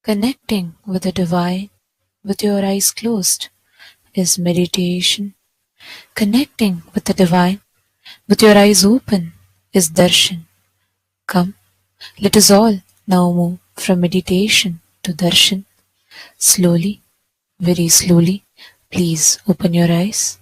Connecting with the divine with your eyes closed is meditation. Connecting with the divine with your eyes open is darshan. Come, let us all now move from meditation to darshan. Slowly, very slowly, please open your eyes.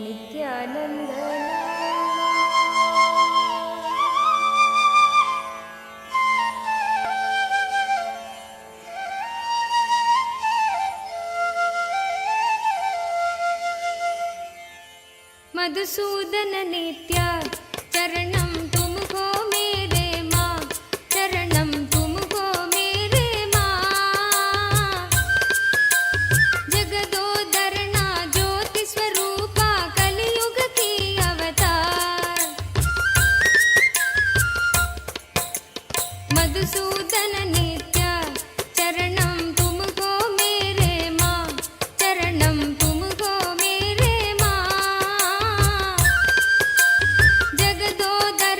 Nityanand Madhusudan नित्य चरणम तुमको मेरे माँ, चरणम तुमको मेरे माँ। जगदोदरना ज्योति स्वरूपा कलियुग की अवतार। मधुसूदन नित्य चरणम तुमको मेरे माँ, चरणम तुमको मेरे माँ। जगदोदरना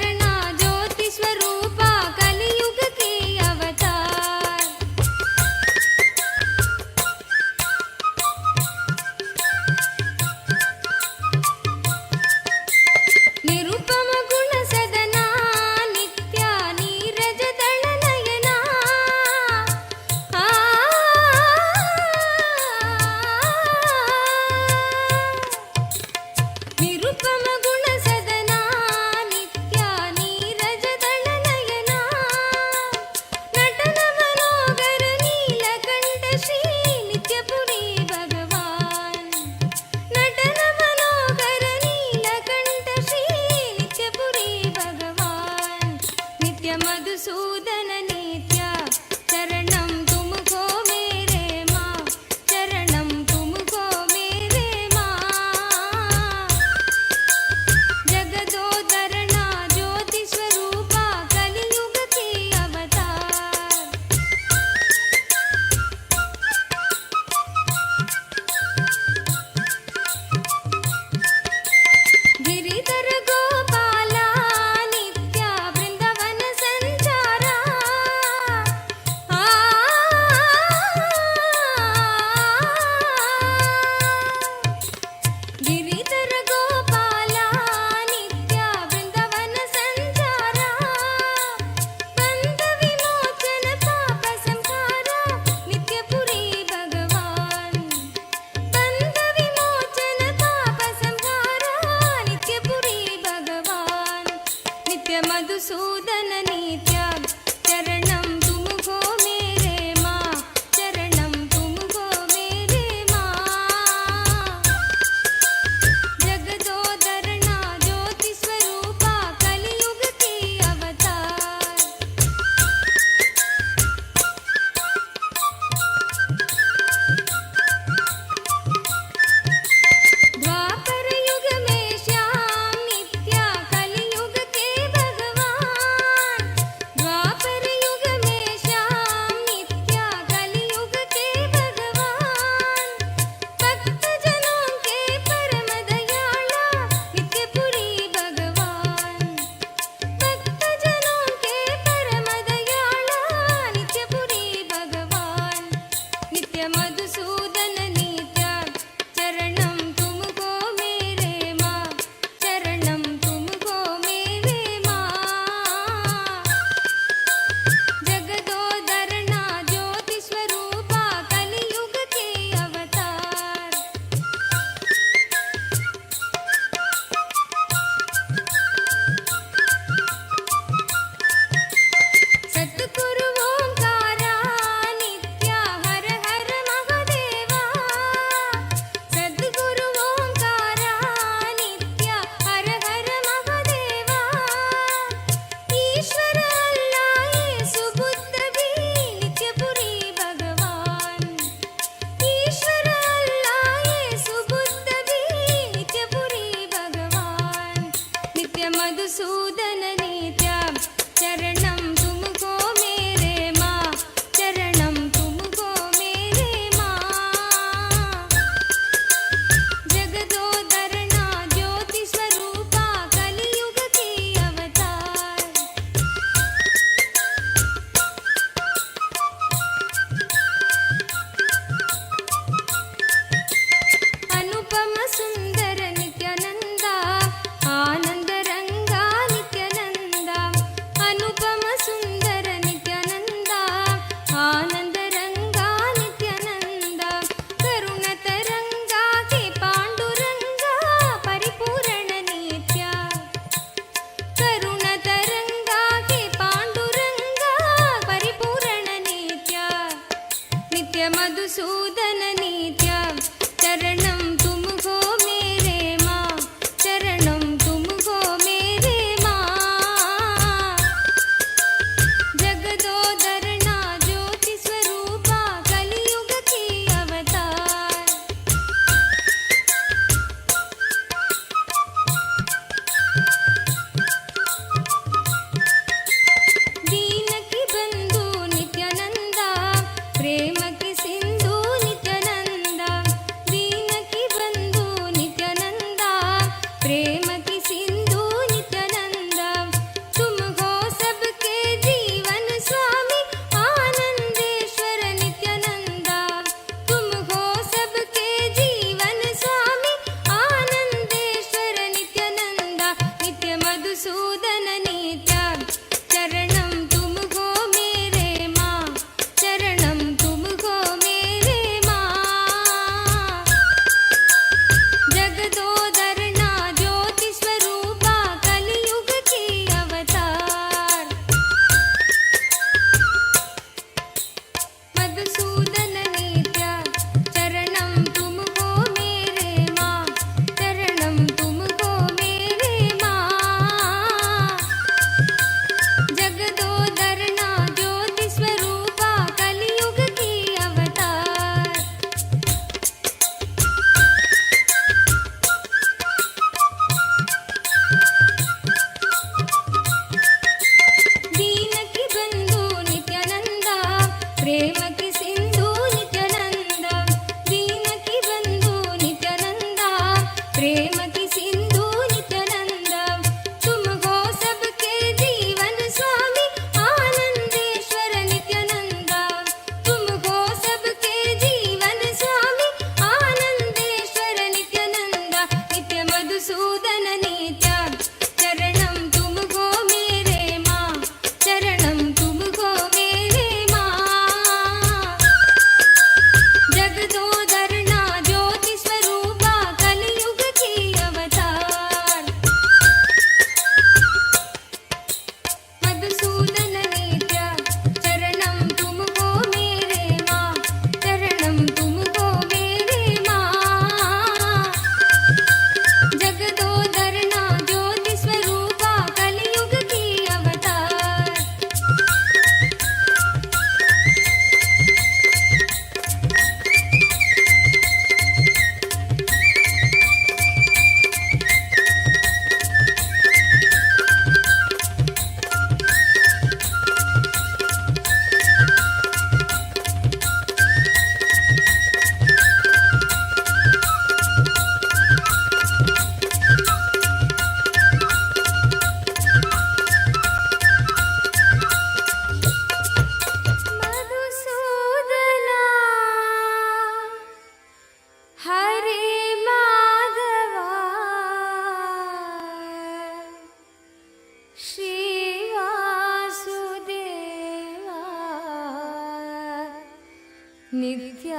नित्यानन्दा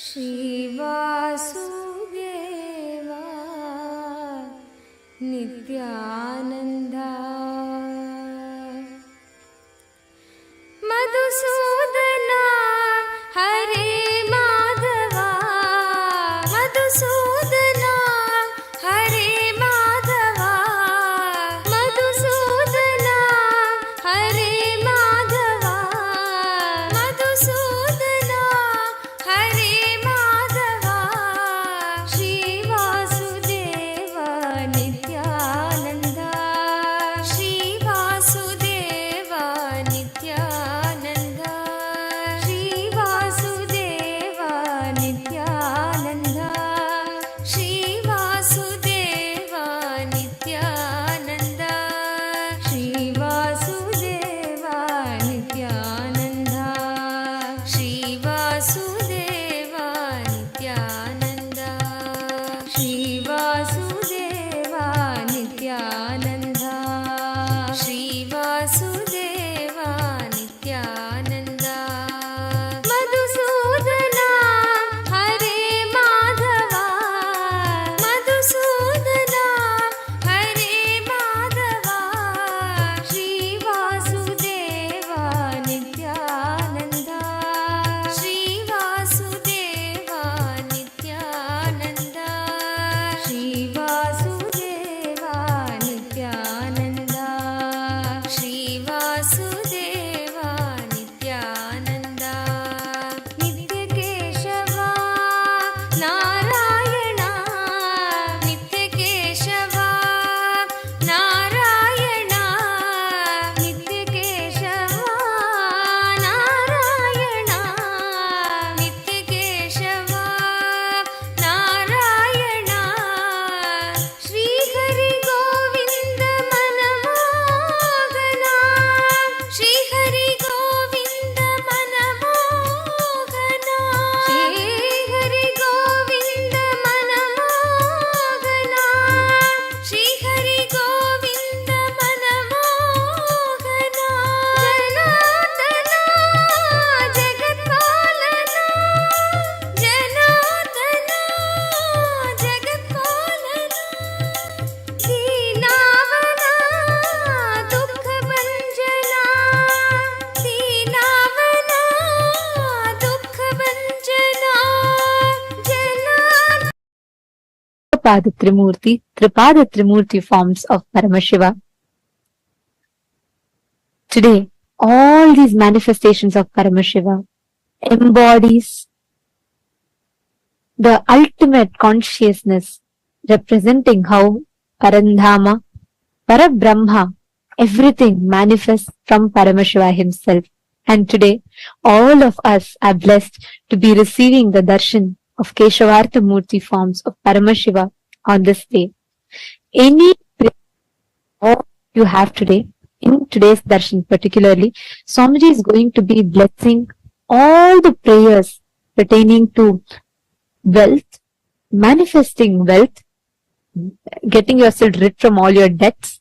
श्रीवासुदेवा नित्यानन्दा मधुसूदना हरे माधवा मधुसूदना हरे माधवा मधुसूदना हरे माधवा मधुसूदना हरे माधवा श्रीवासुदेवा नित्यानन्दा श्रीवासुदेवा नित्यानन्दा श्रीवासुदेवा नित्यानन्दा श्रीवासुदेवा नित्यानन्दा श्रीवासुदेवा नित्यानन्दा श्रीवासुदेवा नित्यानन्दा श्रीवासुदेवा नित्यानन्दा श्रीवासुदेवा नित्यानन्दा मधुसूदना हरे माधवा मधुसूदना हरे माधवा श्रीवासुदेवा नित्यानन्दा श्रीवासुदेवा नित्यानन्दा श्रीवासुदेवा नित्यानन्दा श्रीवासुदेवा नित्यानन्दा नित्यकेशवा नारायणा नित्यकेशवा नारायणा नित्यकेशवा नारायणा नित्यकेशवा नारायणा श्रीहरि गोविन्द मनमोहना श्रीहरि गोविन्द मनमोहना श्रीहरि गोविन्द मनमोहना श्रीहरि गोविन्द मनमोहना जनार्दना जगत्पालना जनार्दना जगत्पालना दीनावना दुःखभञ्जना दीनावना दुःखभञ्जना जना Tripada Trimurti forms of Paramashiva. Today, all these manifestations of Paramashiva embodies the ultimate consciousness, representing how Parandhama, Parabrahma, everything manifests from Paramashiva himself. And today, all of us are blessed to be receiving the darshan of Keshavartha Murti forms of Paramashiva on this day. Any prayer you have today, in today's darshan particularly, Swamiji is going to be blessing all the prayers pertaining to wealth, manifesting wealth, getting yourself rid from all your debts.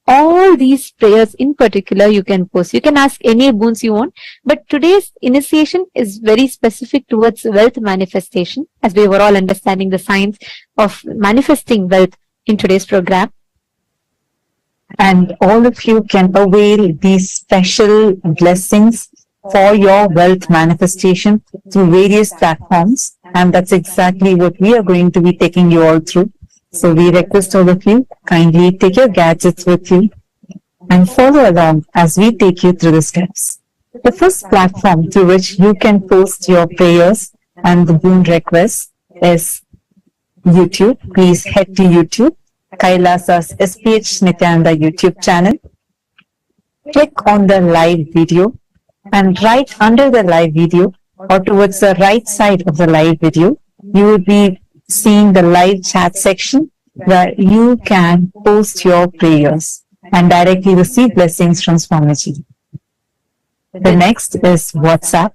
All these prayers in particular you can post. You can ask any boons you want, but today's initiation is very specific towards wealth manifestation, as we were all understanding the science of manifesting wealth in today's program. And all of you can avail these special blessings for your wealth manifestation through various platforms, and that's exactly what we are going to be taking you all through. So we request all of you, kindly take your gadgets with you and follow along as we take you through the steps. The first platform through which you can post your prayers and the boon requests is YouTube. Please head to YouTube, KAILASA's SPH Nithyananda YouTube channel. Click on the live video, and right under the live video or towards the right side of the live video, you will be seeing the live chat section where you can post your prayers and directly receive blessings from Swamiji. The next is WhatsApp.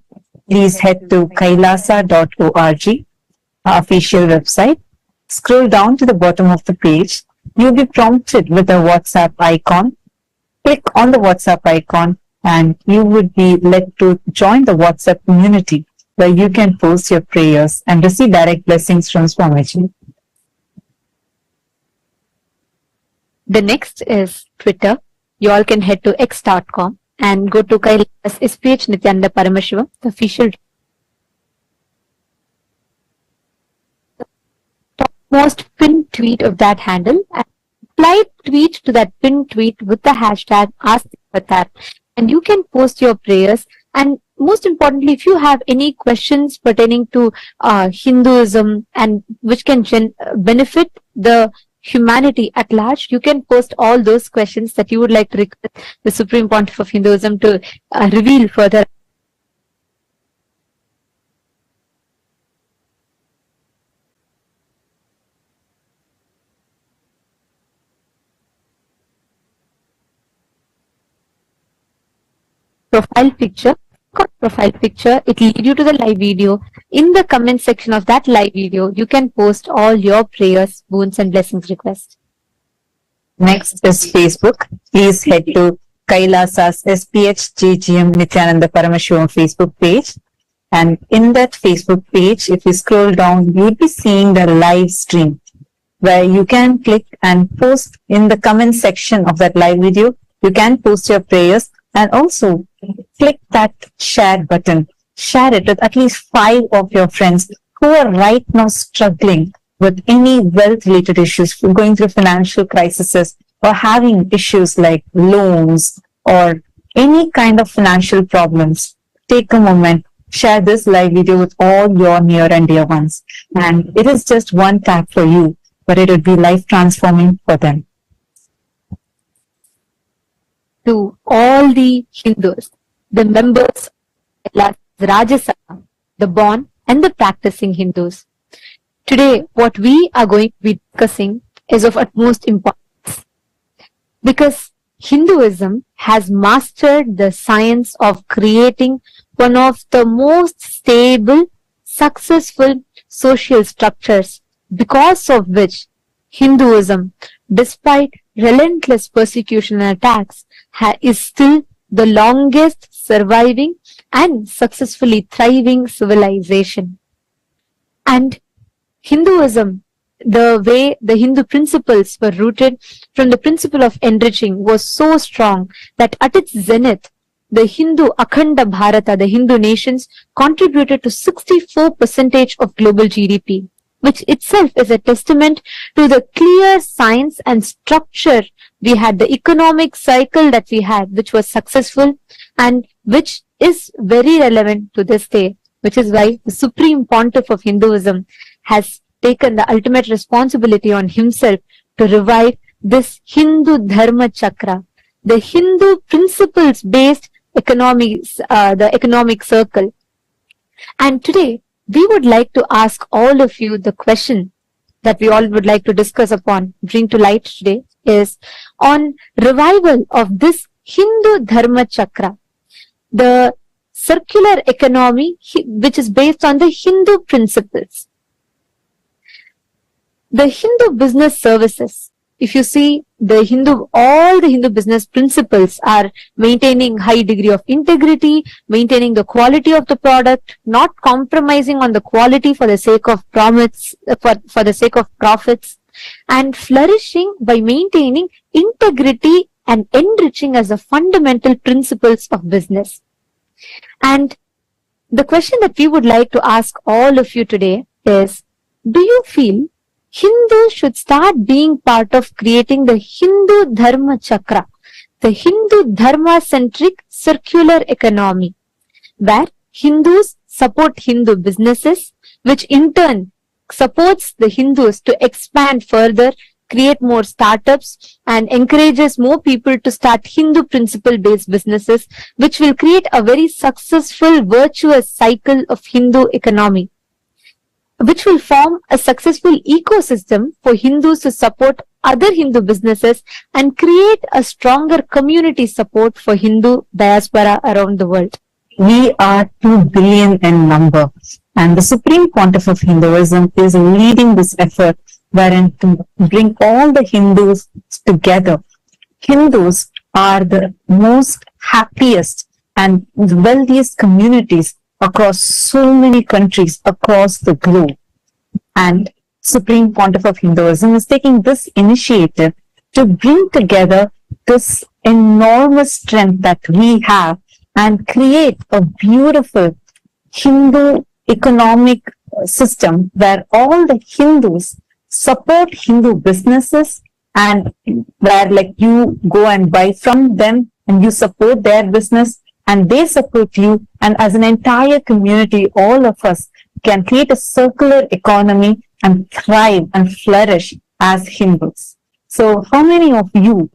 Please head to kailasa.org, our official website. Scroll down to the bottom of the page. You'll be prompted with a WhatsApp icon. Click on the WhatsApp icon and you would be led to join the WhatsApp community where you can post your prayers and receive direct blessings from Swamiji. The next is Twitter. You all can head to x.com and go to KAILASA SPH Nithyananda Paramashivam, the official most pinned tweet of that handle, and reply tweet to that pinned tweet with the hashtag AskTheAvatar, and you can post your prayers. And most importantly, if you have any questions pertaining to Hinduism and which can benefit the humanity at large, you can post all those questions that you would like to request the Supreme Pontiff of Hinduism to reveal further. Profile picture, it leads you to the live video. In the comment section of that live video, you can post all your prayers, boons and blessings requests. Next is Facebook. Please head to KAILASA's SPH JGM Nithyananda Paramashivam Facebook page. And in that Facebook page, if you scroll down, you'll be seeing the live stream where you can click and post in the comment section of that live video. You can post your prayers and also click that share button. Share it with at least 5 of your friends who are right now struggling with any wealth related issues, going through financial crises or having issues like loans or any kind of financial problems. Take a moment, share this live video with all your near and dear ones. And it is just one tap for you, but it will be life transforming for them. To all the Hindus, the members of Rajya Sabha, the born and the practicing Hindus. Today, what we are going to be discussing is of utmost importance because Hinduism has mastered the science of creating one of the most stable, successful social structures, because of which Hinduism, despite relentless persecution and attacks, is still the longest surviving and successfully thriving civilization. And Hinduism, the way the Hindu principles were rooted from the principle of enriching, was so strong that at its zenith, the Hindu Akhanda Bharata, the Hindu nations, contributed to 64% of global GDP, which itself is a testament to the clear science and structure we had, the economic cycle that we had, which was successful and which is very relevant to this day, which is why the Supreme Pontiff of Hinduism has taken the ultimate responsibility on himself to revive this Hindu Dharma Chakra, the Hindu principles-based economics, the economic circle. And today, we would like to ask all of you the question that we all would like to discuss upon, bring to light today, is on revival of this Hindu Dharma Chakra, the circular economy which is based on the Hindu principles. The Hindu business services, if you see all the Hindu business principles are maintaining high degree of integrity, maintaining the quality of the product, not compromising on the quality for the sake of profits, for the sake of profits, and flourishing by maintaining integrity and enriching as the fundamental principles of business. And the question that we would like to ask all of you today is, do you feel Hindus should start being part of creating the Hindu Dharma Chakra, the Hindu Dharma-centric circular economy, where Hindus support Hindu businesses, which in turn supports the Hindus to expand further, create more startups, and encourages more people to start Hindu principle-based businesses, which will create a very successful, virtuous cycle of Hindu economy, which will form a successful ecosystem for Hindus to support other Hindu businesses and create a stronger community support for Hindu diaspora around the world. We are 2 billion in number, and the Supreme Pontiff of Hinduism is leading this effort wherein to bring all the Hindus together. Hindus are the most happiest and the wealthiest communities across so many countries across the globe. And Supreme Pontiff of Hinduism is taking this initiative to bring together this enormous strength that we have and create a beautiful Hindu economic system where all the Hindus support Hindu businesses, and where like you go and buy from them and you support their business and they support you, and as an entire community all of us can create a circular economy and thrive and flourish as Hindus. So how many of you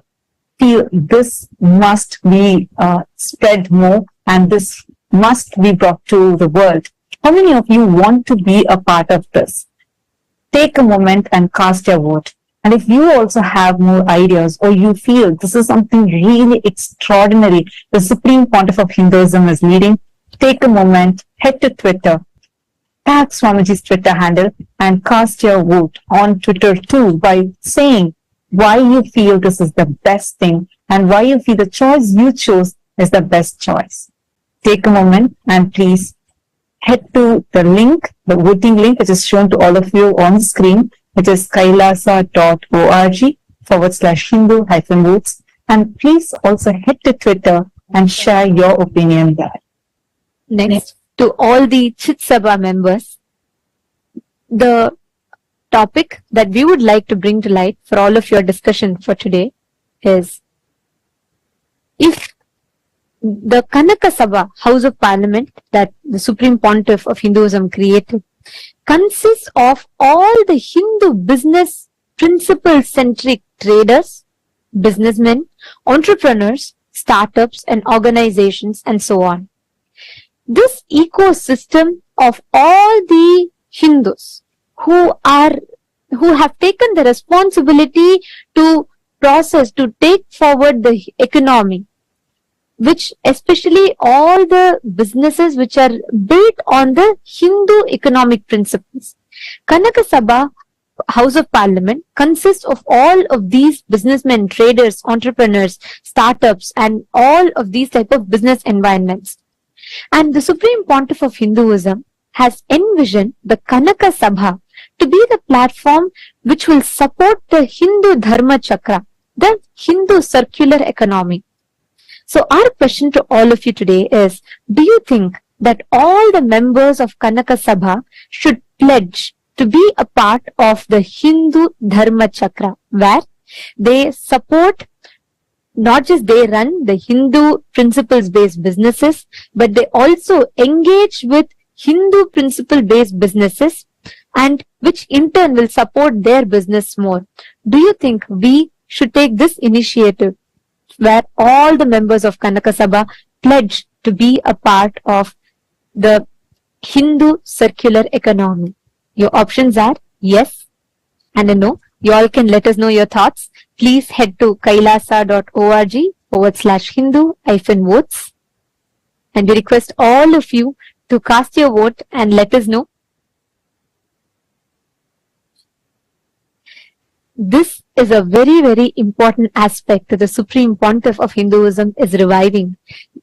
feel this must be spread more and this must be brought to the world? How many of you want to be a part of this? Take a moment and cast your vote. And if you also have more ideas or you feel this is something really extraordinary the Supreme Pontiff of Hinduism is leading, take a moment, head to Twitter, tag Swamiji's Twitter handle and cast your vote on Twitter too by saying why you feel this is the best thing and why you feel the choice you chose is the best choice. Take a moment and please head to the link, the voting link, which is shown to all of you on the screen, which is kailasa.org/Hindu-votes. And please also head to Twitter and share your opinion there. Next, to all the Chit Sabha members, the topic that we would like to bring to light for all of your discussion for today is, if the Kanaka Sabha, House of Parliament, that the Supreme Pontiff of Hinduism created, consists of all the Hindu business principle-centric traders, businessmen, entrepreneurs, startups and organizations and so on. This ecosystem of all the Hindus who have taken the responsibility to process, to take forward the economy, which especially all the businesses which are built on the Hindu economic principles. Kanaka Sabha, House of Parliament, consists of all of these businessmen, traders, entrepreneurs, startups, and all of these type of business environments. And the Supreme Pontiff of Hinduism has envisioned the Kanaka Sabha to be the platform which will support the Hindu Dharma Chakra, the Hindu circular economy. So our question to all of you today is, do you think that all the members of Kanaka Sabha should pledge to be a part of the Hindu Dharma Chakra, where they support, not just they run the Hindu principles-based businesses, but they also engage with Hindu principle-based businesses, and which in turn will support their business more? Do you think we should take this initiative where all the members of Kanaka Sabha pledge to be a part of the Hindu circular economy? Your options are yes and a no. You all can let us know your thoughts. Please head to kailasa.org/Hindu-votes. And we request all of you to cast your vote and let us know. This is a very, very important aspect that the Supreme Pontiff of Hinduism is reviving.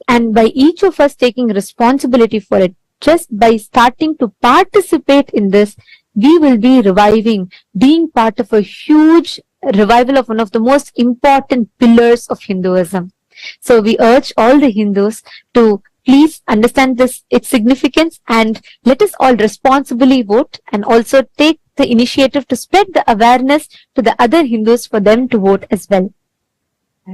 And by each of us taking responsibility for it, just by starting to participate in this, we will be reviving, being part of a huge revival of one of the most important pillars of Hinduism. So we urge all the Hindus to please understand this, its significance, and let us all responsibly vote and also take the initiative to spread the awareness to the other Hindus for them to vote as well.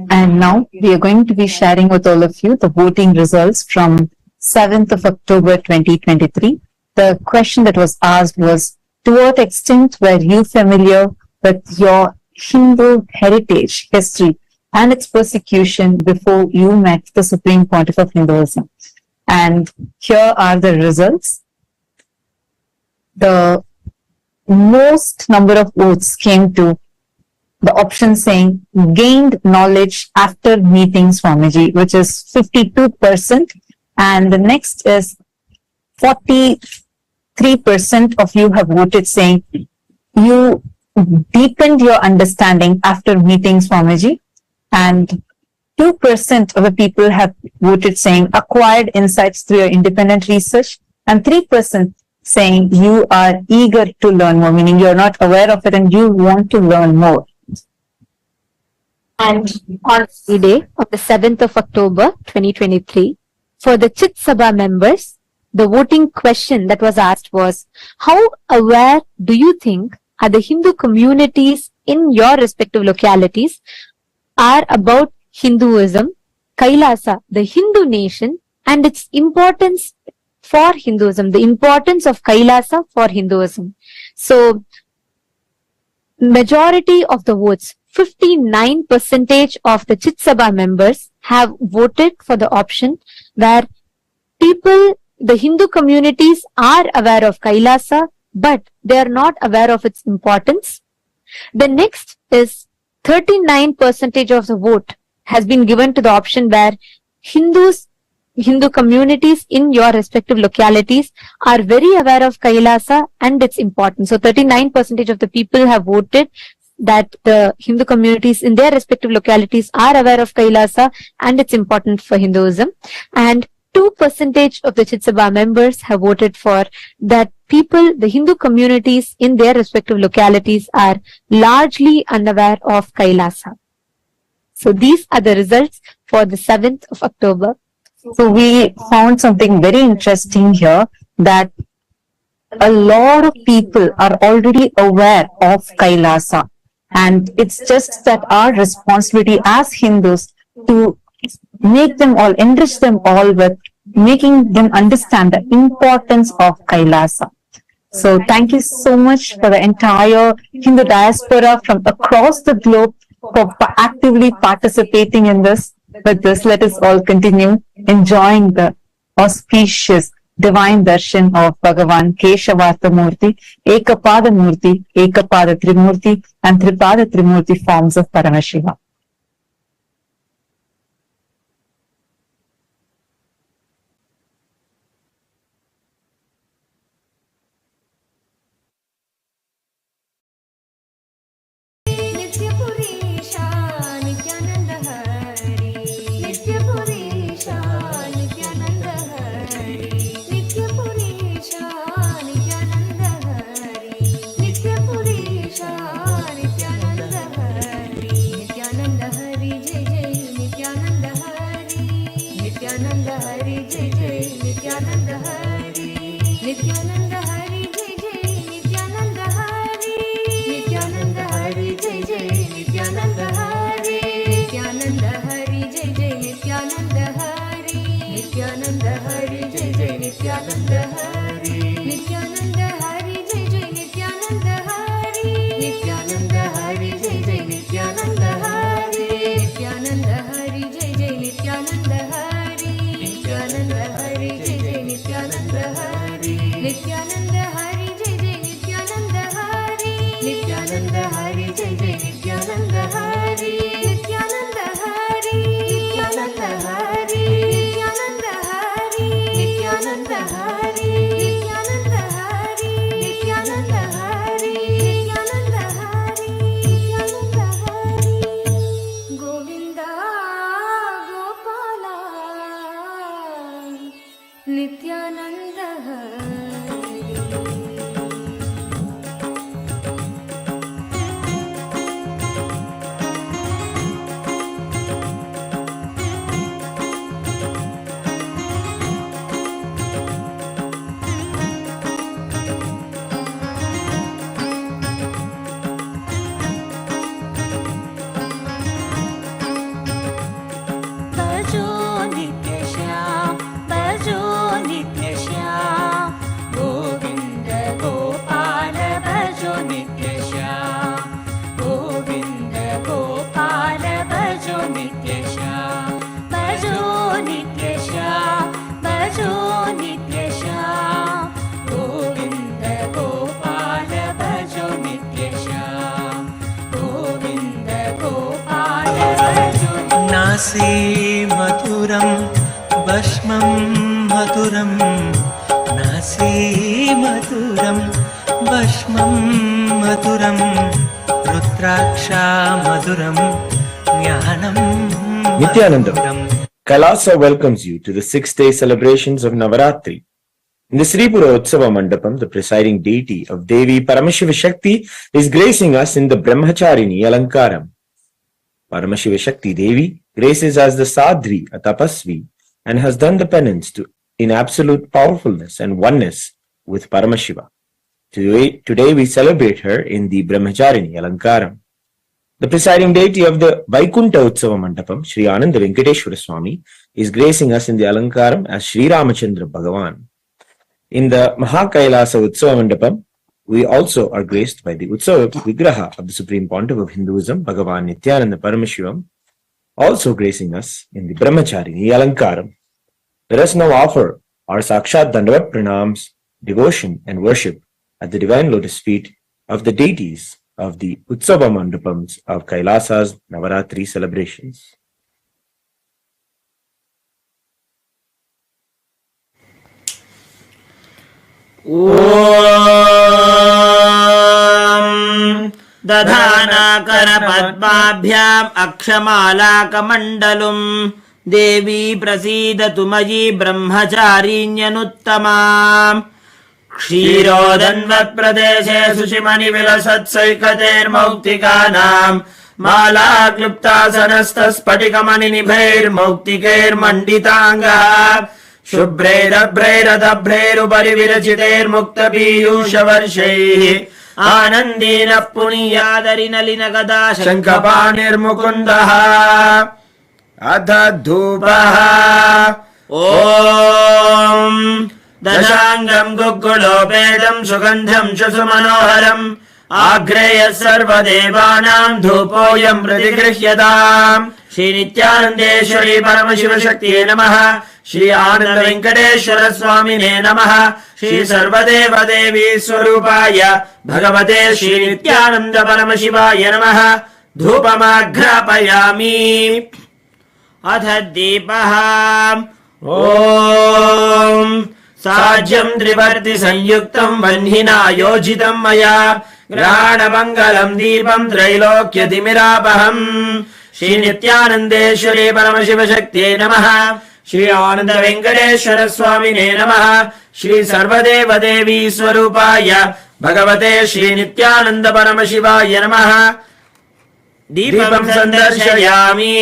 And now we are going to be sharing with all of you the voting results from 7th of October 2023. The question that was asked was, to what extent were you familiar with your Hindu heritage, history, and its persecution before you met the Supreme Pontiff of Hinduism? And here are the results. The most number of votes came to the option saying gained knowledge after meeting Swamiji, which is 52%. And the next is 43% of you have voted saying you deepened your understanding after meeting Swamiji. And 2% of the people have voted saying acquired insights through your independent research, and 3% saying you are eager to learn more, meaning you're not aware of it and you want to learn more. And on the day of the 7th of October 2023, for the Chit Sabha members, the voting question that was asked was, how aware do you think are the Hindu communities in your respective localities are about Hinduism, Kailasa, the Hindu nation, and its importance for Hinduism, the importance of Kailasa for Hinduism. So, majority of the votes, 59% of the Chit Sabha members have voted for the option where people, the Hindu communities are aware of Kailasa, but they are not aware of its importance. The next is 39% of the vote has been given to the option where Hindu communities in your respective localities are very aware of Kailasa and its importance. So 39% of the people have voted that the Hindu communities in their respective localities are aware of Kailasa and its importance for Hinduism. And 2% of the Chit Sabha members have voted for that people, the Hindu communities in their respective localities are largely unaware of Kailasa. So these are the results for the 7th of October. So we found something very interesting here, that a lot of people are already aware of Kailasa, and it's just that our responsibility as Hindus to make them all, enrich them all with making them understand the importance of Kailasa. So thank you so much for the entire Hindu diaspora from across the globe for actively participating in this. With this, let us all continue enjoying the auspicious divine darshan of Bhagavan Keshavartha Murti, Ekapada Murti, Ekapada Trimurti, and Tripada Trimurti forms of Paramashiva. Nithyananda Hari Jai Jai Nithyananda Hari Nithyananda Hari Jai Jai Nithyananda Hari Nithyananda Hari Jai Jai Nithyananda Hari Nithyananda Hari Jai Jai Nithyananda Hari Nithyananda Hari Jai Jai Nithyananda Hari Nithyananda Hari Jai Jai Nithyananda Hari Nithyananda Hari Jai Jai Nithyananda Hari Nithyananda Hari Jai Jai Nithyananda Hari Nithyananda Hari Jai Jai Nithyananda Hari Nithyananda Hari Jai Jai Nithyananda Hari Nithyananda Hari Nithyananda Hari Nithyananda Hari Nithyananda Hari Nithyananda Hari Nithyananda Hari Nithyananda Hari Nithyananda Hari Govinda Gopala Nithyananda Hari Bhajo Nitya Shyam, Bhajo Nitya Shyam, Govinda Gopala, Bhajo Nitya Shyam, Govinda Gopala, Bhajo Nitya Shyam, Bhajo Nitya Shyam, Bhajo Nitya Shyam, Govinda Gopala, Bhajo Nitya Shyam, Govinda Gopala, Bhajo नासी मधुरं भस्मं मधुरं नासी मधुरं भस्मं मधुरं रुद्राक्षा मधुरं ज्ञानं Nithyananda, Kailasa welcomes you to the 6-day celebrations of Navaratri. In the Sripura Utsava Mandapam, the presiding deity of Devi Paramashiva Shakti is gracing us in the Brahmacharini Alankaram. Paramashiva Shakti Devi graces as the Sadhvi, a tapasvi, and has done the penance in absolute powerfulness and oneness with Paramashiva. Today we celebrate her in the Brahmacharini Alankaram. The presiding deity of the Vaikunta Utsava Mandapam, Sri Ananda Venkateshwara Swami, is gracing us in the Alankaram as Sri Ramachandra Bhagavan. In the Mahakailasa Utsava Mandapam, we also are graced by the Utsava Vigraha of the Supreme Pontiff of Hinduism, Bhagavan Nithyananda Paramashivam, also gracing us in the Brahmacharini Alankaram. Let us now offer our Sakshat Dandavat Pranams, devotion and worship at the divine lotus feet of the deities of the Utsava Mandapams of Kailasa's Navaratri celebrations. ॐ दधानाकरपद्माभ्याम् अक्षमालाकमण्डलुम् देवी प्रसीदतु मयि ब्रह्मचारिण्यनुत्तमाम् क्षीरोदन्वत्प्रदेशे शुचिमणिविलसत्सैकतेर्मौक्तिकानाम् माला क्लुप्तासनस्तस्फटिकमणिनिभैर्मौक्तिकैर्मण्डिताङ्गः शुभ्रैरभ्रैरदभ्रैरुपरि विरचितैर्मुक्तपीयूषवर्षैः आनन्दीनः पुनीयादरिनलिनगदा शङ्खपाणिर्मुकुन्दः अथ धूपः ॐ दशाङ्गम् गुग्गुलोपेदम् सुगन्धम् सुमनोहरम् आग्रेयः सर्वदेवानाम् धूपोऽयम् प्रतिगृह्यताम् श्रीनित्यानन्देश्वरी परमशिवशक्तिये नमः श्री आनन्द वेङ्कटेश्वर स्वामिने नमः श्री सर्वदेवदेवी स्वरूपाय भगवते श्री नित्यानन्द परमशिवाय नमः धूपमाघ्रापयामि अथ दीपः ॐ साज्यम् त्रिवर्ति संयुक्तम् वह्निना योजितम् मया ग्रहाणमङ्गलम् दीपम् त्रैलोक्यतिमिरापहम् श्री नित्यानन्देश्वरी परमशिवशक्त्यै नमः श्री आनन्द वेङ्कटेश्वर स्वामिने नमः श्री सर्वदेवदेवी स्वरूपाय भगवते श्री नित्यानन्द परमशिवाय नमः दीपम् सन्दर्शयामि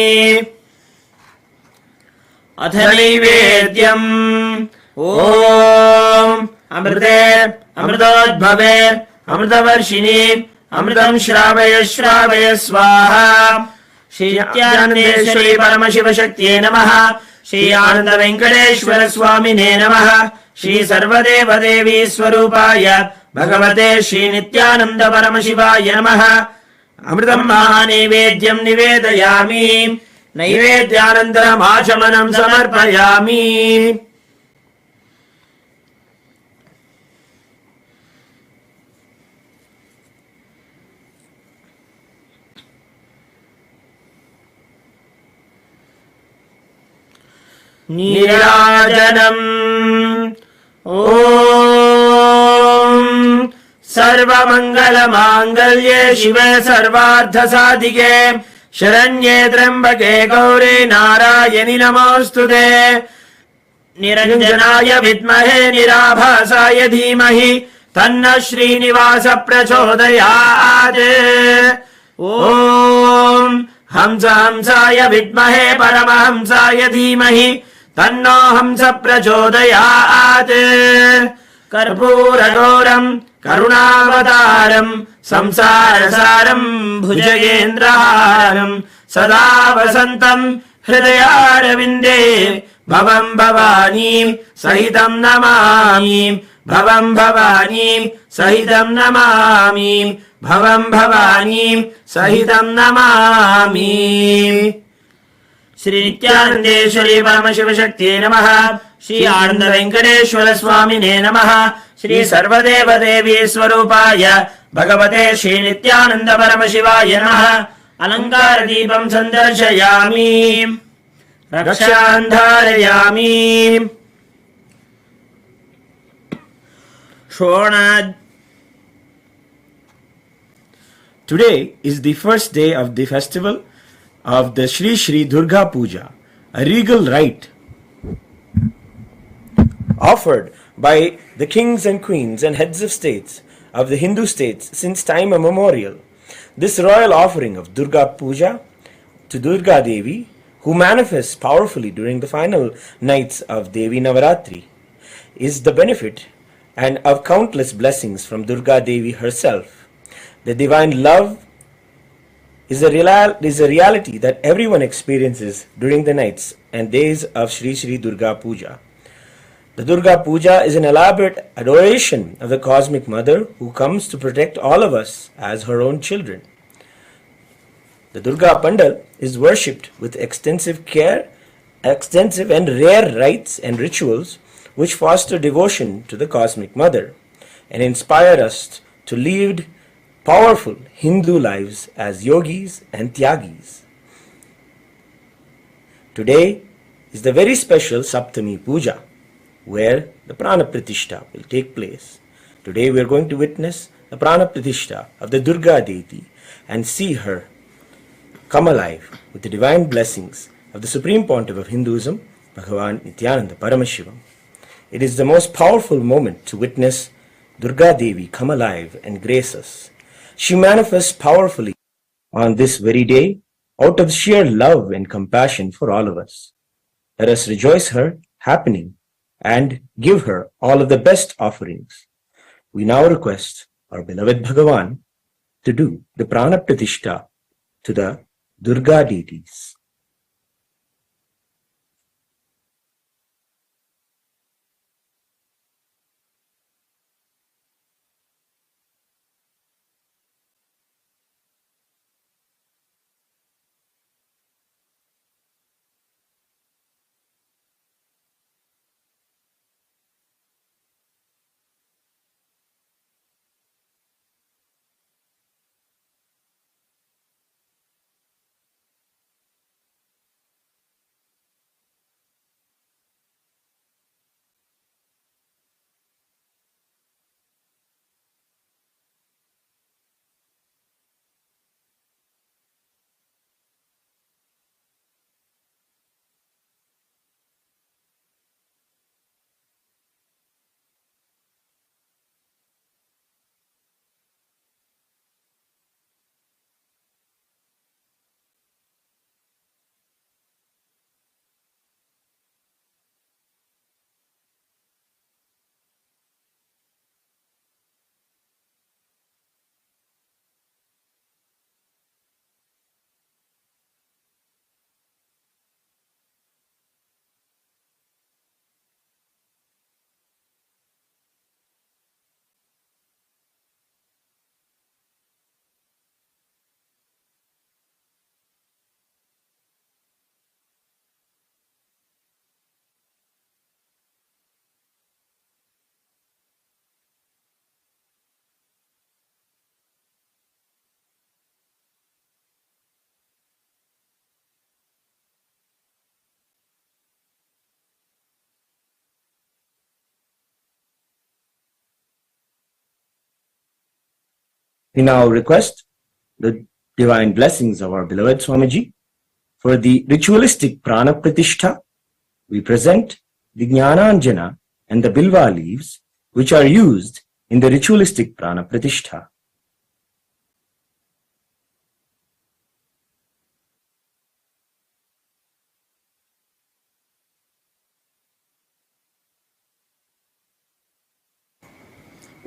अथ नैवेद्यम् ॐ अमृते अमृतोद्भवे अमृतवर्षिणि अमृतम् श्रावय श्रावय स्वाहा श्री नित्यानन्देश्वरी परमशिवशक्त्यै नमः श्री आनन्द वेङ्कटेश्वर स्वामिने नमः श्री सर्वदेवदेवी स्वरूपाय भगवते श्री नित्यानन्द परमशिवाय नमः अमृतम् महानैवेद्यम् निवेदयामि नैवेद्यानन्तरम् आचमनम् समर्पयामि नीराजनम् ॐ सर्वमङ्गलमाङ्गल्ये शिवे सर्वार्थसाधिके शरण्ये त्र्यम्बके गौरी नारायणि नमोऽस्तुते निरञ्जनाय विद्महे निराभासाय धीमहि तन्नः श्रीनिवास प्रचोदयात् ॐ हंसाय विद्महे परमहंसाय धीमहि तन्नो हंस प्रचोदयात् कर्पूरगौरम् करुणावतारम् संसारसारम् भुजगेन्द्रहारम् सदा वसन्तम् हृदयारविन्दे भवम् भवानीम् सहितम् नमामि भवम् भवानीम् सहितम् नमामि भवम् भवानीम् सहितम् नमामि श्री नित्यानन्देश्वरी परमशिवशक्त्यै नमः श्री आनन्द वेङ्कटेश्वर स्वामिने नमः श्री सर्वदेवदेवी स्वरूपाय भगवते श्री नित्यानन्द परमशिवाय नमः अलङ्कार दीपम् सन्दर्शयामि रक्षान् धारयामि Today is the first day of the festival of the Shri Shri Durga Puja, a regal rite offered by the kings and queens and heads of states of the Hindu states since time immemorial. This royal offering of Durga Puja to Durga Devi, who manifests powerfully during the final nights of Devi Navaratri, is the benefit and of countless blessings from Durga Devi herself. The divine love is a reality that everyone experiences during the nights and days of Shri Shri Durga Puja. The Durga Puja is an elaborate adoration of the Cosmic Mother who comes to protect all of us as her own children. The Durga Pandal is worshipped with extensive and rare rites and rituals which foster devotion to the Cosmic Mother and inspire us to lead powerful Hindu lives as yogis and tyagis. Today is the very special Saptami Puja, where the Prana Pratishta will take place. Today we are going to witness the Prana Pratishta of the Durga deity and see her come alive with the divine blessings of the Supreme Pontiff of Hinduism, Bhagavan Nithyananda Paramashivam. It is the most powerful moment to witness Durga Devi come alive and grace us. She manifests powerfully on this very day out of sheer love and compassion for all of us. Let us rejoice her happening and give her all of the best offerings. We now request our beloved Bhagavan to do the Prana Pratishta to the Durga deities. We now request the divine blessings of our beloved Swamiji. For the ritualistic Prana Pratishtha, we present the Jnananjana and the Bilva leaves, which are used in the ritualistic Prana Pratishtha.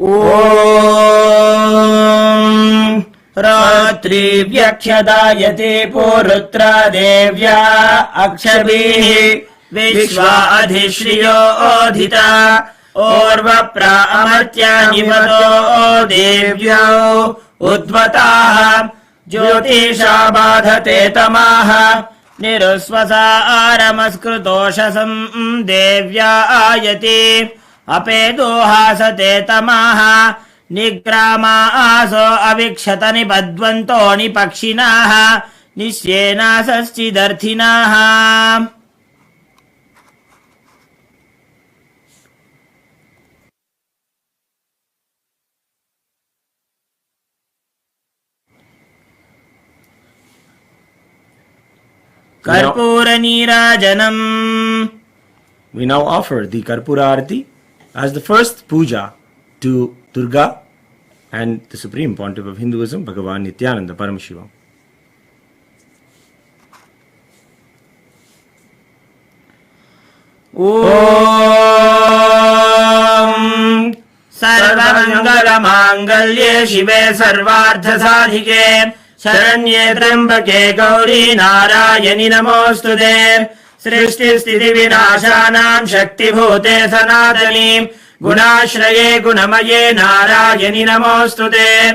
ॐ रात्रिव्यख्यदायते पूरुत्रा देव्या अक्षभिः विश्वा अधिश्रियो ओधिता ओर्वप्रा अमर्त्या निपतो देव्यो उद्वताः ज्योतिषा बाधते तमाः निरुस्वसारमस्कृतोषसं देव्या आयति अपेदोहासते तमाः निग्रामासो अविक्षत निबध्वन्तो निपक्षिणाः निश्येनासश्चिदर्थिनाः. कर्पूर नीराजनम. We now offer the Karpura Arati as the first puja to Durga and the Supreme Pontiff of Hinduism, Bhagavan Nithyananda Paramashiva. Om सर्वमङ्गलमाङ्गल्ये शिवे सर्वार्थसाधिके शरण्ये त्र्यम्बके गौरी नारायणि नमोऽस्तुते. सृष्टिस्थितिविनाशानां शक्तिभूते सनातनी गुणाश्रये गुणमये नारायणि नमोऽस्तुते.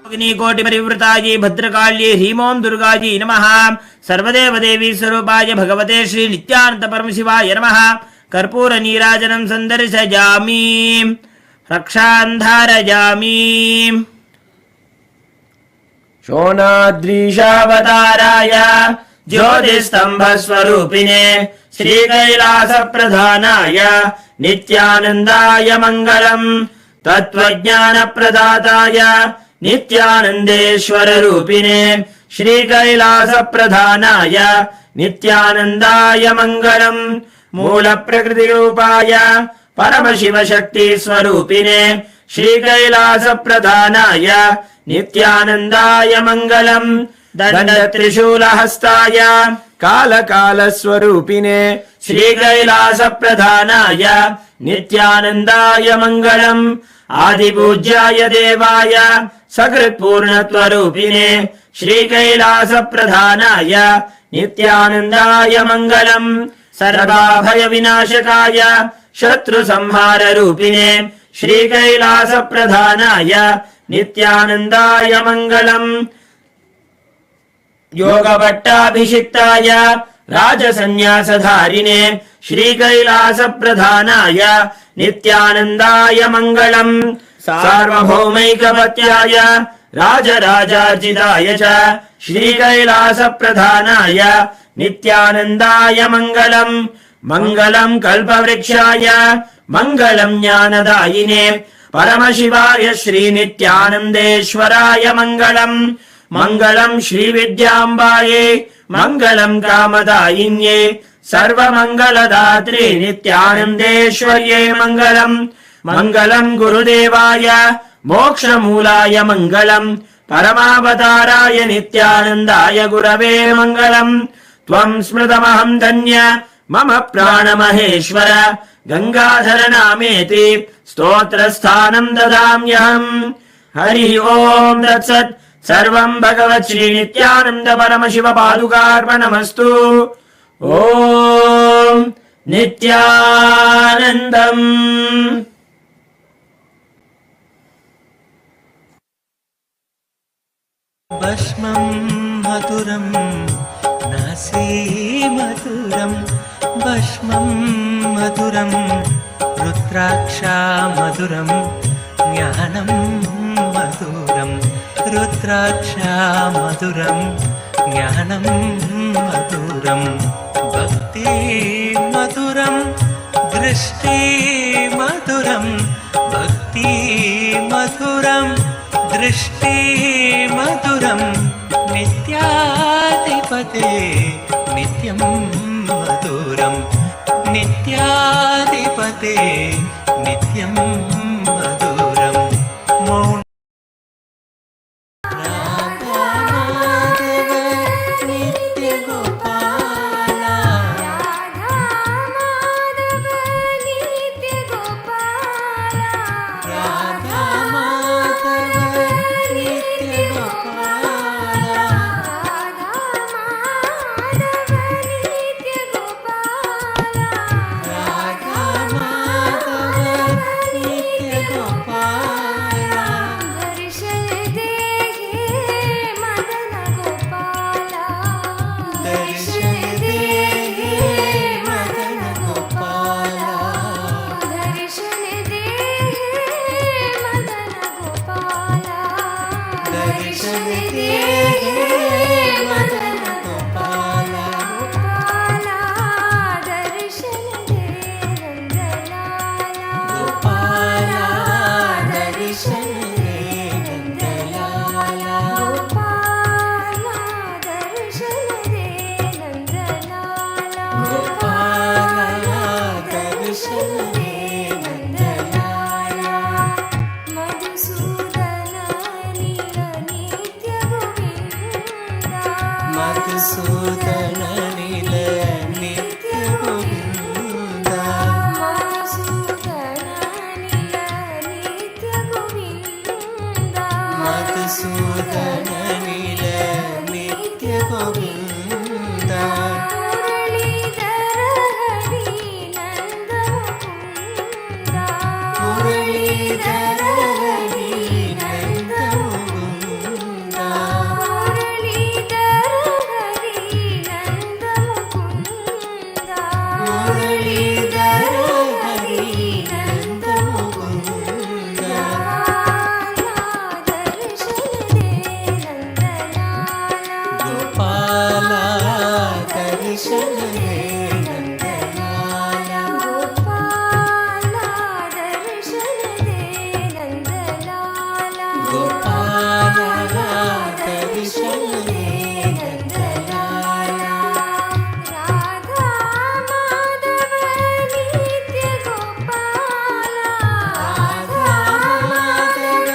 अग्निकोटि परिवृतायै भद्रकाल्ये ह्रीमों दुर्गायै नमः. सर्वदेव देवी स्वरूपाय भगवते श्री नित्यानंद परमशिवाय नमः. कर्पूर नीराजनं सन्दर्शयामि रक्षान्धारयामि. शोणाद्रीशावताराय ज्योतिस्तम्भस्वरूपिणे श्रीकैलासप्रधानाय नित्यानन्दाय मङ्गलम्. तत्त्वज्ञानप्रदाताय नित्यानन्देश्वररूपिणे श्रीकैलासप्रधानाय नित्यानन्दाय मङ्गलम्. मूलप्रकृतिरूपाय परमशिवशक्तिस्वरूपिणे श्रीकैलासप्रधानाय नित्यानन्दाय मङ्गलम्. दण्डत्रिशूलहस्ताय कालकालस्वरूपिणे श्रीकैलासप्रधानाय नित्यानन्दाय मङ्गलम्. आदिपूज्याय देवाय सकृत्पूर्णत्वरूपिणे श्रीकैलासप्रधानाय नित्यानन्दाय मङ्गलम्. सर्वाभयविनाशकाय शत्रुसंहाररूपिणे श्रीकैलासप्रधानाय नित्यानन्दाय मङ्गलम्. योगभट्टाभिषिक्ताय राजसन्न्यासधारिणे श्रीकैलासप्रधानाय नित्यानन्दाय मङ्गलम्. सार्वभौमैकपत्याय राजराजार्जिताय च श्रीकैलासप्रधानाय नित्यानन्दाय मङ्गलम्. मङ्गलम् कल्पवृक्षाय मङ्गलम् ज्ञानदायिने परमशिवाय श्रीनित्यानन्देश्वराय मङ्गलम्. मङ्गलम् श्रीविद्याम्बायै मङ्गलम् कामदायिन्ये सर्वमङ्गलदात्रे नित्यानन्देश्वर्यै मङ्गलम्. मङ्गलम् गुरुदेवाय मोक्षमूलाय मङ्गलम्. परमावताराय नित्यानन्दाय गुरवे मङ्गलम्. त्वम् स्मृतमहम् धन्य मम प्राणमहेश्वर गङ्गाधर नामेति स्तोत्रस्थानम् ददाम्यहम्. हरिः ओम् तत्सत्. सर्वम् भगवत् श्री नित्यानन्द परमशिव पादुकार्पणमस्तु. ओम् नित्यानन्दम्. भस्मं मधुरं नासी मधुरं भस्मं मधुरं रुद्राक्षा मधुरं ज्ञानं मधुरं रुद्राक्षा मधुरं ज्ञानं मधुरं भक्ति मधुरं दृष्टि मधुरं भक्ति मधुरं दृष्टि मधुरं नित्याधिपते नित्यं मधुरं नित्याधिपते नित्यं मधुरं मौन మధుసూదన నిల నిత్య గోవింద మధుసూదన నిల నిత్య గోవింద మురళీధర హరి నంద ముకుంద మురళీధర హరి నంద ముకుంద గోపాల దర్శన దే నందలాల గోపాల దర్శన దే నందలాల రాధా మాధవ నిత్య గోపాల రాధా మాధవ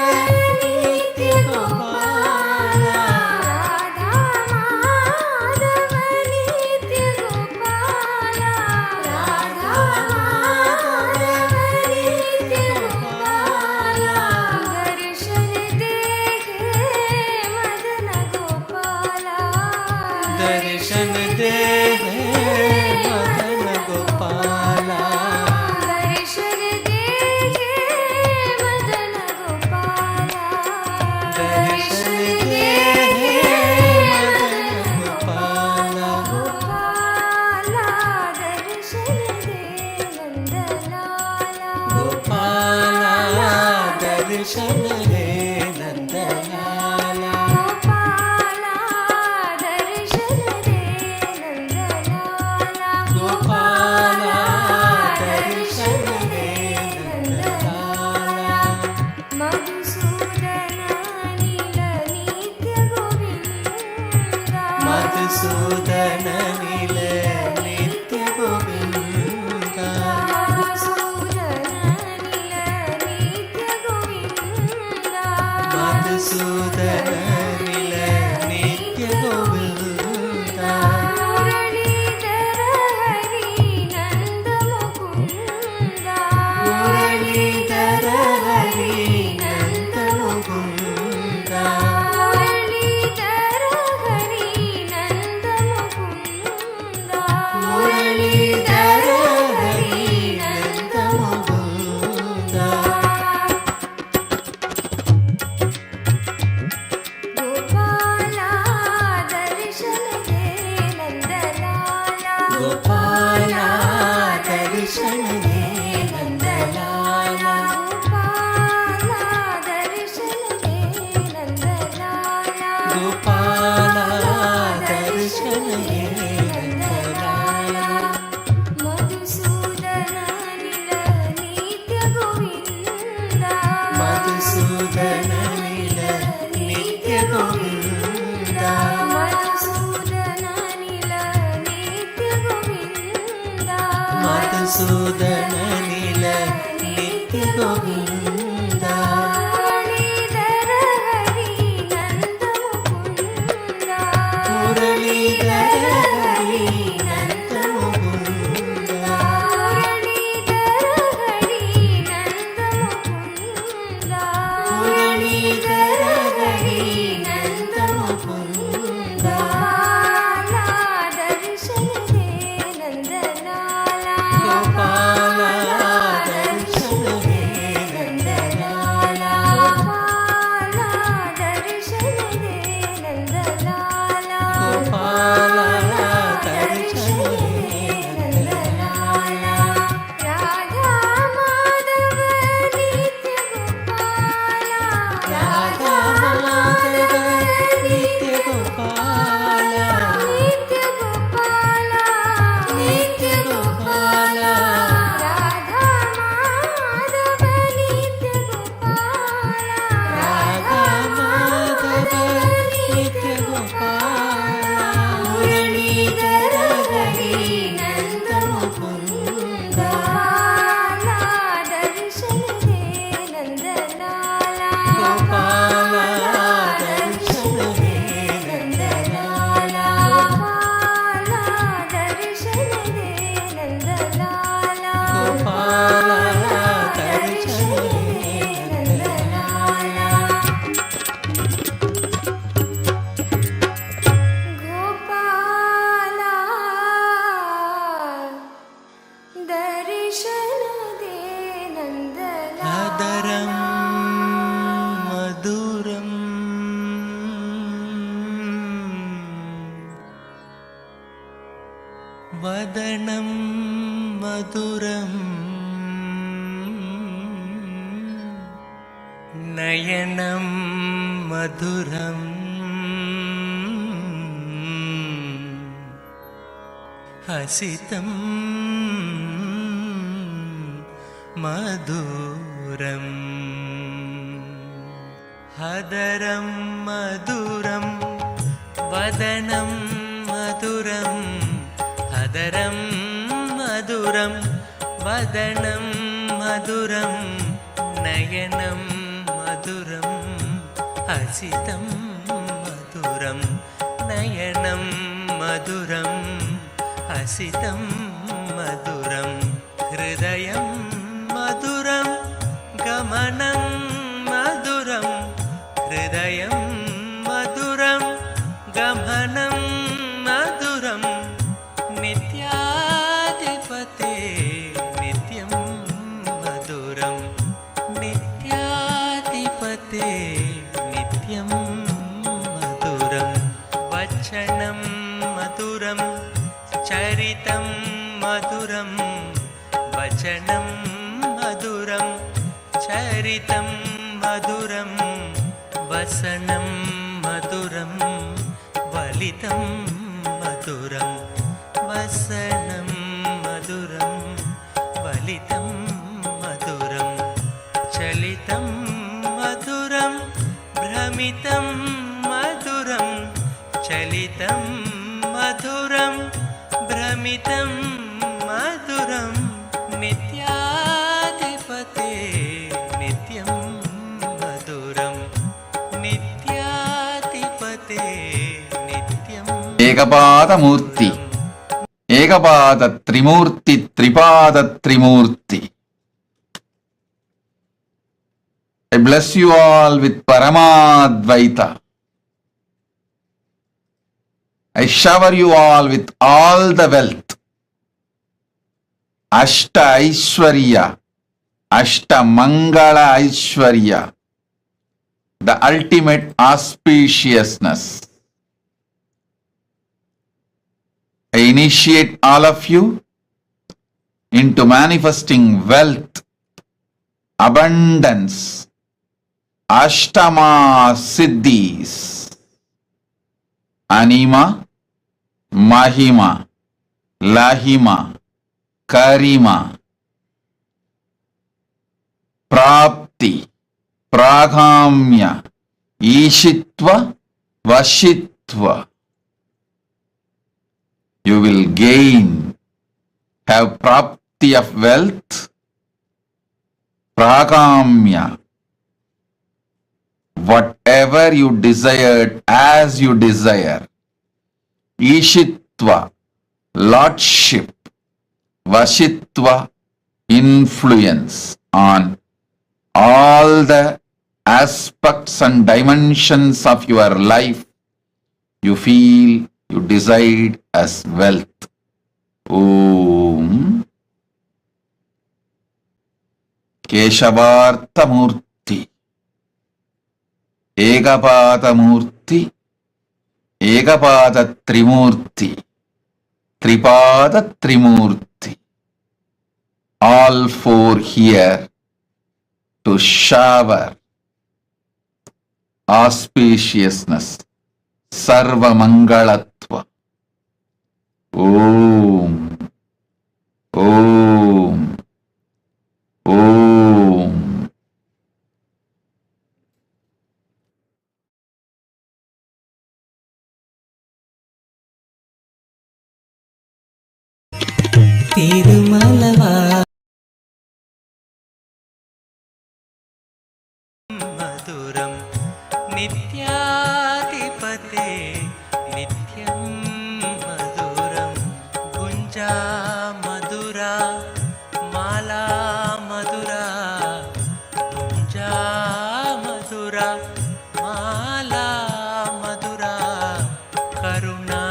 నిత్య గోపాల దర్శన దే మదన గోపాల దర్శన దే మదన గోపాల గోపాల దర్శన దే నందలాల గోపాల దర్శన దే నందలాల మధుసూదన నిల నిత్య గోవింద మధుసూదన నిల నిత్య గోవింద మురళీధర హరి నంద ముకుంద మురళీధర హరి నంద ముకుంద గోపాల దర్శన దే నందలాల గోపాల దర్శన దే నందలాల మధుసూదన నిల నిత్య గోవింద మధుసూదన నిల నిత్య గోవింద మురళీధర హరి నంద ముకుంద మురళీధర హరి నంద ముకుంద గోపాల దర్శన దే నందలాల గోపాల దర్శన దే నందలాల రాధా మాధవ నిత్య గోపాల నిత్య గోపాల రాధా మాధవ నిత్య గోపాల మురళీధర హరి నంద ముకుంద గోపాల దర్శన దే నందలాల वदनं मधुरं नयनं मधुरम् हसितं मधुरम् हदरं मधुरं वदनं मधुरं हदरं मधुरं वदनं मधुरं नयनं मधुरं हसितं मधुरं नयनं मधुरं हसितं मधुरं हृदयं मधुरं गमनं मधुरं हृदयं मधुरं गमनं मधुरं नित्याधिपते नित्यं मधुरं नित्याधिपते नित्यं मधुरं वचनं मधुरं चरितं मधुरं वचनं मधुरं चरितं मधुरं वसनं मधुरं वलितं मधुरं वसनं मधुरं वलितं मधुरं चलितं मधुरं भ्रमितं मधुरं चलितं मधुरं भ्रमितं मधुरं नित्याधिपते नित्यं मधुरं नित्याधिपते नित्यं ఏకపాదమూర్తి ఏకపాద త్రిమూర్తి త్రిపాద త్రిమూర్తి. I bless you all with Paramadvaita. I shower you all with all the wealth. Ashta Aishwarya, Ashta Mangala Aishwarya, the ultimate auspiciousness. I initiate all of you into manifesting wealth, abundance, Ashtama Siddhis, Anima, Mahima, Lahima, Karima, Prapti, Pragamya, Ishitva, Vashitva. You will gain, have prapti of wealth, pragamya, whatever you desired as you desire, ishitva, lordship, vashitva, influence on all the aspects and dimensions of your life you feel you decide as wealth. Om Keshavartha Murti, Ekapada Murti, Ekapada Trimurti, Tripada Trimurti. All four here to shower auspiciousness, Sarva Mangalatva. Om, Om, Om. तिरुमलवा मधुरं नित्याधिपते नित्यं मधुरं गुञ्जा मधुरा माला मधुरा गुञ्जा मधुरा माला मधुरा करुणा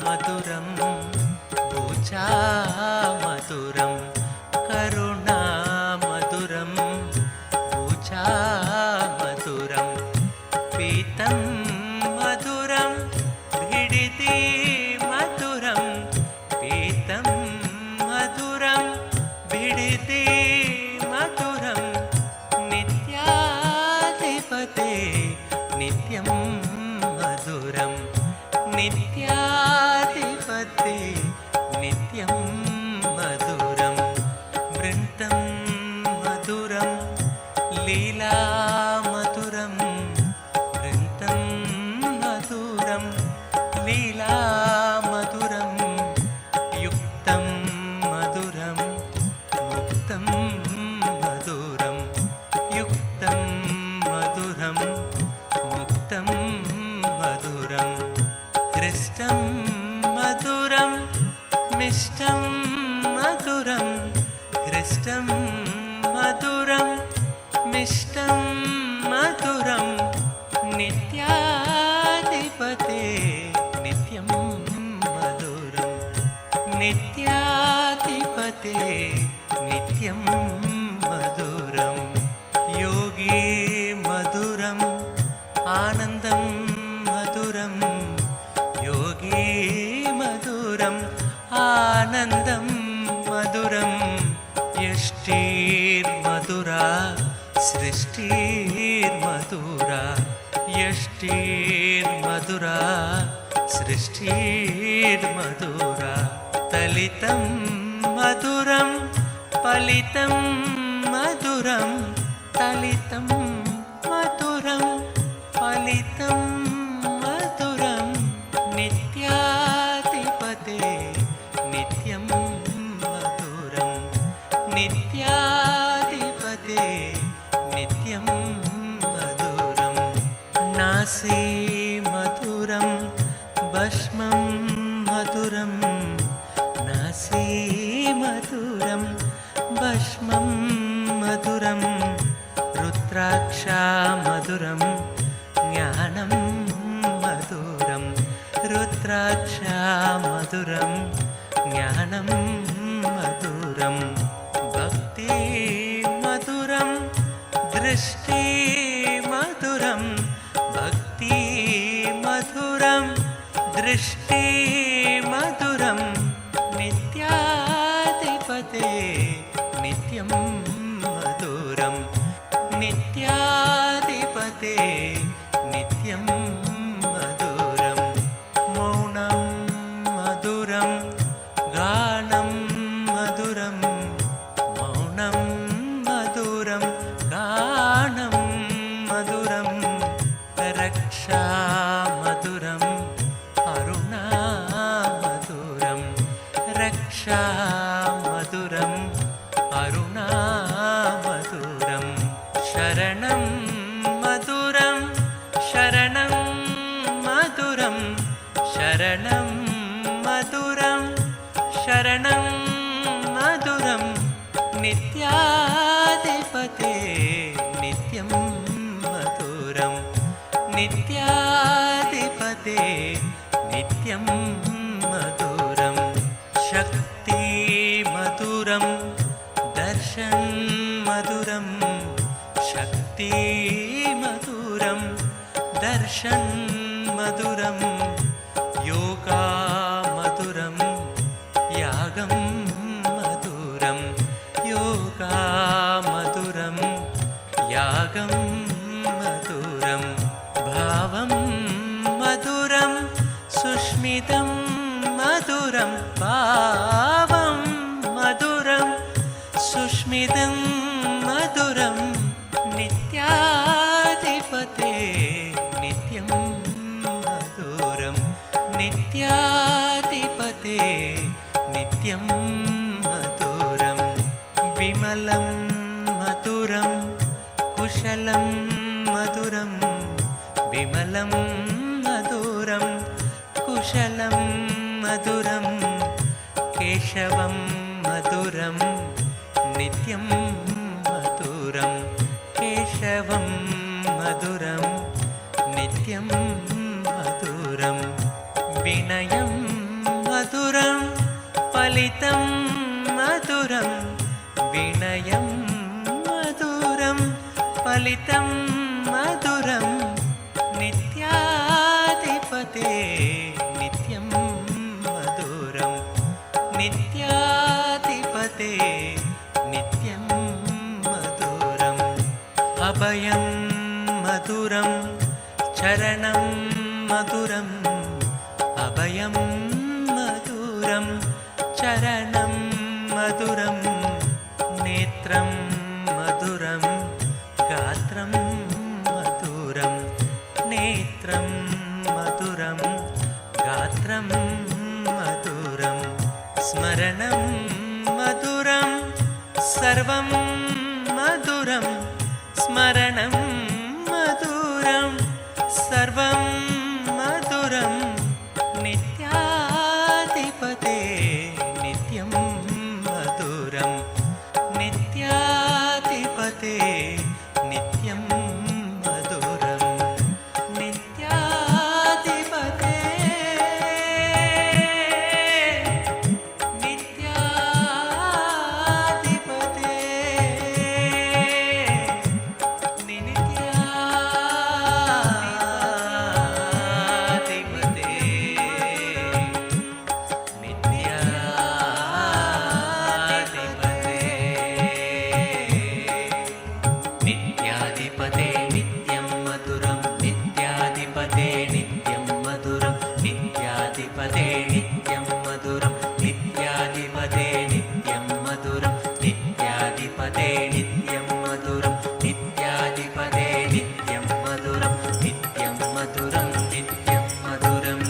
मधुरं पूजा मधुरं नित्याधिपते नित्यं मधुरं वृन्तं मधुरं लीला मधुरं वृन्तं मधुरं लीला मधुरं युक्तं मधुरं मुक्तं मधुरं युक्तं मधुरं मुक्तं मधुरं हृष्टं मधुरं मिष्टं मधुरं हृष्टं मधुरं मिष्टं मधुरं नित्याधिपते नित्यं मधुरं नित्याधिपते नित्यं मधुरं योगी मधुरम् आनन्दं मधुरं योगी मधुरम् आनन्दं मधुरं यष्टिर्मधुरा सृष्टिर्मधुरा यष्टिर्मधुरा सृष्टिर्मधुरा तलितं मधुरं फलितं मधुरं तलितं मधुरं फलितं मधुरं नित्याधिपते नित्यं मधुरं नित्याधिपते नित्यं मधुरं नासी मधुरं भस्मं मधुरं नासी मधुरं भस्मं मधुरं रुद्राक्षा मधुरं ज्ञानं मधुरं रुद्राक्षा मधुरं ज्ञानं मधुरं भक्ति मधुरं दृष्टि मधुरं भक्ति मधुरं दृष्टि मधुरं नित्याधिपते नित्यं मधुरं नित्याधिपते नित्यं मधुरं मौनं मधुरं गानं मधुरं मौनं मधुरं गानं मधुरं रक्षा मधुरम् अरुणा मधुरं रक्षा मधुरम् अरुणा मधुरं शरणं मधुरं शरणं मधुरं शरणं मधुरं शरणं मधुरं नित्याधिपते नित्यं मधुरं नित्याधिपते नित्यं मधुरं शक्ति मधुरं दर्शन मधुरं शक्ति मधुरं दर्शन मधुरं योगा मधुरं यागं मधुरं योगा मधुरं यागं मधुरं भावं मधुरं सुस्मितं मधुरं भावं मधुरं सुस्मितं मधुरं नित्याधिपते नित्यं मधुरं नित्याधिपते नित्यं मधुरं विमलं मधुरं कुशलं मधुरं विमलं मधुरं कुशलं मधुरं केशवं मधुरं नित्यं मधुरं केशवं मधुरं नित्यं मधुरं विनयं मधुरं फलितं मधुरं विनयं मधुरं फलितं मधुरं नित्याधिपते नित्यं मधुरं नित्याधिपते नित्यं मधुरम् अभयं मधुरं चरणं मधुरं गात्रं मधुरं स्मरणं मधुरं सर्वं मधुरं स्मरणं मधुरं सर्वं मधुरं नित्याधिपते नित्यं मधुरं नित्याधिपते नित्यं मधुरं नित्याधिपते नित्याधिपते नित्यं मधुरं नित्याधिपते नित्यं मधुरं नित्याधिपते नित्यं मधुरं नित्याधिपते नित्यं मधुरं नित्याधिपते नित्यं मधुरं नित्याधिपते नित्यं मधुरं नित्यं मधुरं नित्यं मधुरम्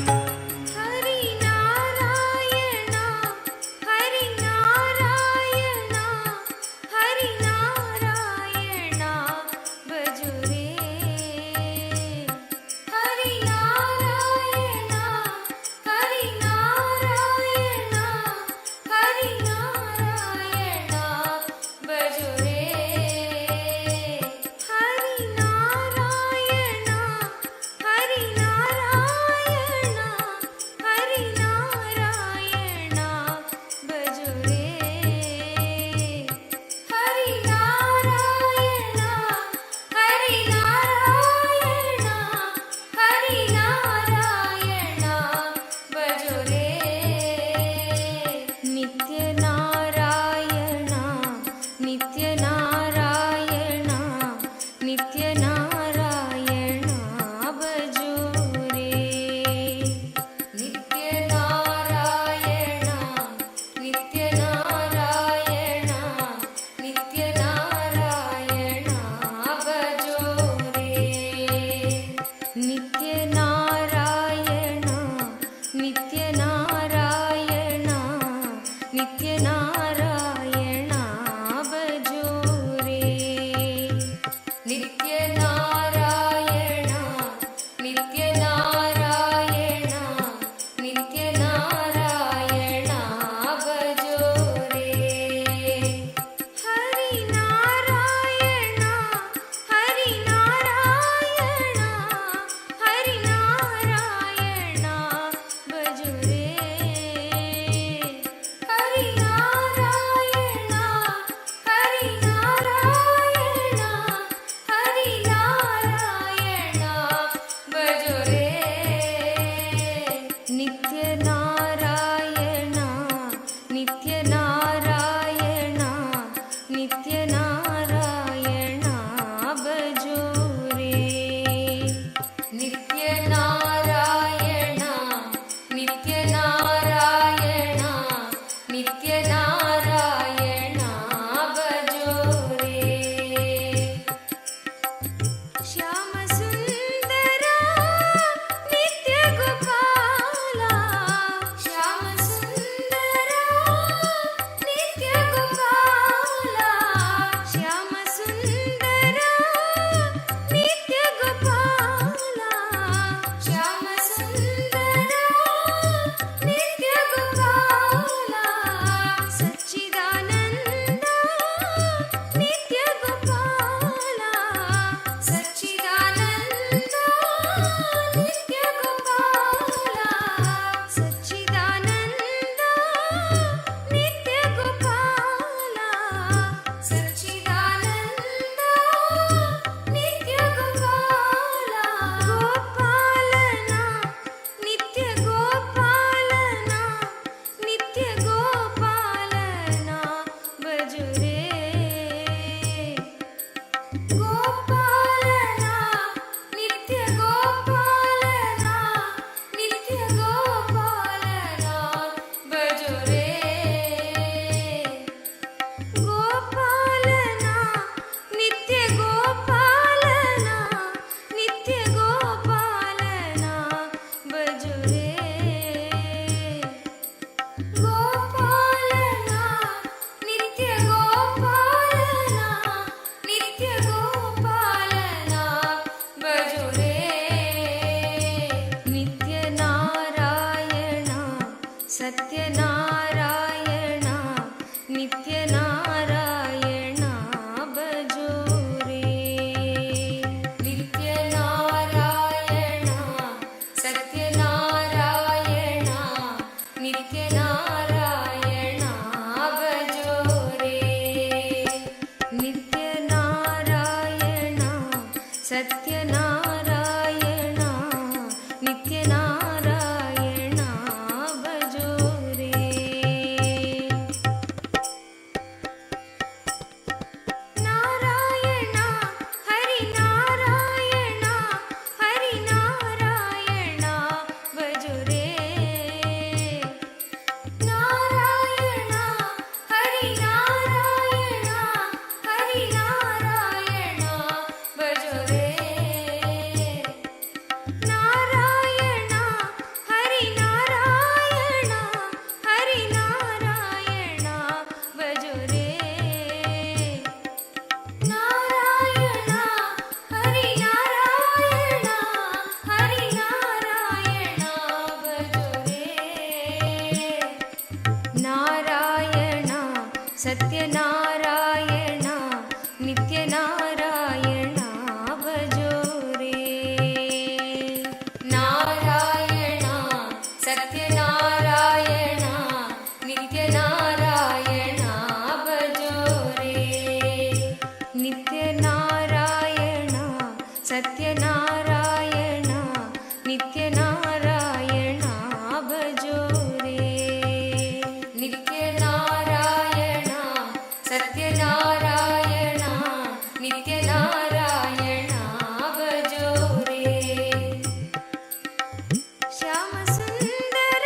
हरि नारायण हरि नारायण हरि नारायण भजुरे हरि नारायण हरि सत्यनारायण नित्यनारायण भजो रे नित्यनारायण सत्यनारायण नित्यनारायण भजो रे नित्यनारायण सत्यनारायण नित्यनारायण भजो रे नारायण हरि नारायण भजो रे नारायण हरि नारायण भजो रे नारायण हरि नारायण भजो रे नारायण हरि नारायण भजो रे नारायण सत्यनारायण नित्यनारायण भजो रे नारायण सत्यनारायण नित्यनारायण भजो रे नित्यनारायण सत्यनारायण नित्यनारायण भजो रे नित्यनारायण सत्यनारायण नित्यनारायण भजो रे श्याम सुंदर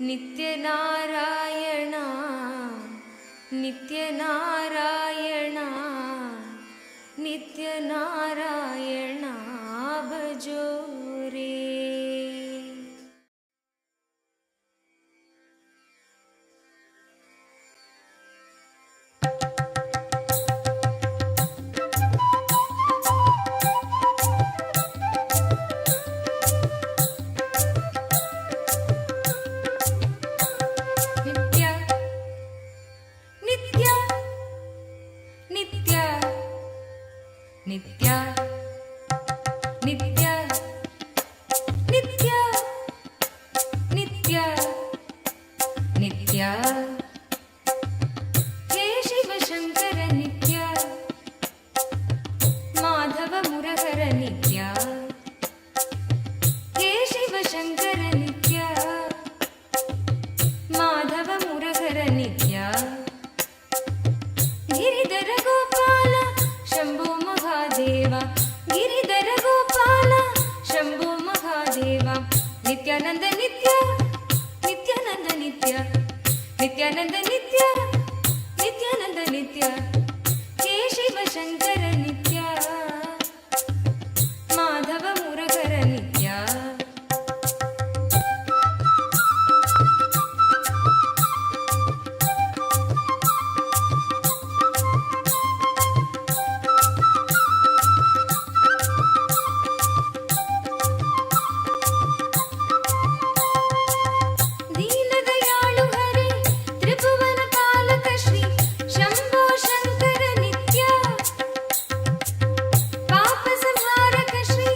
ನಿತ್ಯನಾರಾಯಣ ನಿತ್ಯನಾರಾಯಣ ನಿತ್ಯನಾರಾಯಣ ಭಜೋ ರೇ. ನಿತ್ಯ ನಿತ್ಯ ನಿತ್ಯ ನಿತ್ಯ ನಿತ್ಯ ಹೇ ಶಿವಶಂಕರ ನಿತ್ಯ ಮಾಧವ ಮುರಹರ ನಿತ್ಯ ಹೇ ಶಿವಶಂಕರ ನಿತ್ಯ ಮಾಧವ ಮುರಹರ ನಿತ್ಯ ಗಿರಿಧರ ಗೋಪಾಲ ಶಂಭೋ ಮಹಾದೇವ ಗಿರಿಧರ ಗೋಪಾಲ ಶಂಭೋ ಮಹಾದೇವ ನಿತ್ಯಾನಂದ ನಿತ್ಯ ನಿತ್ಯಾನಂದ ನಿತ್ಯ ನಿತ್ಯಾನಂದ ನಿತ್ಯ ನಿತ್ಯಾನಂದ ನಿತ್ಯ ಹೇ ಶಿವಶಂಕರ ನಿತ್ಯ ಮಾಧವ ಮುರಗರ ನಿತ್ಯ. ದೀನದಯಾಳು ಹರಿ ತ್ರಿಭುವನ ಪಾಲಕ ಶ್ರೀ ಶಂಭೋ ಶಂಕರ ನಿತ್ಯ ಪಾಪ ಸಂಹಾರಕ ಶ್ರೀ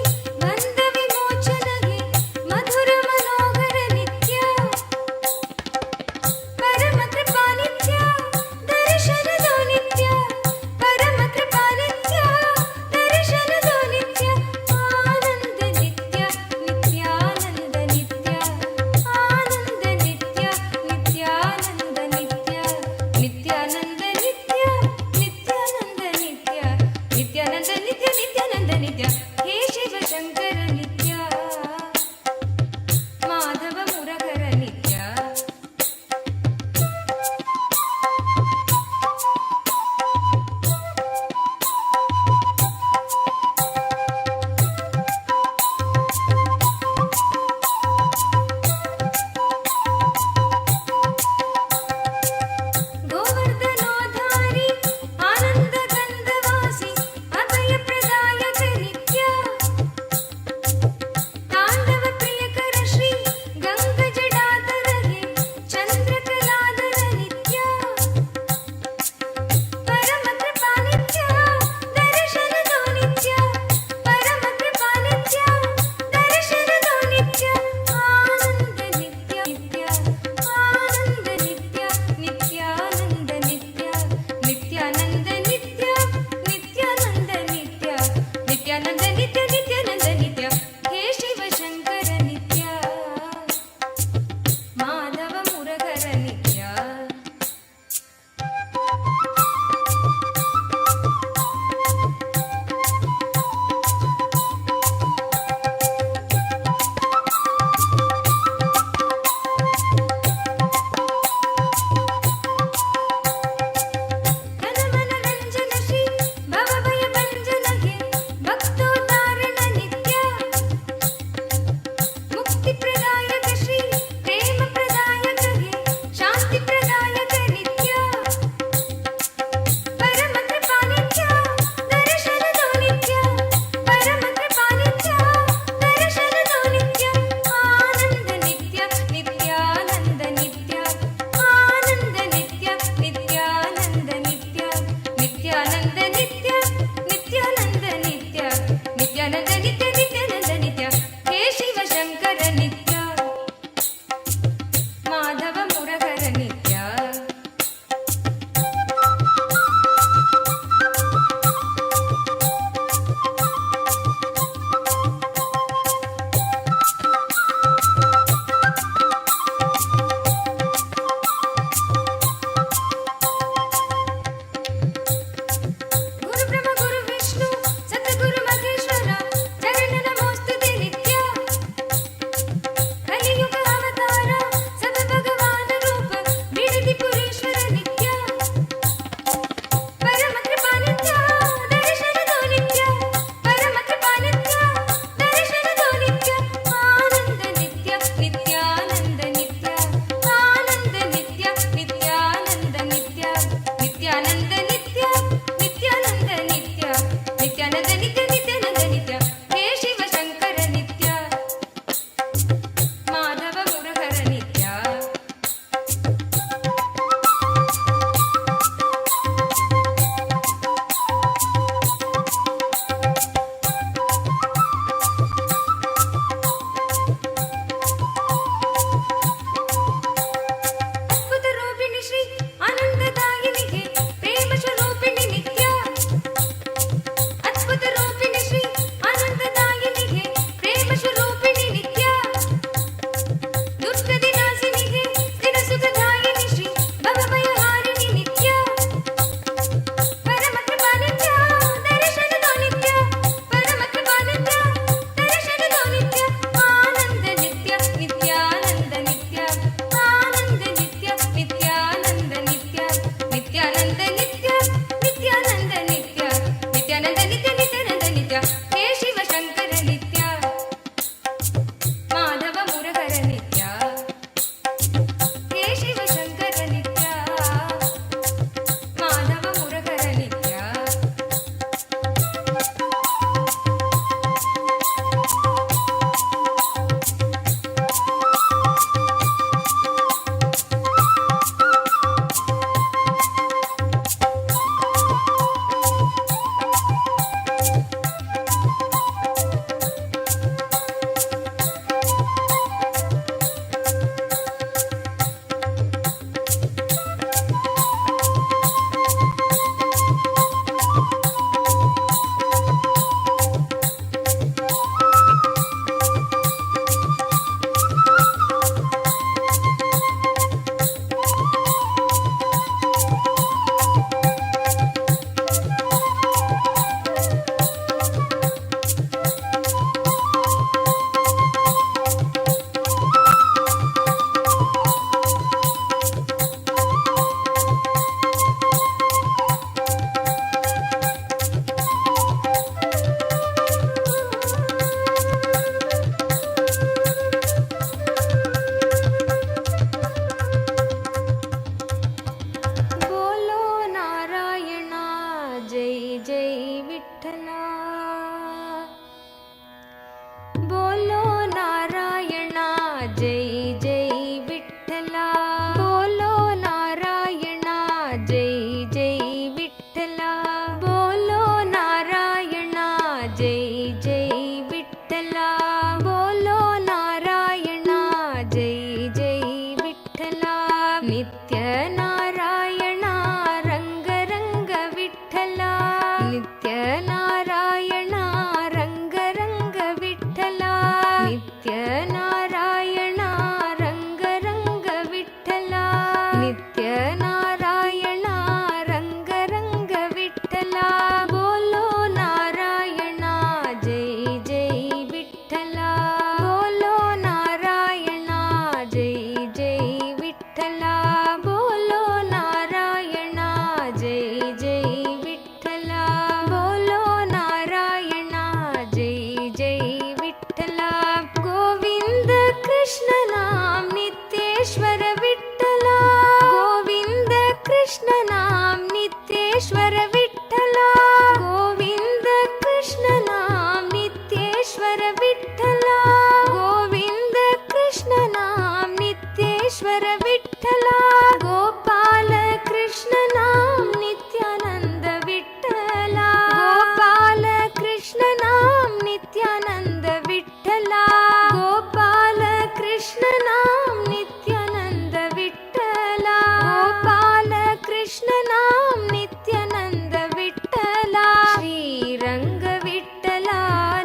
गोपालेश्वर विठ्ठला गोपाल कृष्ण नाम नित्यानंद विठ्ठला गोपाल कृष्ण नाम नित्यानंद विठ्ठला गोपाल कृष्ण नाम नित्यानंद विठ्ठला गोपाल कृष्ण नाम नित्यानंद विठ्ठला श्रीरंग विठ्ठला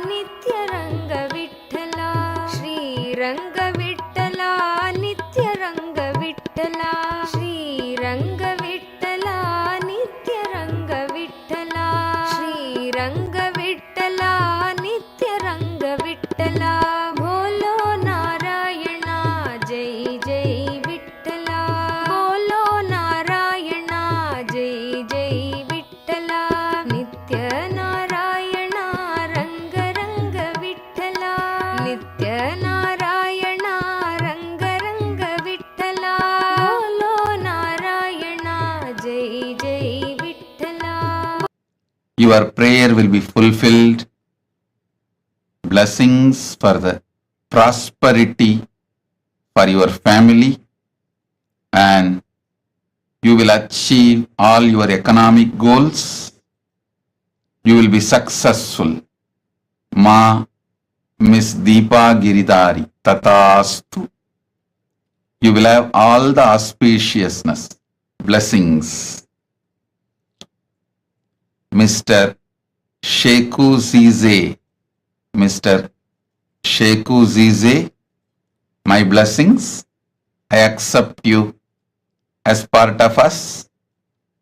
नित्य रंग विठ्ठला श्रीरंग विठ्ठला नित्य रंग विठ्ठला श्रीरंग विठ्ठला नित्य रंग विठ्ठला श्रीरंग विठ्ठला नित्य रंग विठ्ठला बोलो नारायणा जय जय विठ्ठला बोलो नारायणा जय जय विठ्ठला नित्य नारायणा रंग रंग विठ्ठला नित्य नारायणा रंग रंग विठ्ठला बोलो नारायणा जय जय Vitthala. Your prayer will be fulfilled. Blessings for the prosperity for your family, and you will achieve all your economic goals. You will be successful. Ma Miss Deepa Giridhari Tatastu. You will have all the auspiciousness, blessings. Mr. Sheku Zize, Mr. Sheku Zize, my blessings. I accept you as part of us,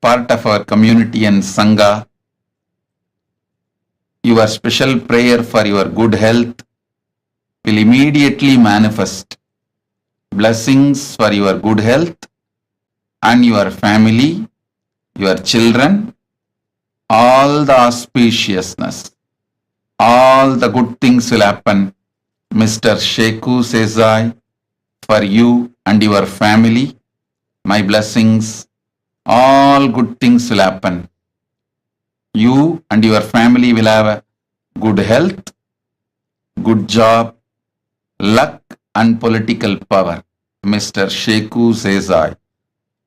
part of our community and Sangha. Your special prayer for your good health will immediately manifest. Blessings for your good health and your family, your children, all the auspiciousness, all the good things will happen. Mr. Sheku Sezai, for you and your family, my blessings, all good things will happen. You and your family will have a good health, good job, luck and political power. Mr. Sheku Sezai,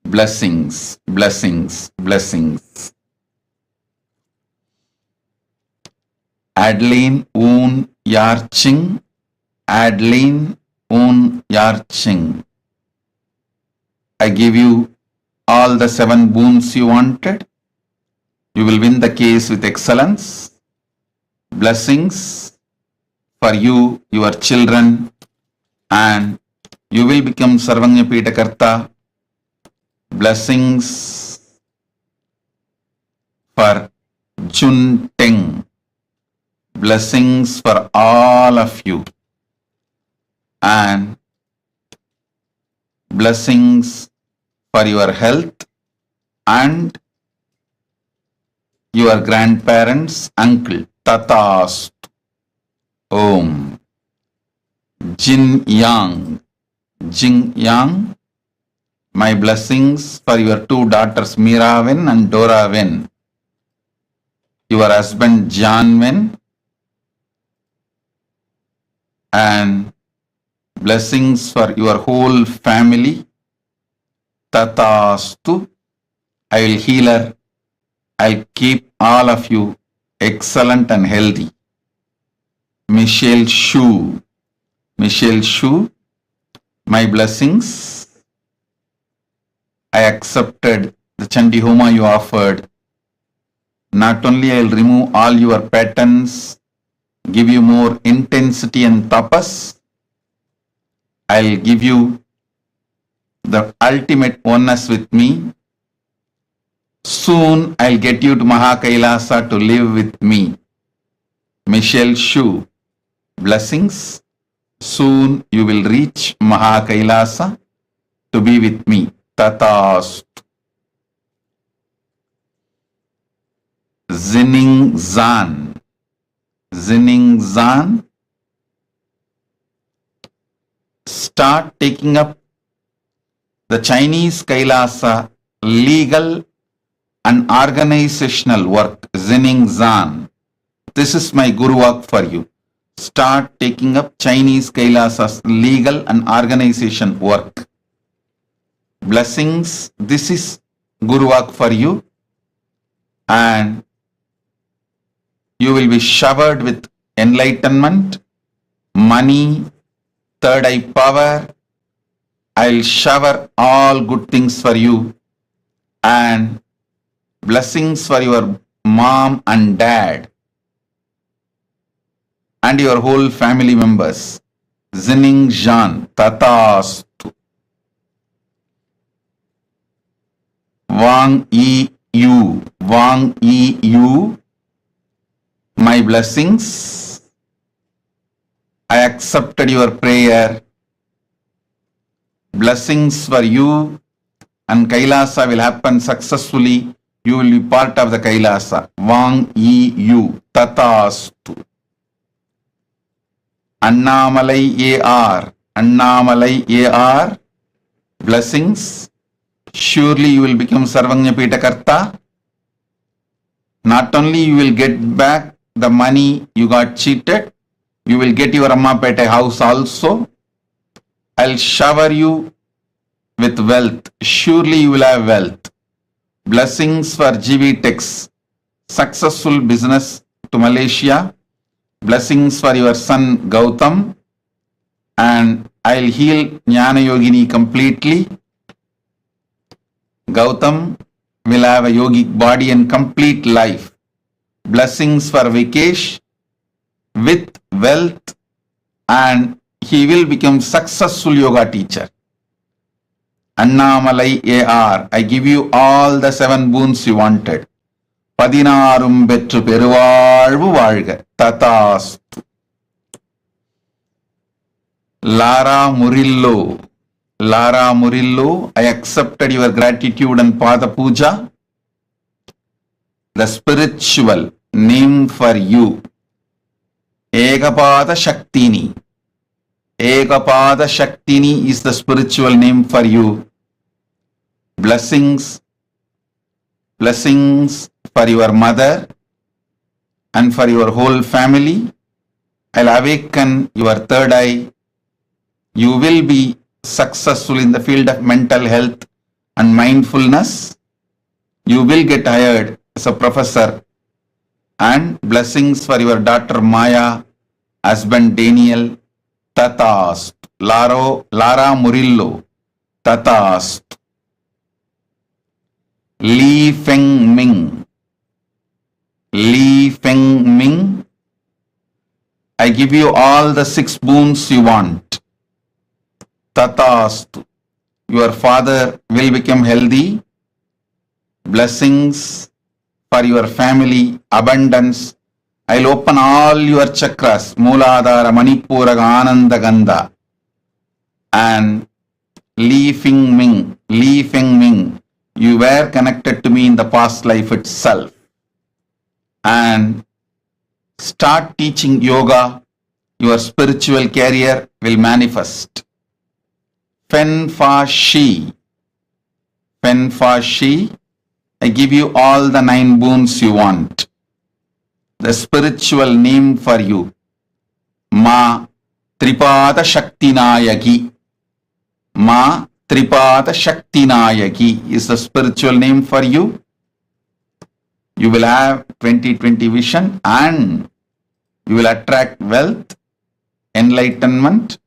blessings, blessings, blessings. Adeline Un Yarching, Adeline Un Yarching. I give you all the 7 boons you wanted. You will win the case with excellence. Blessings for you, your children, and you will become Sarvanya Pitakarta. Blessings for Chun Teng. Blessings for all of you. And blessings for your health and your grandparents, uncle, tatas. Om. Jin Yang, Jing Yang, my blessings for your 2 daughters, Meera Wen and Dora Wen. Your husband, John Wen, and blessings for your whole family. Tatastu. I will heal her. I'll keep all of you excellent and healthy. Michelle Shu. Michelle Shu, my blessings. I accepted the Chandi Homa you offered. Not only I'll remove all your patterns, give you more intensity and tapas, I'll give you the ultimate oneness with me. Soon I'll get you to KAILASA to live with me. Michelle Shu, blessings. Soon you will reach KAILASA to be with me. Tatastu. Zining Zan. Zining Zan. Start taking up the Chinese KAILASA legal and organizational work. Zining Zan. This is my guru work for you. Start taking up Chinese KAILASA's legal and organization work. blessings. This is Guru work for you, and you will be showered with enlightenment, money, third eye power. I'll shower all good things for you, and blessings for your mom and dad and your whole family members. Zining Jan Tatastu. Wang Yi Yu. Wang Yi Yu. My blessings. I accepted your prayer. Blessings for you, and Kailasa will happen successfully. You will be part of the Kailasa. Wang Yi Yu. Tatastu. Annamalai A.R. Annamalai A.R. Blessings. Surely you will become Sarvanya Pitakarta. Not only you will get back the money you got cheated, you will get your Amma Pete house also. I'll shower you with wealth. Surely you will have wealth. Blessings for GV Techs. Successful business to Malaysia. Blessings for your son Gautam, and I'll heal Jnana Yogini completely. Gautam will have a yogic body and complete life. Blessings for Vikesh with wealth, and he will become successful yoga teacher. Annamalai A.R. I give you all the 7 boons you wanted. பதினாறும் பெற்று பெருவாழ்வு வாழ்க. ததாஸ்து. Lara Murillo. Lara Murillo, I accepted your gratitude and Pada Puja. The spiritual name for you. Ekapada Shaktini. Ekapada Shaktini is the spiritual name for you. Blessings. Blessings for your mother and for your whole family. I'll awaken your third eye. You will be successful in the field of mental health and mindfulness. You will get hired as a professor. And blessings for your daughter Maya, husband Daniel. Tatast. Lara Murillo. Tatast. Li Feng Ming. Li Feng Ming. I give you all the 6 boons you want. Tatastu. Your father will become healthy. Blessings for your family, abundance. I'll open all your chakras, Mooladhara, Manipura, Ananda, Gandha. And Li Feng Ming, Li Feng Ming, you were connected to me in the past life itself. And start teaching yoga, your spiritual career will manifest. Fen Fa Shi. Fen Fa Shi. I give you all the 9 boons you want. The spiritual name for you. Ma Tripada Shaktinayaki. Ma Tripada Shaktinayaki is the spiritual name for you. You will have 20/20 vision and you will attract wealth, enlightenment.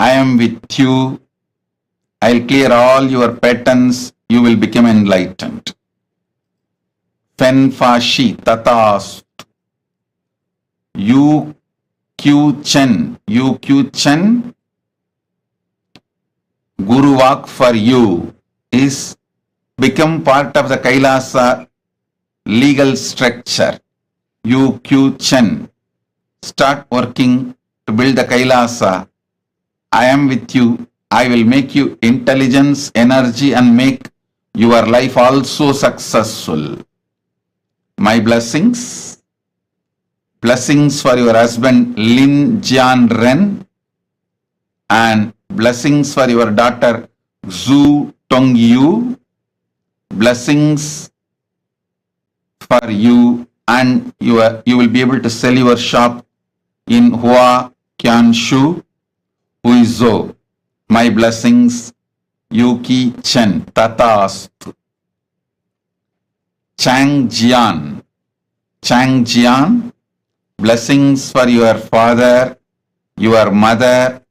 I am with you. I'll clear all your patterns. You will become enlightened. Fen Fa Shi Tatas. Yu Q Chen. Yu Q Chen. Guru Walk for you is become part of the Kailasa legal structure. Yu Q Chen. Start working to build the Kailasa. I am with you. I will make you intelligence, energy, and make your life also successful. My blessings. Blessings for your husband Lin Jian Ren, and blessings for your daughter Zhu Tong Yu. Blessings for you, and you will be able to sell your shop in Hua Qianshu, Huizhou. My blessings. Yuki Chen, Tatastu. Chang Jian, blessings for your father, your mother.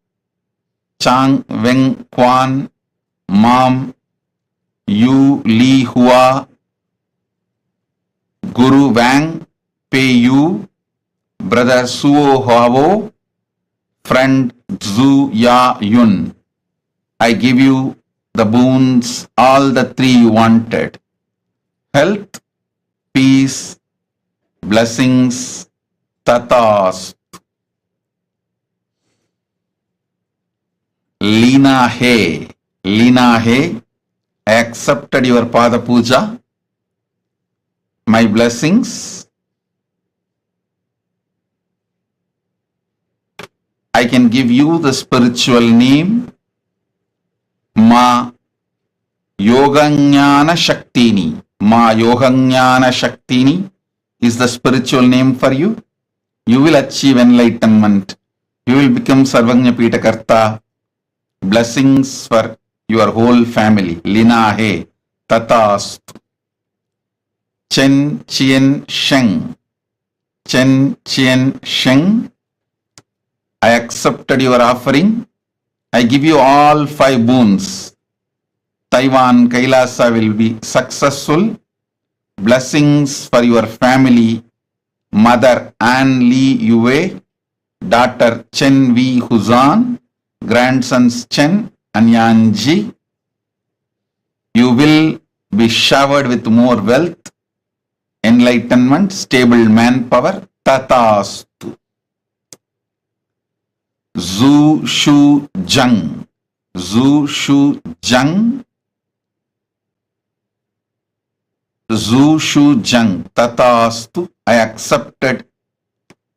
Chang Weng Quan, mom. Yu Li Hua, Guru Wang Pei Yu, brother Suo Havo, friend Zhu Ya Yun. I give you the boons, all the three you wanted. Health, peace, blessings, tatas. Lina He, I accepted your Pada Puja. My blessings. I can give you the spiritual name Ma Yoganyana Shaktini. Ma Yoganyana Shaktini is the spiritual name for you. You will achieve enlightenment. You will become Sarvagnya Pitakarta. Blessings for your whole family. Lina He, Tatastu. Chen Chien Sheng, I accepted your offering. I give you all 5 boons. Taiwan Kailasa will be successful. Blessings for your family. Mother Ann Lee Yue, daughter Chen V Huzan, grandsons Chen and Yanji. You will be showered with more wealth, enlightenment, stable manpower. Tatastu. Zhu Shu Jung, Tatastu. I accepted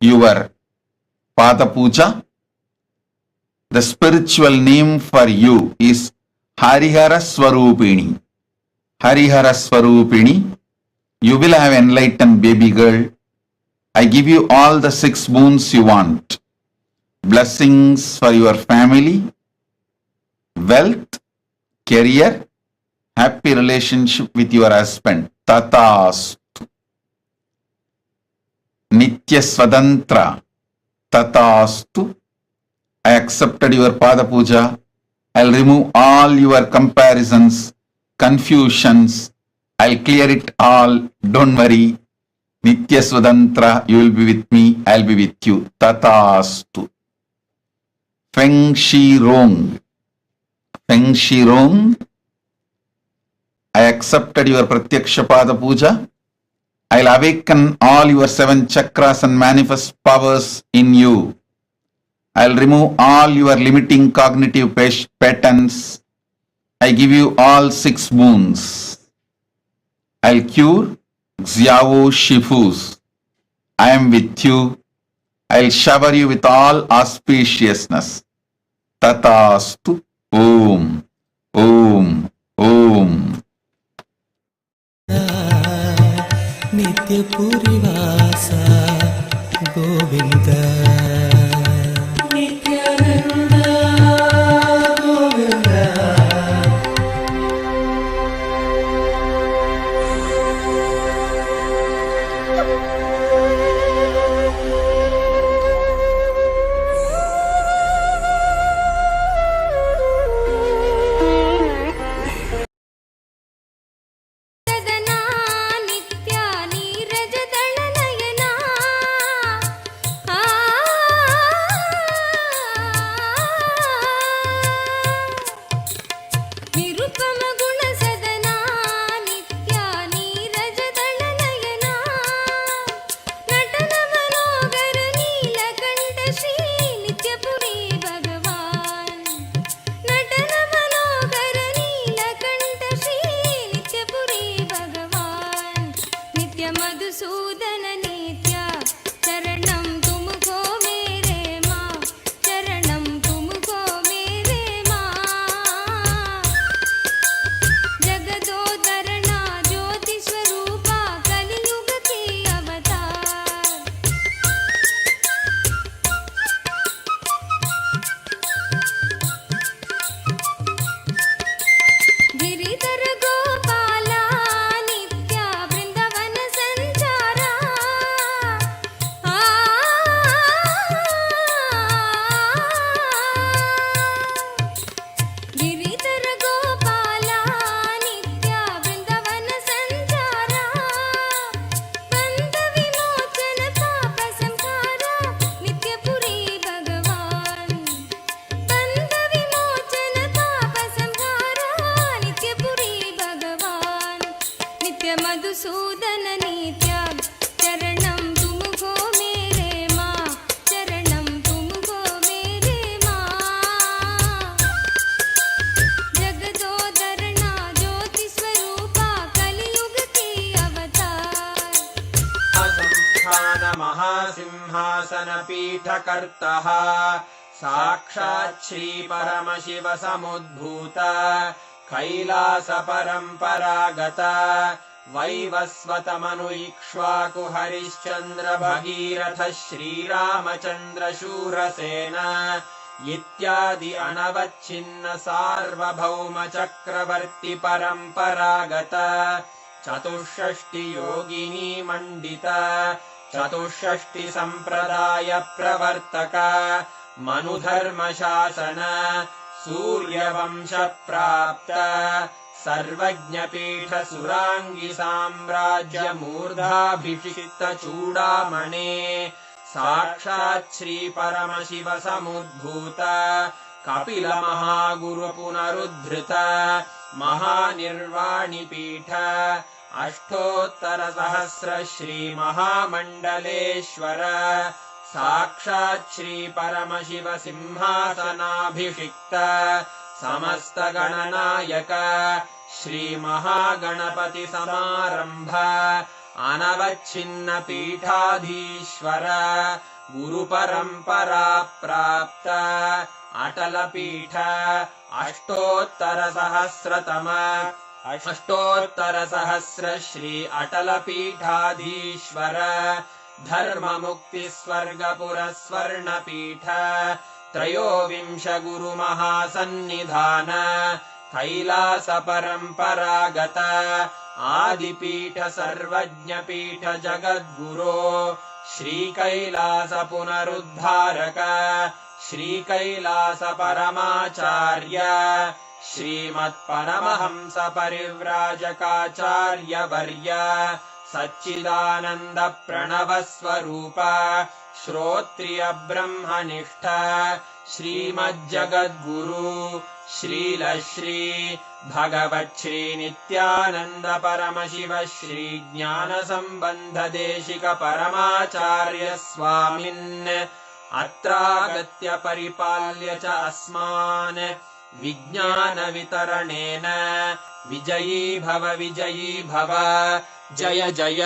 your Pada Puja. The spiritual name for you is Harihara Swarupini. You will have enlightened baby girl. I give you all the 6 boons you want. Blessings for your family, wealth, career, happy relationship with your husband. Tatastu. Nitya Swatantra. Tatastu. I accepted your Pada Puja. I'll remove all your comparisons, confusions. I'll clear it all. Don't worry. Nitya Swatantra, you will be with me. I'll be with you. Tatastu. Feng Shi Rong. I accepted your Pratyaksha Pada Puja. I'll awaken all your 7 chakras and manifest powers in you. I'll remove all your limiting cognitive patterns. I give you all 6 boons. I'll cure Xiao Shifus. I am with you. I'll shower you with all auspiciousness. Tatastu. Om. Nitya Purivasa Govinda. Nityananda Govinda. Madhusudan नित्या चरणं तुमको मेरे माँ चरणं तुमको मेरे माँ जगदोदरणा ज्योति स्वरूपा कलियुग की अवतार असंस्थान महासिंहासन पीठकर्तः साक्षात् श्री परमशिव समुद्भूत कैलास परम्परागत वैवस्वतमनु इक्ष्वाकु हरिश्चन्द्र भगीरथ श्रीरामचन्द्र शूरसेन इत्यादि अनवच्छिन्न सार्वभौम चक्रवर्ति परम्परागत चतुष्षष्टि योगिनी मण्डित चतुष्षष्टि सम्प्रदाय प्रवर्तक मनुधर्म शासन सूर्यवंश प्राप्त सर्वज्ञपीठ सुराङ्गी साम्राज्य मूर्धाभिषिक्त चूडामणे साक्षात् श्री परमशिव समुद्भूत कपिल महागुरु पुनरुद्धृत महानिर्वाणि पीठ अष्टोत्तर सहस्र श्री महामण्डलेश्वर साक्षात् श्री परमशिव सिंहासनाभिषिक्त समस्त गणनायक श्री महागणपति समारंभ अनवच्छिन्न पीठाधीश्वर गुरु परंपरा प्राप्त अटल पीठ अष्टोत्तर सहस्र श्री अटल पीठाधीश्वर धर्म मुक्ति स्वर्गपुर स्वर्ण पीठ त्रयोविंश गुरु महासन्निधान कैलास परम्परागत आदिपीठ सर्वज्ञ पीठ जगद्गुरो श्री कैलास पुनरुद्धारक श्री कैलास परमाचार्य श्रीमत्परमहंस परिव्राजकाचार्य वर्य सच्चिदानंद प्रणव स्वरूप श्रोत्रिय ब्रह्मनिष्ठ श्रीमज्जगद्गुरु श्रील श्री भगवत् श्री नित्यानंद परमशिव श्री ज्ञान संबंध देशिक परमाचार्य स्वामिन् अत्रागत्य परिपाल्य च अस्मान् विज्ञान वितरणेन विजयी भव जय जय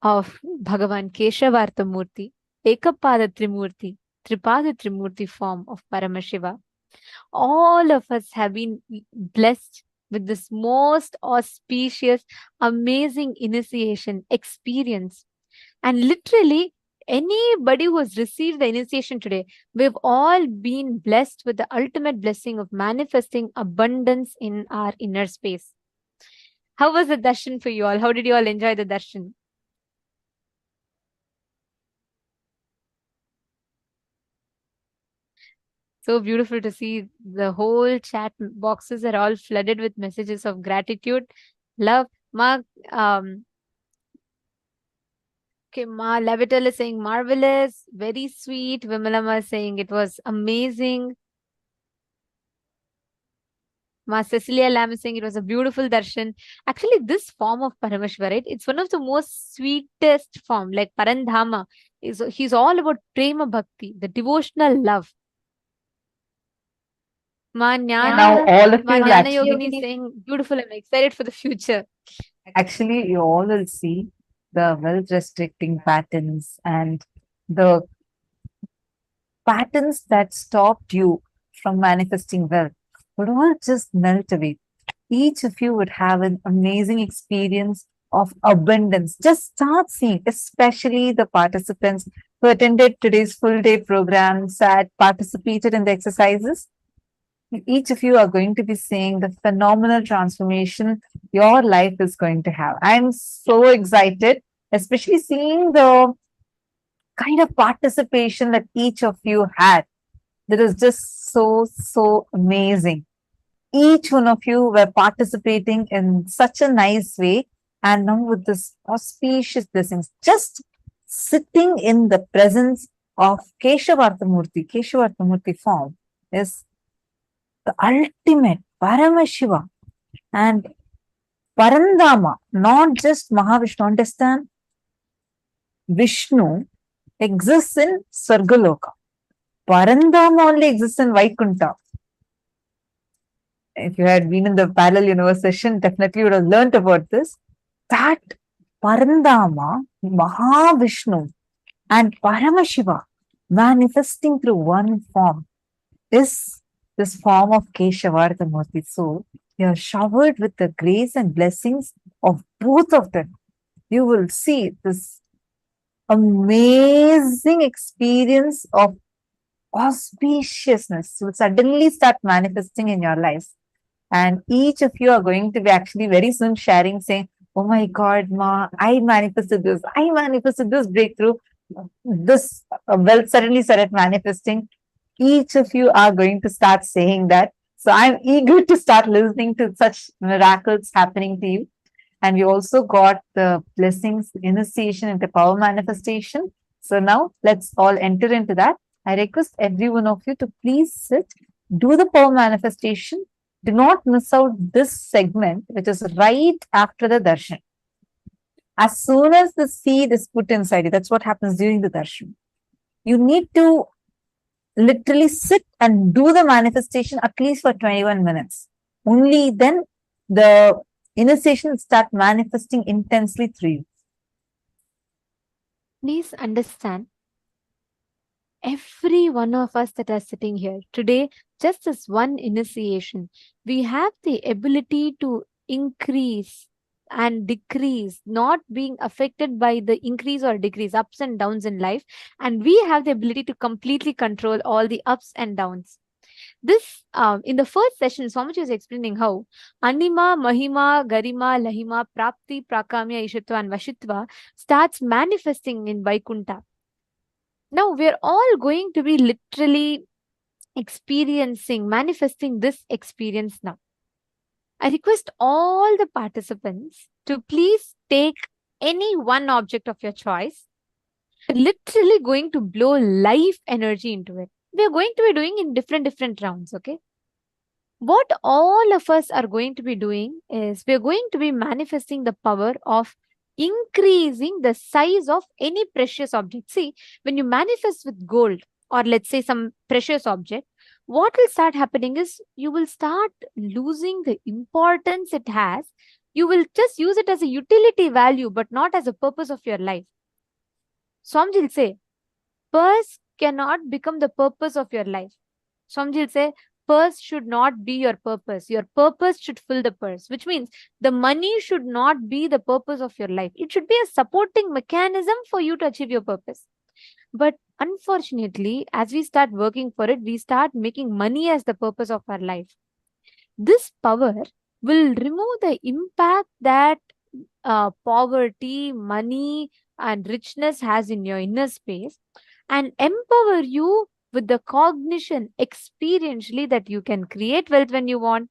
of Bhagavan Keshavartha Murti, Ekapada Trimurti, Tripada Trimurti form of Paramashiva. All of us have been blessed with this most auspicious, amazing initiation experience. And literally, anybody who has received the initiation today, we've all been blessed with the ultimate blessing of manifesting abundance in our inner space. How was the darshan for you all? How did you all enjoy the darshan? So beautiful to see the whole chat boxes are all flooded with messages of gratitude, love. Ma, okay, Ma Levital is saying marvelous, very sweet. Vimalama is saying it was amazing. Ma Cecilia Lam is saying it was a beautiful darshan. Actually, this form of Paramashiva, right? It's one of the most sweetest form, like Parandhama. He's all about prema bhakti, the devotional love. Now all of you Jnana Yogini is saying beautiful. I'm excited for the future. actually you all will see the wealth restricting patterns and the patterns that stopped you from manifesting wealth would all just melt away. Each of you would have an amazing experience of abundance. Just start seeing, especially the participants who attended today's full day programs, that participated in the exercises. each of you are going to be seeing the phenomenal transformation your life is going to have. I'm so excited, especially seeing the kind of participation that each of you had. That is just so amazing. Each one of you were participating in such a nice way, and now with this auspicious blessings, just sitting in the presence of Keshavartha Murti, Keshavartha Murti form is the ultimate Paramashiva and Parandama, not just Mahavishnu. Understand? Vishnu exists in Swargaloka. Parandama only exists in Vaikunta. If you had been in the parallel universe session, definitely you would have learnt about this. That Parandama, Mahavishnu, and Paramashiva manifesting through one form is this form of Keshavartha Murti. So you are showered with the grace and blessings of both of them. You will see this amazing experience of auspiciousness will suddenly start manifesting in your lives. And each of you are going to be actually very soon sharing, saying, "Oh my God, Ma, I manifested this. I manifested this breakthrough. This wealth suddenly started manifesting." Each of you are going to start saying that. So I'm eager to start listening to such miracles happening to you. And we also got the blessings, initiation into power manifestation. So now let's all enter into that. I request every one of you to please sit, do the power manifestation. Do not miss out this segment, which is right after the darshan. As soon as the seed is put inside you, that's what happens during the darshan. You need to literally sit and do the manifestation at least for 21 minutes. Only then the initiation will start manifesting intensely through you. Please understand, every one of us that are sitting here today, just as one initiation, we have the ability to increase and decrease, not being affected by the increase or decrease, ups and downs in life. And we have the ability to completely control all the ups and downs. This, in the first session, Swamiji was explaining how Anima, Mahima, Garima, Lahima, Prapti, Prakamya, Ishitva, and Vashitva starts manifesting in Vaikunta. Now we're all going to be literally experiencing, manifesting this experience now. I request all the participants to please take any one object of your choice. Literally going to blow life energy into it. We are going to be doing in different rounds, okay? What all of us are going to be doing is we're going to be manifesting the power of increasing the size of any precious object. See, when you manifest with gold or let's say some precious object, what will start happening is you will start losing the importance it has. You will just use it as a utility value, but not as a purpose of your life. Swamiji will say, purse cannot become the purpose of your life. Swamiji will say, purse should not be your purpose. Your purpose should fill the purse, which means the money should not be the purpose of your life. It should be a supporting mechanism for you to achieve your purpose. But unfortunately, as we start working for it, we start making money as the purpose of our life. This power will remove the impact that poverty, money, and richness has in your inner space and empower you with the cognition experientially that you can create wealth when you want.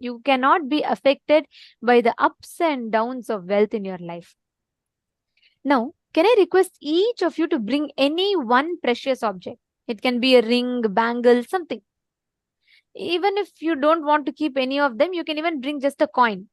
You cannot be affected by the ups and downs of wealth in your life. Now, can I request each of you to bring any one precious object? It can be a ring, bangle, something. Even if you don't want to keep any of them, you can even bring just a coin.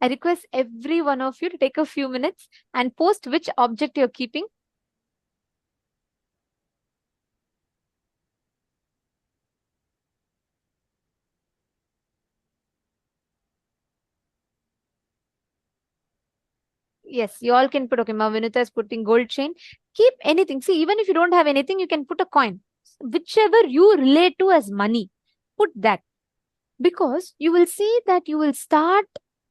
I request every one of you to take a few minutes and post which object you're keeping. Yes, you all can put, okay, Mavinita is putting gold chain. Keep anything. See, even if you don't have anything, you can put a coin. whichever you relate to as money, put that, because you will see that you will start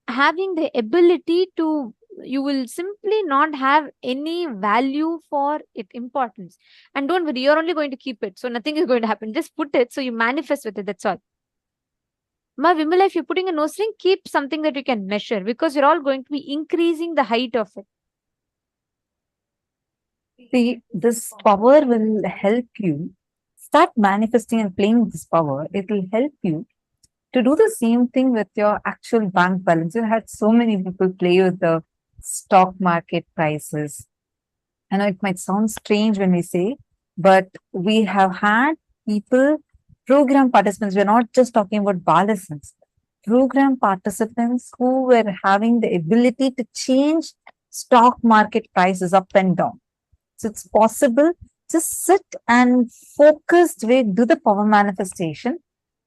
having the ability to, you will simply not have any value for it, importance. And don't worry, you're only going to keep it, so nothing is going to happen. Just put it so you manifest with it, that's all. Ma Vimala, if you're putting a nose ring, keep something that you can measure, because you're all going to be increasing the height of it. See, this power will help you start manifesting and playing with this power. It will help you to do the same thing with your actual bank balance. You had so many people play with the stock market prices. I know it might sound strange when we say, but we have had people, program participants, we're not just talking about balance, program participants who were having the ability to change stock market prices up and down. So it's possible. Just sit and focused way, do the power manifestation.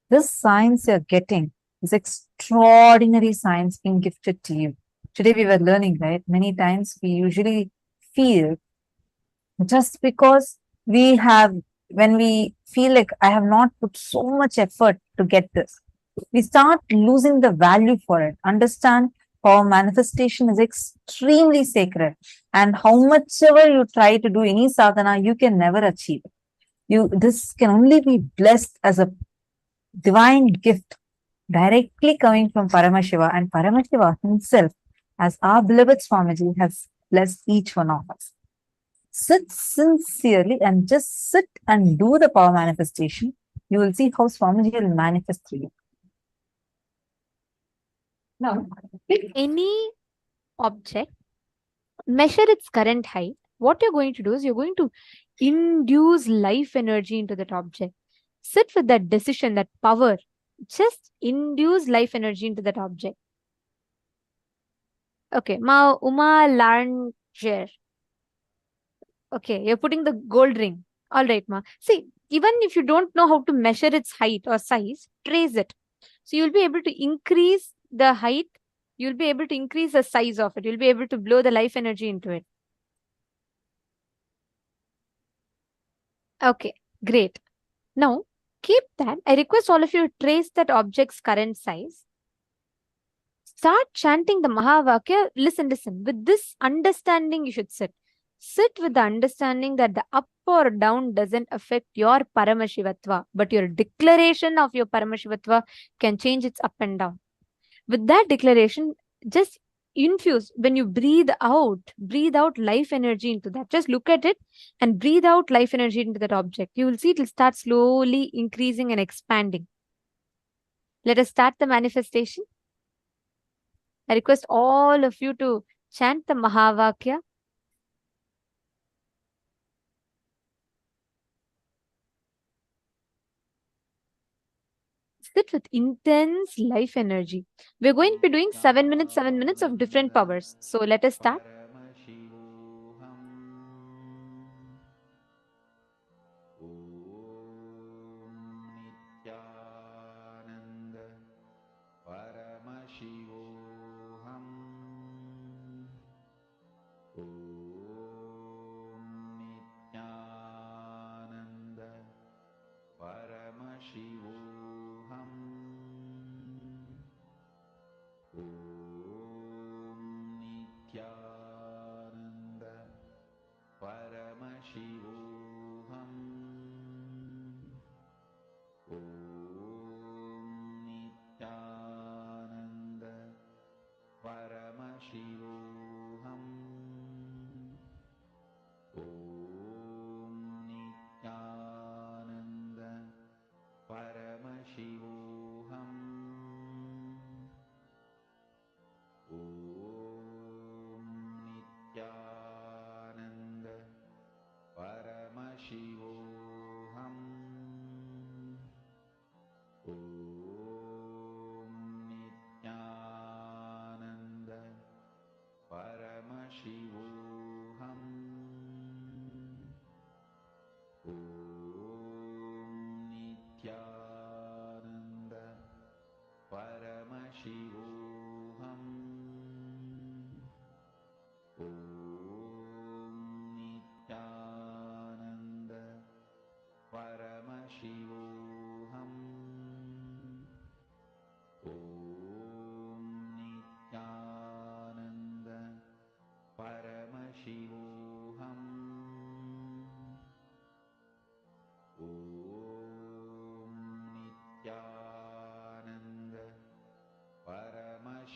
This science you're getting is extraordinary science being gifted to you. Today we were learning, right? Many times we usually feel just because we have, when we feel like I have not put so much effort to get this, we start losing the value for it. Understand, power manifestation is extremely sacred, and how much ever you try to do any sadhana, you can never achieve it. This can only be blessed as a divine gift directly coming from Paramashiva, and Paramashiva himself, as our beloved Swamiji, has blessed each one of us. Sit sincerely and just sit and do the power manifestation. You will see how Swamiji will manifest through you. Now, Pick any object, measure its current height. What you're going to do is you're going to induce life energy into that object. Sit with that decision, that power. Just induce life energy into that object. Okay, Ma Uma Larnger. Okay, you're putting the gold ring. All right, Ma. See, even if you don't know how to measure its height or size, trace it. So you'll be able to increase the height. You'll be able to increase the size of it. You'll be able to blow the life energy into it. Okay, great. Now, keep that. I request all of you to trace that object's current size. Start chanting the Mahavakya. Listen. With this understanding, you should sit. Sit with the understanding that the up or down doesn't affect your Paramashivatva, but your declaration of your Paramashivatva can change its up and down. With that declaration, just infuse, when you breathe out life energy into that. Just look at it and breathe out life energy into that object. You will see it will start slowly increasing and expanding. Let us start the manifestation. I request all of you to chant the Mahavakya. Sit with intense life energy. We're going to be doing 7 minutes of different powers. So let us start.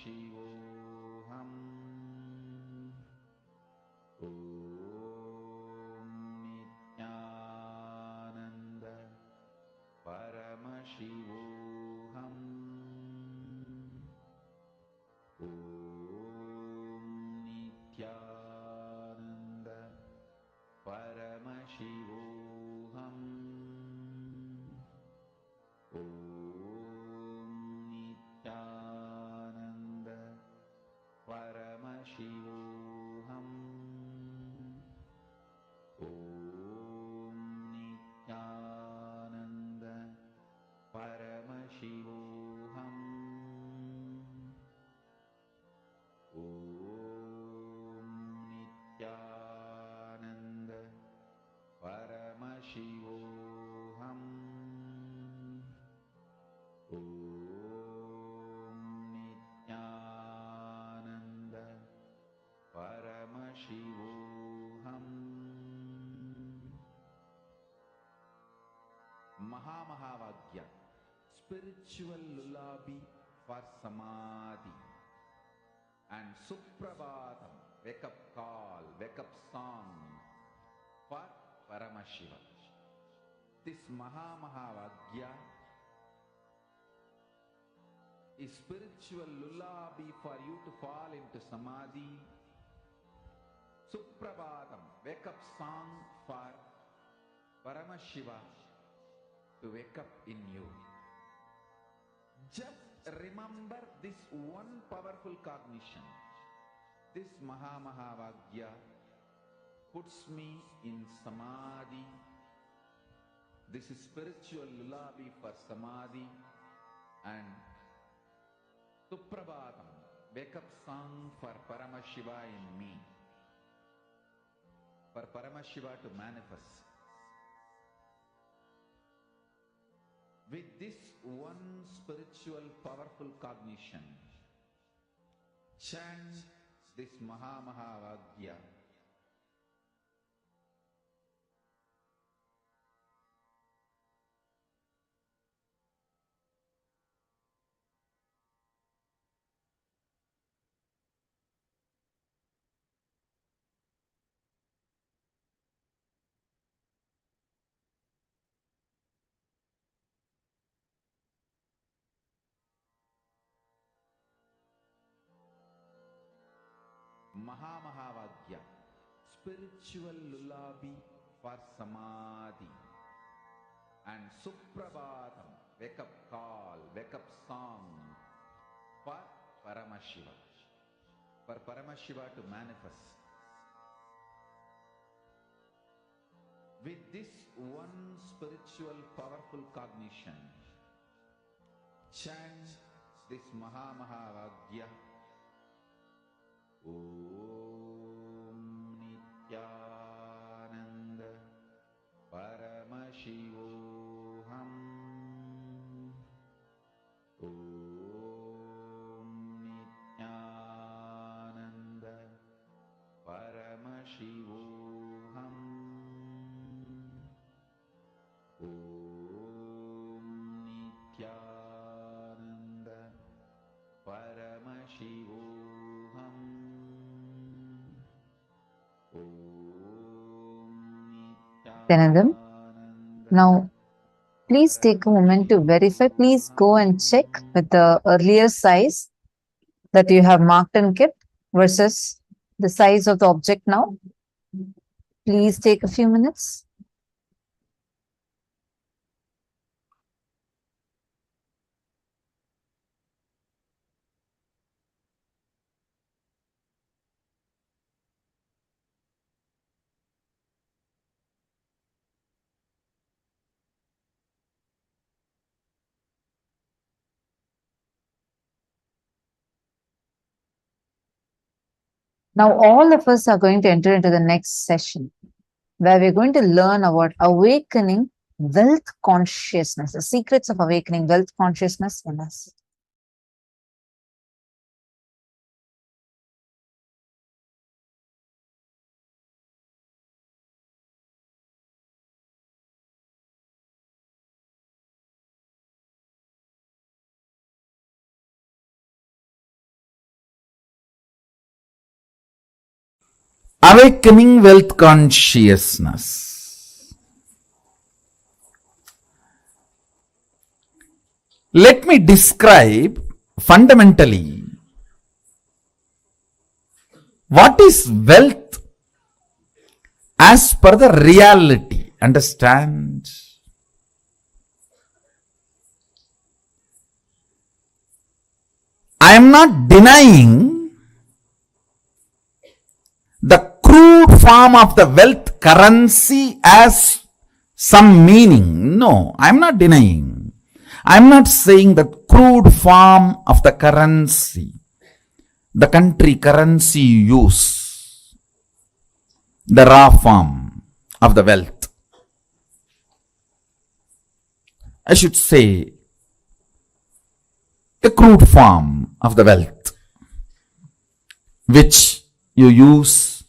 Shivoham. Om Nithyananda Paramashivoham. Om Nithyananda Paramashivoham. Om Nithyananda Paramashivoham. Om Nithyananda Paramashivoham. Om Nithyananda Paramashivoham. Om Nithyananda Paramashivoham. Mahamahavagya, spiritual lullaby for Samadhi, and Suprabhatam, wake up call, wake up song for Paramashiva. This Mahamahavagya is spiritual lullaby for you to fall into Samadhi. Suprabhatam, wake up song for Paramashiva to wake up in you. Just remember this one powerful cognition. This Mahamahavagya puts me in Samadhi. This is spiritual lullaby for Samadhi, and Suprabhatam, wake up song for Paramashiva in me. For Paramashiva to manifest. With this one spiritual powerful cognition, chant this Mahamahavagya. Mahamahavagya, spiritual lullaby for Samadhi, and Suprabhatam, wake up call, wake up song for Paramashiva. For Paramashiva to manifest. With this one spiritual powerful cognition, chant this Mahamahavagya. Om Nithyananda Paramashivoham. Om Nithyananda Paramashivoham. Om Nithyananda Paramashivoham. Nityanandam. Now, please take a moment to verify. Please go and check with the earlier size that you have marked and kept versus the size of the object now. Please take a few minutes. Now, all of us are going to enter into the next session where we're going to learn about awakening wealth consciousness, the secrets of awakening wealth consciousness in us. Awakening wealth consciousness. Let me describe fundamentally what is wealth as per the reality. Understand? I am not denying the crude form of the wealth currency as some meaning. No, I am not denying. I am not saying that crude form of the currency, the country currency you use, the raw form of the wealth. I should say a crude form of the wealth which you use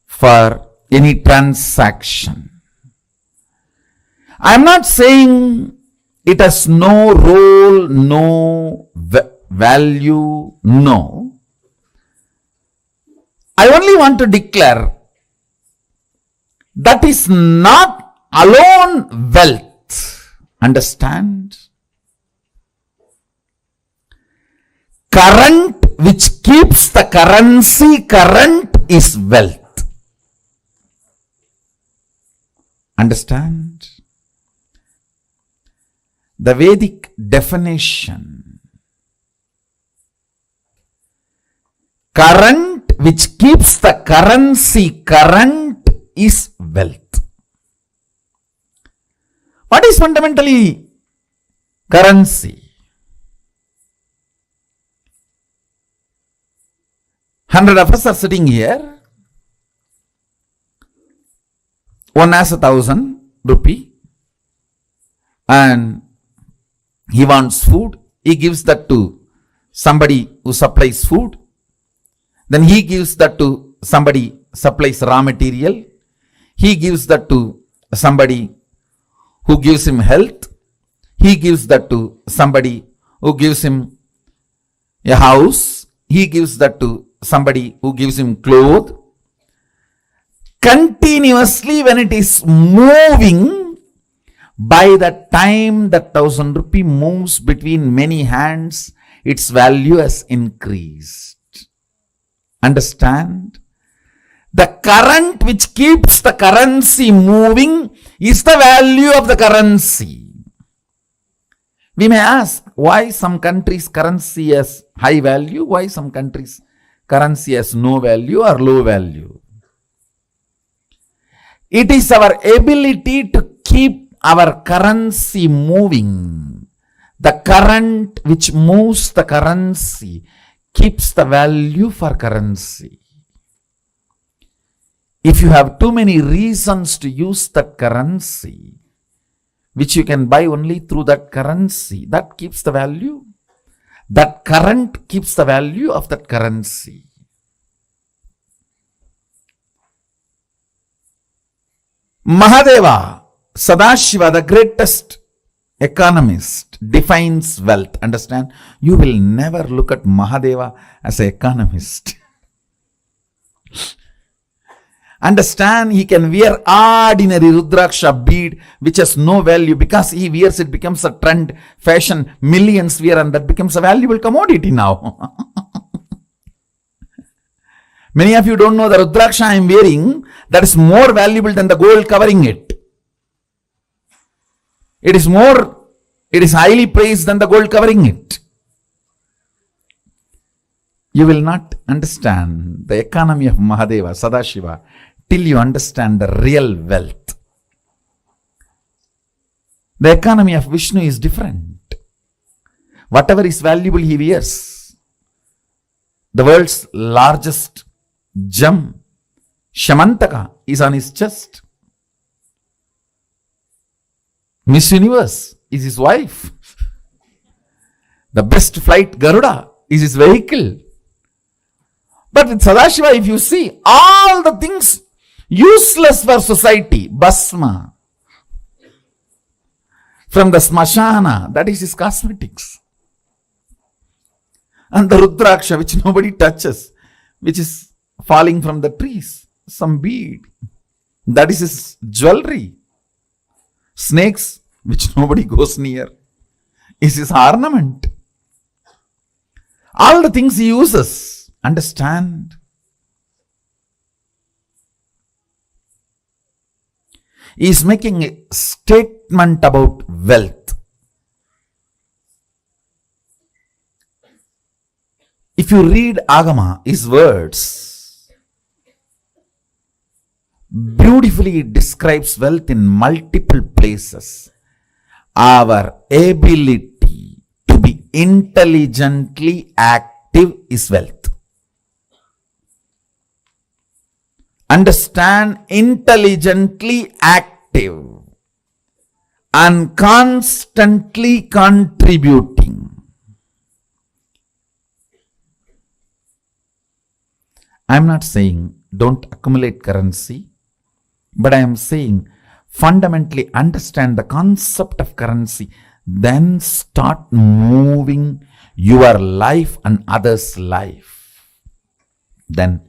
for any transaction. I am not saying it has no role, no value, no. I only want to declare that is not alone wealth. Understand? Current which keeps the currency current is wealth. Understand? The Vedic definition, current which keeps the currency current is wealth. What is fundamentally currency? 100 of us are sitting here. One has 1,000 rupee and he wants food. He gives that to somebody who supplies food. Then he gives that to somebody supplies raw material. He gives that to somebody who gives him health. He gives that to somebody who gives him a house. He gives that to somebody who gives him clothes. Continuously when it is moving, by the time that 1,000 rupee moves between many hands, its value has increased. Understand? The current which keeps the currency moving is the value of the currency. We may ask why some countries' currency has high value, why some countries' currency has no value or low value. It is our ability to keep our currency moving. The current which moves the currency keeps the value for currency. If you have too many reasons to use that currency, which you can buy only through that currency, that keeps the value. That current keeps the value of that currency. Mahadeva, Sadashiva, the greatest economist, defines wealth. Understand? You will never look at Mahadeva as an economist. Understand? He can wear ordinary Rudraksha bead which has no value. Because he wears it becomes a trend, fashion, millions wear and that becomes a valuable commodity now. Many of you don't know the Rudraksha I am wearing, that is more valuable than the gold covering it. It is highly praised than the gold covering it. You will not understand the economy of Mahadeva, Sadashiva, till you understand the real wealth. The economy of Vishnu is different. Whatever is valuable he wears. The world's largest gem, Shamantaka, is on his chest. Miss Universe is his wife. The best flight Garuda is his vehicle. But with Sadashiva, if you see, all the things useless for society, Basma, from the Smashana, that is his cosmetics. And the Rudraksha, which nobody touches, which is falling from the trees, some bead. That is his jewelry. Snakes, which nobody goes near, is his ornament. All the things he uses. Understand? He is making a statement about wealth. If you read Agama, his words, beautifully describes wealth in multiple places. Our ability to be intelligently active is wealth. Understand, intelligently active and constantly contributing. I am not saying don't accumulate currency, but I am saying fundamentally understand the concept of currency, then start moving your life and others' life. Then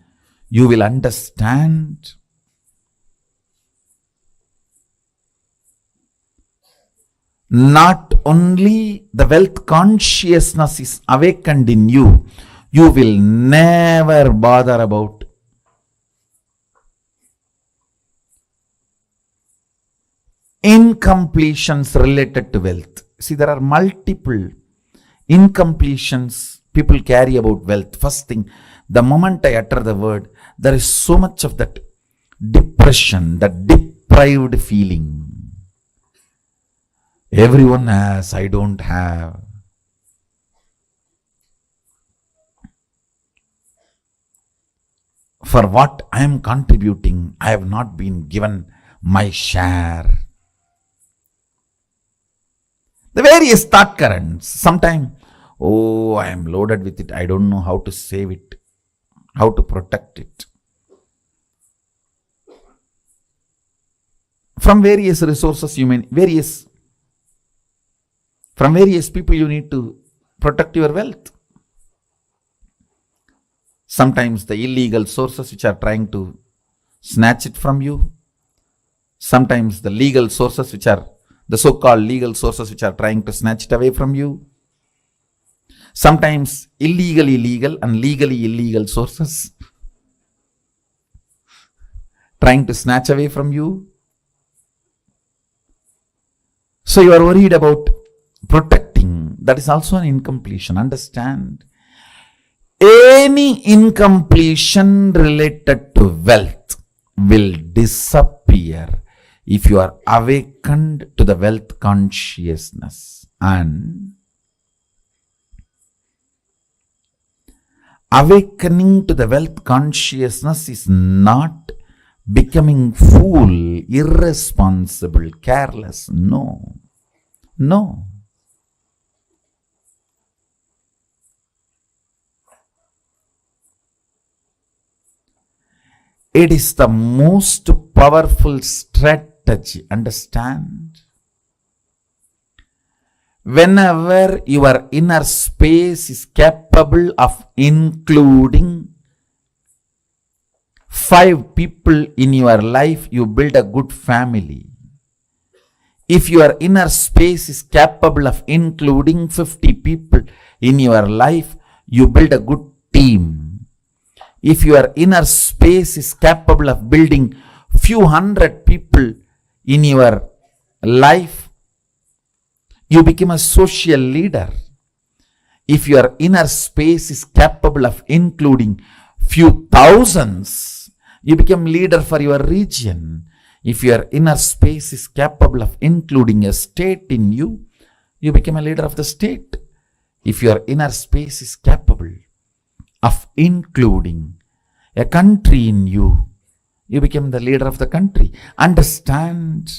you will understand not only the wealth consciousness is awakened in you, you will never bother about incompletions related to wealth. See, there are multiple incompletions people carry about wealth. First thing, the moment I utter the word, there is so much of that depression, that deprived feeling. Everyone has, I don't have. For what I am contributing, I have not been given my share. The various thought currents. Sometimes, oh, I am loaded with it. I don't know how to save it, how to protect it. From various resources, from various people, you need to protect your wealth. Sometimes the illegal sources which are trying to snatch it from you. Sometimes the legal sources which are the so-called legal sources which are trying to snatch it away from you. Sometimes illegally legal and legally illegal sources trying to snatch away from you. So you are worried about protecting. That is also an incompletion. Understand? Any incompletion related to wealth will disappear if you are awakened to the wealth consciousness. And awakening to the wealth consciousness is not becoming fool, irresponsible, careless. No. No. It is the most powerful strategy. Understand? Whenever your inner space is capable of including 5 people in your life, you build a good family. If your inner space is capable of including 50 people in your life, you build a good team. If your inner space is capable of building few hundred people in your life, you become a social leader. If your inner space is capable of including few thousands, you become leader for your region. If your inner space is capable of including a state in you, you become a leader of the state. If your inner space is capable of including a country in you, you become the leader of the country. Understand?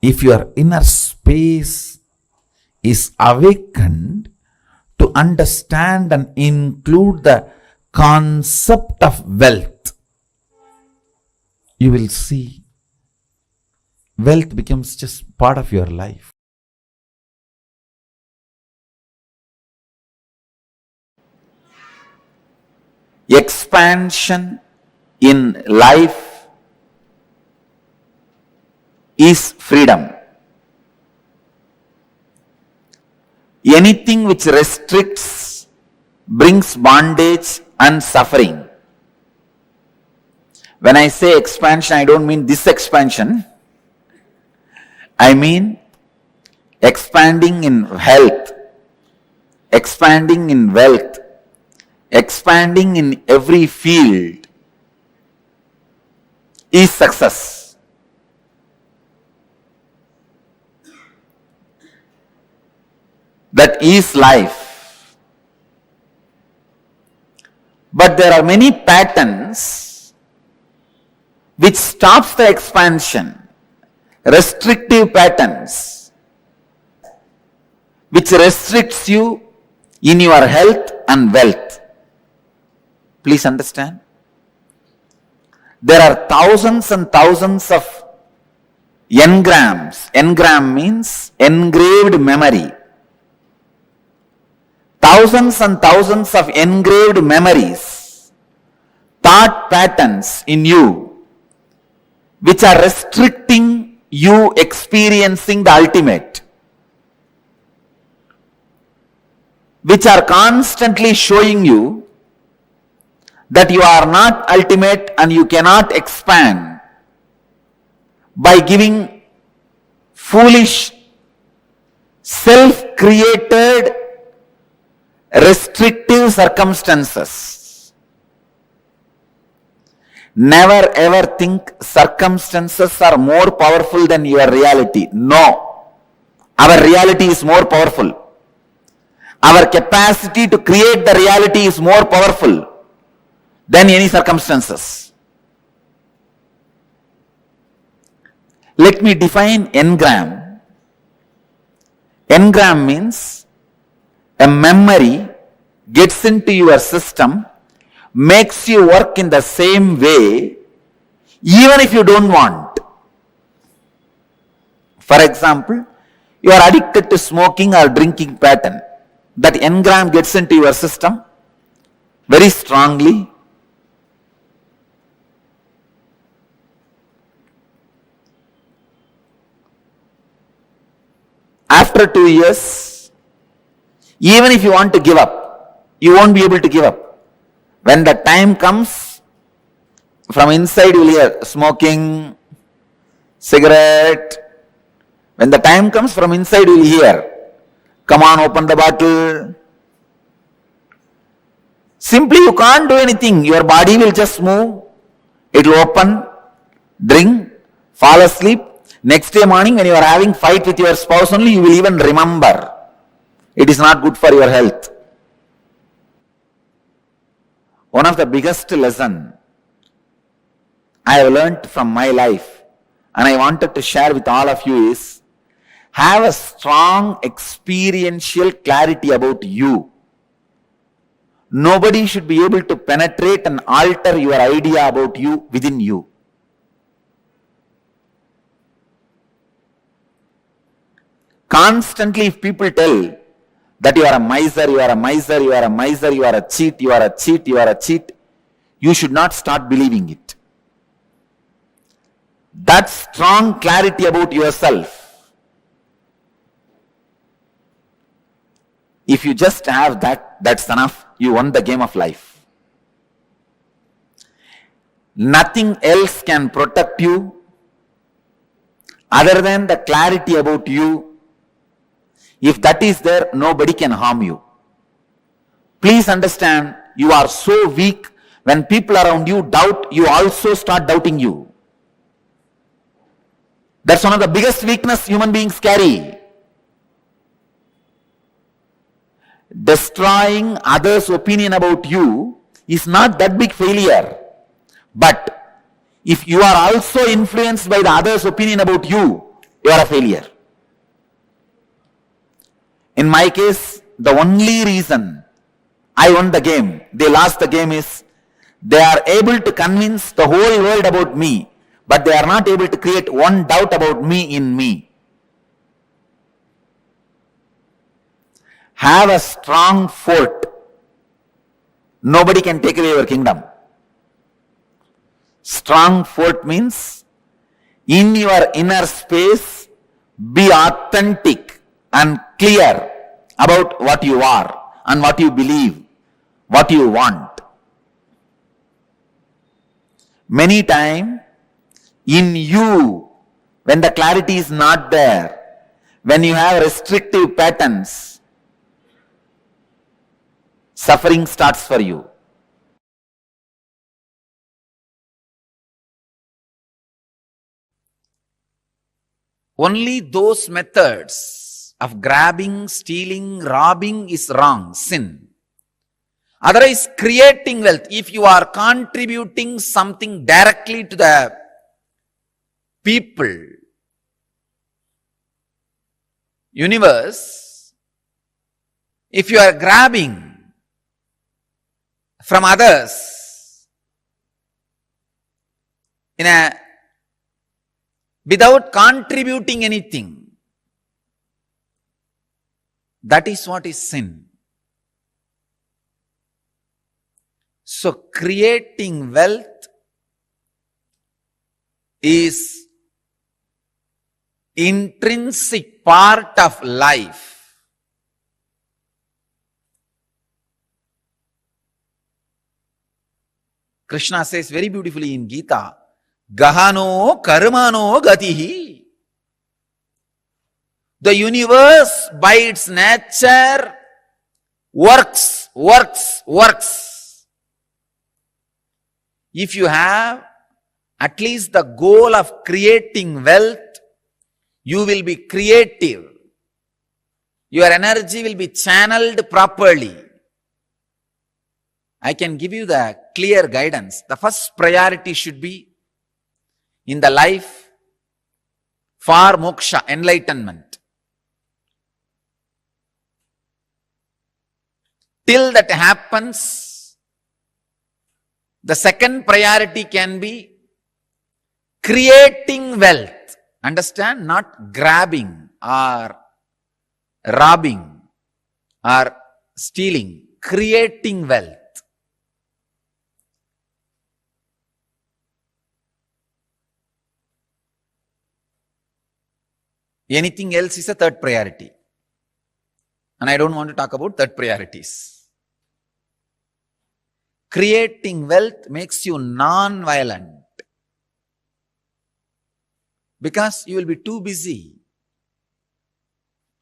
If your inner space is awakened to understand and include the concept of wealth, you will see wealth becomes just part of your life. Expansion in life is freedom. Anything which restricts brings bondage and suffering. When I say expansion, I don't mean this expansion. I mean expanding in health, expanding in wealth, expanding in every field is success. That is life. But there are many patterns which stops the expansion, restrictive patterns, which restricts you in your health and wealth. Please understand. There are thousands and thousands of engrams. Engram means engraved memory. Thousands and thousands of engraved memories, thought patterns in you, which are restricting you experiencing the ultimate, which are constantly showing you that you are not ultimate and you cannot expand by giving foolish, self-created, restrictive circumstances. Never ever think circumstances are more powerful than your reality. No. Our reality is more powerful. Our capacity to create the reality is more powerful than any circumstances. Let me define engram. Engram means a memory gets into your system, makes you work in the same way, even if you don't want. For example, you are addicted to smoking or drinking pattern. That engram gets into your system very strongly. After 2 years, even if you want to give up, you won't be able to give up. When the time comes, from inside you will hear smoking, cigarette. When the time comes, from inside you will hear, come on, open the bottle. Simply you can't do anything. Your body will just move. It will open, drink, fall asleep. Next day morning when you are having fight with your spouse only, you will even remember. It is not good for your health. One of the biggest lesson I have learnt from my life and I wanted to share with all of you is, have a strong experiential clarity about you. Nobody should be able to penetrate and alter your idea about you within you. Constantly if people tell that you are a miser, you are a miser, you are a miser, you are a cheat, you are a cheat, you are a cheat, you should not start believing it. That strong clarity about yourself, if you just have that, that's enough. You won the game of life. Nothing else can protect you other than the clarity about you. If that is there, nobody can harm you. Please understand, you are so weak, when people around you doubt, you also start doubting you. That's one of the biggest weakness human beings carry. Destroying others' opinion about you is not that big failure. But if you are also influenced by the others' opinion about you, you are a failure. In my case, the only reason I won the game, they lost the game, is they are able to convince the whole world about me, but they are not able to create one doubt about me in me. Have a strong fort, nobody can take away your kingdom. Strong fort means in your inner space, be authentic and clear about what you are and what you believe, what you want. Many times, in you, when the clarity is not there, when you have restrictive patterns, suffering starts for you. Only those methods of grabbing, stealing, robbing is wrong, sin. Otherwise, creating wealth, if you are contributing something directly to the people, universe, if you are grabbing from others without contributing anything, that is what is sin. So creating wealth is intrinsic part of life. Krishna says very beautifully in Gita, Gahano karmano gatihi. The universe by its nature works. If you have at least the goal of creating wealth, you will be creative. Your energy will be channeled properly. I can give you the clear guidance. The first priority should be in the life for moksha, enlightenment. Till that happens, the second priority can be creating wealth. Understand? Not grabbing or robbing or stealing. Creating wealth. Anything else is a third priority. And I don't want to talk about third priorities. Creating wealth makes you non-violent. Because you will be too busy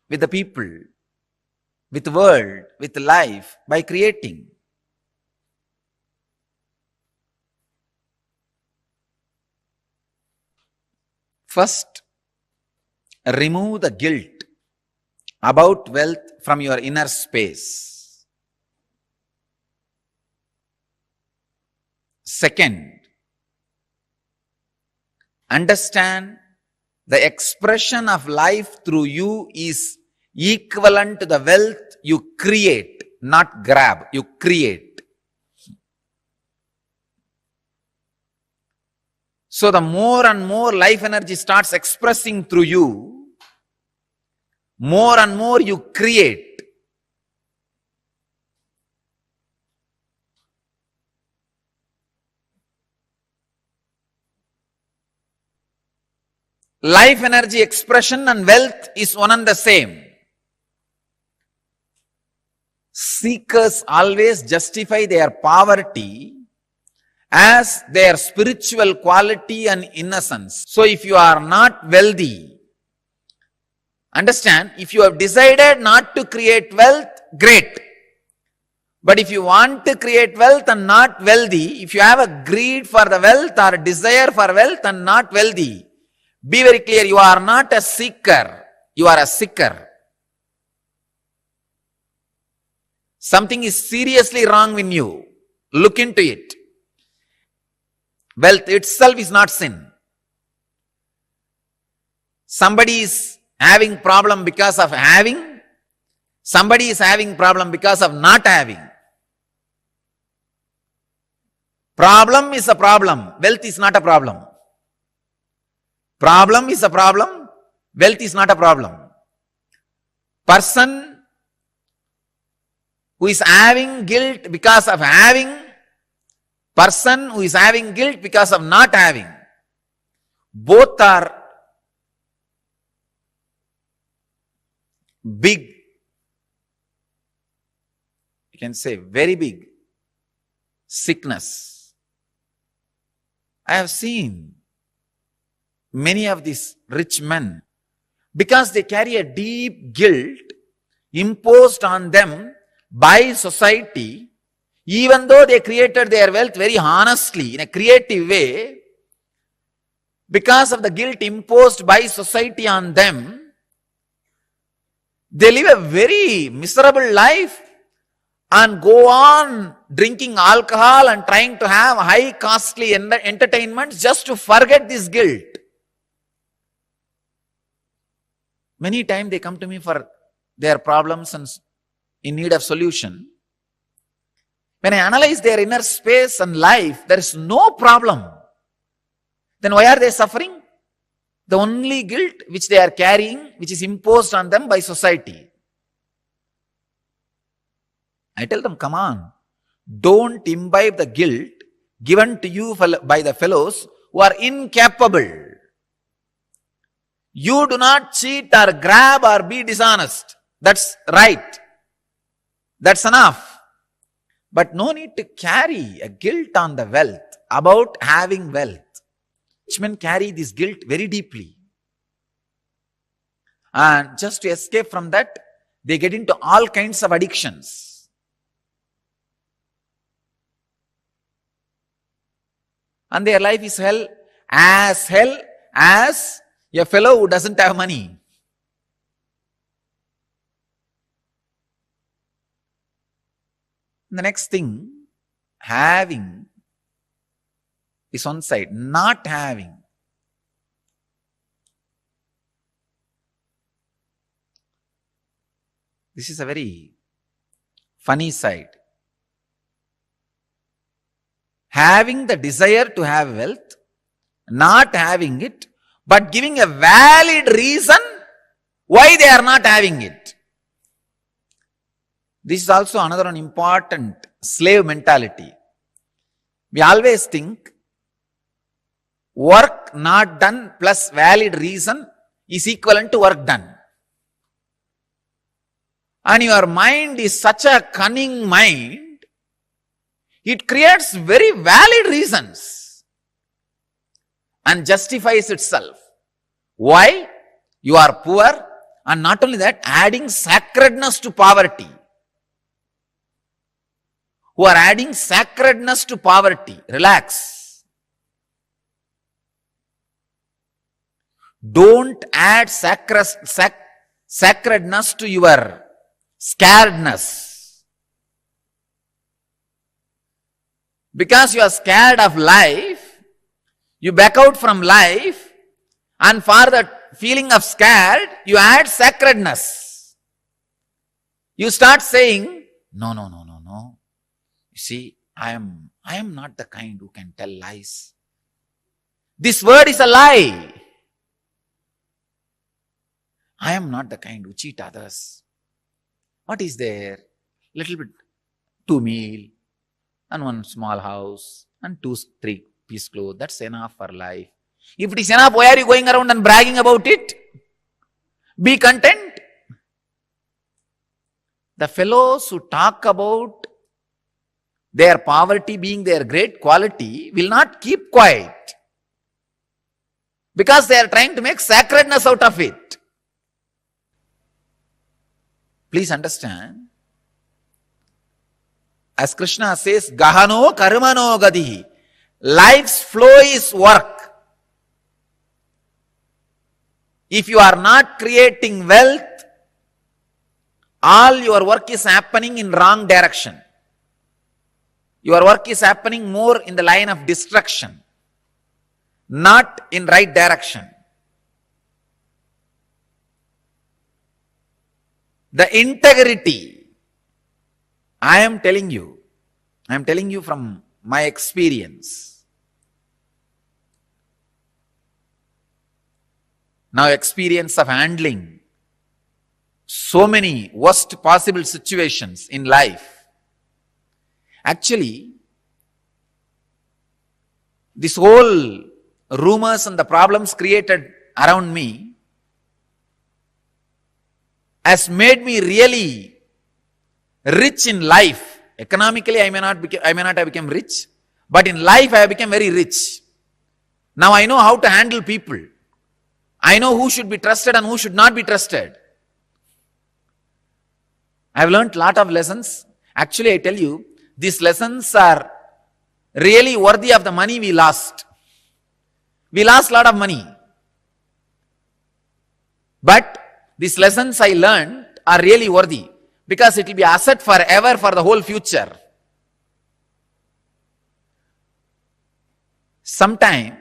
with the people, with the world, with life, by creating. First, remove the guilt about wealth from your inner space. Second, understand the expression of life through you is equivalent to the wealth you create, not grab, you create. So the more and more life energy starts expressing through you, more and more you create. Life energy expression and wealth is one and the same. Seekers always justify their poverty as their spiritual quality and innocence. So if you are not wealthy, understand, if you have decided not to create wealth, great. But if you want to create wealth and not wealthy, if you have a greed for the wealth or a desire for wealth and not wealthy, be very clear, you are not a seeker, you are a seeker. Something is seriously wrong in you. Look into it. Wealth itself is not sin. Somebody is having problem because of having. Somebody is having problem because of not having. Problem is a problem. Wealth is not a problem. Problem is a problem. Wealth is not a problem. Person who is having guilt because of having, person who is having guilt because of not having. Both are big, you can say very big sickness. I have seen many of these rich men, because they carry a deep guilt imposed on them by society, even though they created their wealth very honestly in a creative way, because of the guilt imposed by society on them, they live a very miserable life and go on drinking alcohol and trying to have high costly entertainments just to forget this guilt. Many times they come to me for their problems and in need of solution. When I analyze their inner space and life, there is no problem. Then why are they suffering? The only guilt which they are carrying, which is imposed on them by society. I tell them, come on, don't imbibe the guilt given to you by the fellows who are incapable. You do not cheat or grab or be dishonest. That's right. That's enough. But no need to carry a guilt on the wealth, about having wealth. Rich men carry this guilt very deeply. And just to escape from that, they get into all kinds of addictions. And their life is hell as a fellow who doesn't have money. The next thing, having is one side, not having. This is a very funny side. Having the desire to have wealth, not having it, but giving a valid reason why they are not having it. This is also another one important slave mentality. We always think work not done plus valid reason is equivalent to work done. And your mind is such a cunning mind, it creates very valid reasons and justifies itself. Why? You are poor, and not only that, adding sacredness to poverty. Who are adding sacredness to poverty. Relax. Don't add sacredness to your scaredness. Because you are scared of life, you back out from life, and for the feeling of scared, you add sacredness. You start saying, no. You see, I am not the kind who can tell lies. This word is a lie. I am not the kind who cheat others. What is there? Little bit, 2 meal, and 1 small house, and 2-3 piece clothes. That's enough for life. If it is enough, why are you going around and bragging about it? Be content. The fellows who talk about their poverty being their great quality will not keep quiet, because they are trying to make sacredness out of it. Please understand, as Krishna says, Gahano karmano gadihi. Life's flow is work. If you are not creating wealth, all your work is happening in wrong direction. Your work is happening more in the line of destruction, not in right direction. The integrity, I am telling you from my experience. Now, experience of handling so many worst possible situations in life. Actually, this whole rumors and the problems created around me has made me really rich in life. Economically, I may not have become rich, but in life I have become very rich. Now I know how to handle people. I know who should be trusted and who should not be trusted. I have learned a lot of lessons. Actually, I tell you, these lessons are really worthy of the money we lost. We lost a lot of money. But these lessons I learned are really worthy because it will be asset forever for the whole future. Sometime,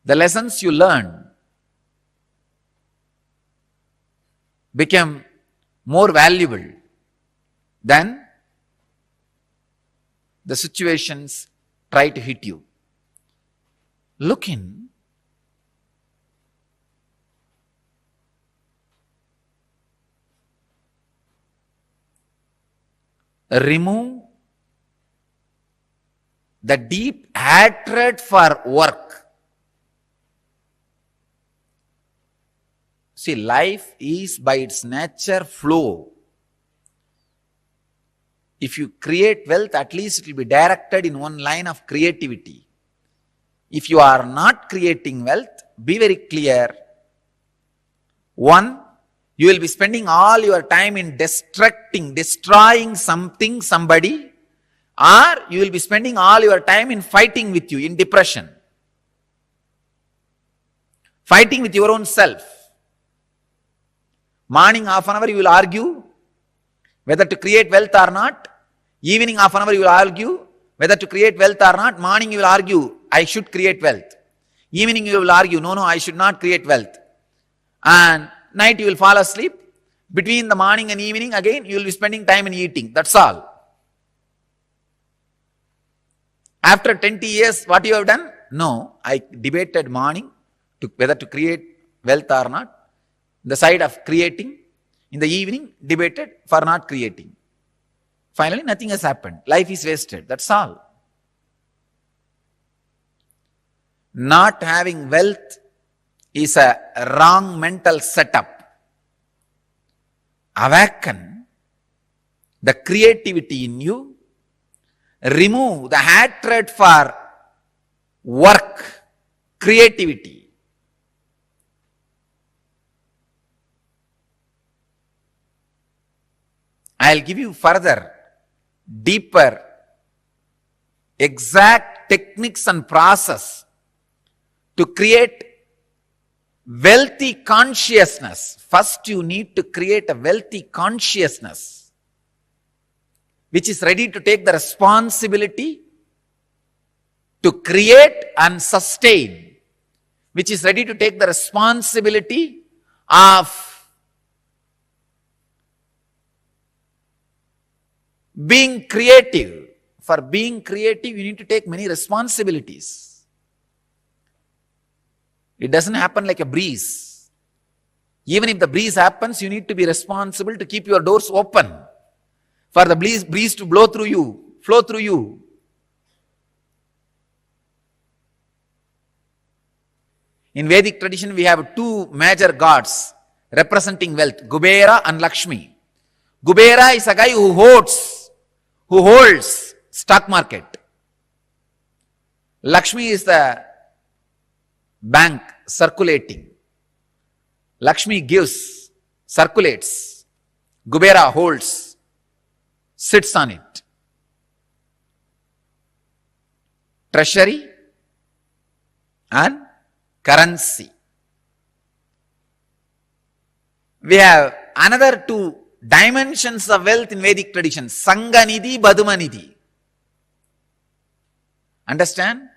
the lessons you learn become more valuable than the situations try to hit you. Look in. Remove the deep hatred for work. See, life is by its nature flow. If you create wealth, at least it will be directed in one line of creativity. If you are not creating wealth, be very clear. One, you will be spending all your time in destroying something, somebody, or you will be spending all your time in fighting with you, in depression. Fighting with your own self. Morning half an hour you will argue whether to create wealth or not. Evening half an hour you will argue whether to create wealth or not. Morning you will argue, I should create wealth. Evening you will argue, no, I should not create wealth. And night you will fall asleep. Between the morning and evening, again, you will be spending time in eating. That's all. After 20 years, what you have done? No, I debated morning whether to create wealth or not. The side of creating. In the evening, debated for not creating. Finally, nothing has happened. Life is wasted. That's all. Not having wealth is a wrong mental setup. Awaken the creativity in you. Remove the hatred for work, creativity. I'll give you further, deeper, exact techniques and process to create wealthy consciousness. First, you need to create a wealthy consciousness which is ready to take the responsibility to create and sustain, which is ready to take the responsibility of being creative. For being creative, you need to take many responsibilities. It doesn't happen like a breeze. Even if the breeze happens, you need to be responsible to keep your doors open for the breeze to blow through you, flow through you. In Vedic tradition, we have two major gods representing wealth, Kubera and Lakshmi. Kubera is a guy who holds stock market. Lakshmi is the bank circulating. Lakshmi gives, circulates. Kubera holds, sits on it. Treasury and currency. We have another two dimensions of wealth in Vedic tradition. Sanganidhi, Badumanidhi. Understand?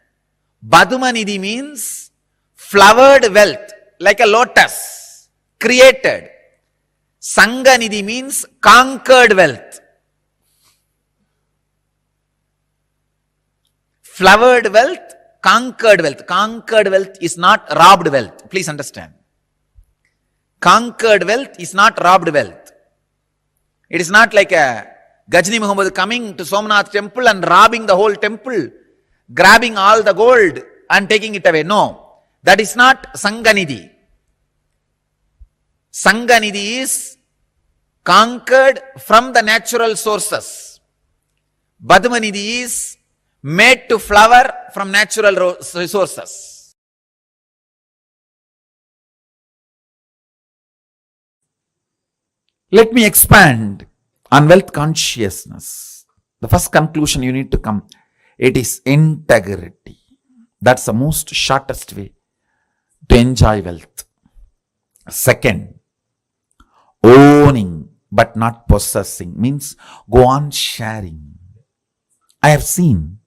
Badumanidhi means flowered wealth, like a lotus, created. Sanganidhi means conquered wealth. Flowered wealth, conquered wealth. Conquered wealth is not robbed wealth. Please understand. Conquered wealth is not robbed wealth. It is not like a Gajni Muhammad coming to Somnath temple and robbing the whole temple, grabbing all the gold and taking it away. No, that is not Sanganidhi. Sanganidhi is conquered from the natural sources. Padmanidhi is made to flower from natural resources. Let me expand on wealth consciousness. The first conclusion you need to come, it is integrity. That's the most shortest way to enjoy wealth. Second, owning but not possessing means go on sharing. I have seen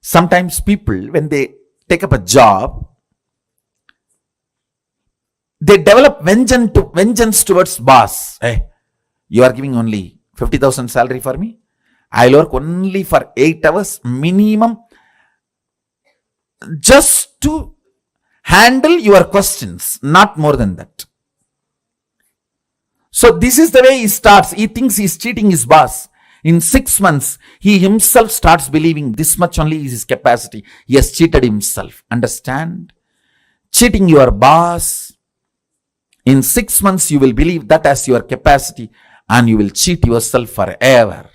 sometimes people, when they take up a job, they develop vengeance towards boss. Hey, you are giving only 50,000 salary for me. I'll work only for 8 hours minimum just to handle your questions, not more than that. So this is the way he starts. He thinks he's cheating his boss. In 6 months, he himself starts believing this much only is his capacity. He has cheated himself. Understand? Cheating your boss. In 6 months, you will believe that as your capacity and you will cheat yourself forever.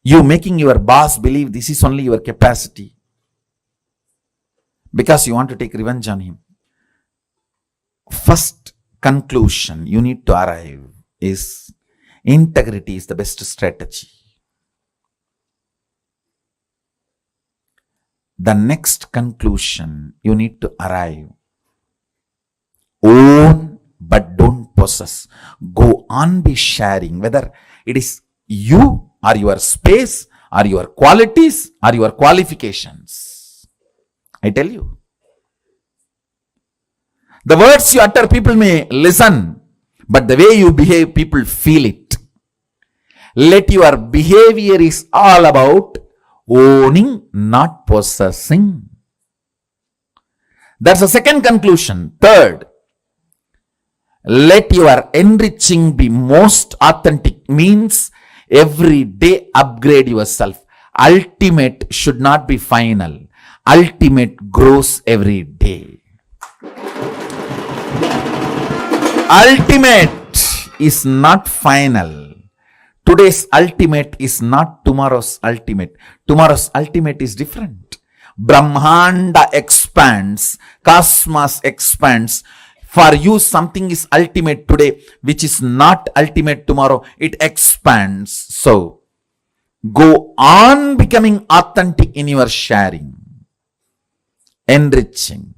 You making your boss believe this is only your capacity because you want to take revenge on him. First conclusion you need to arrive is integrity is the best strategy. The next conclusion you need to arrive, own but don't possess. Go on be sharing, whether it is you or your space or your qualities or your qualifications. I tell you, the words you utter, people may listen, but the way you behave, people feel it. Let your behavior is all about owning, not possessing. That's the second conclusion. Third, let your enriching be most authentic, means every day upgrade yourself. Ultimate should not be final. Ultimate grows every day. Ultimate is not final. Today's ultimate is not tomorrow's ultimate. Tomorrow's ultimate is different. Brahmanda expands, cosmos expands. For you, something is ultimate today, which is not ultimate tomorrow. It expands. So, go on becoming authentic in your sharing, enriching.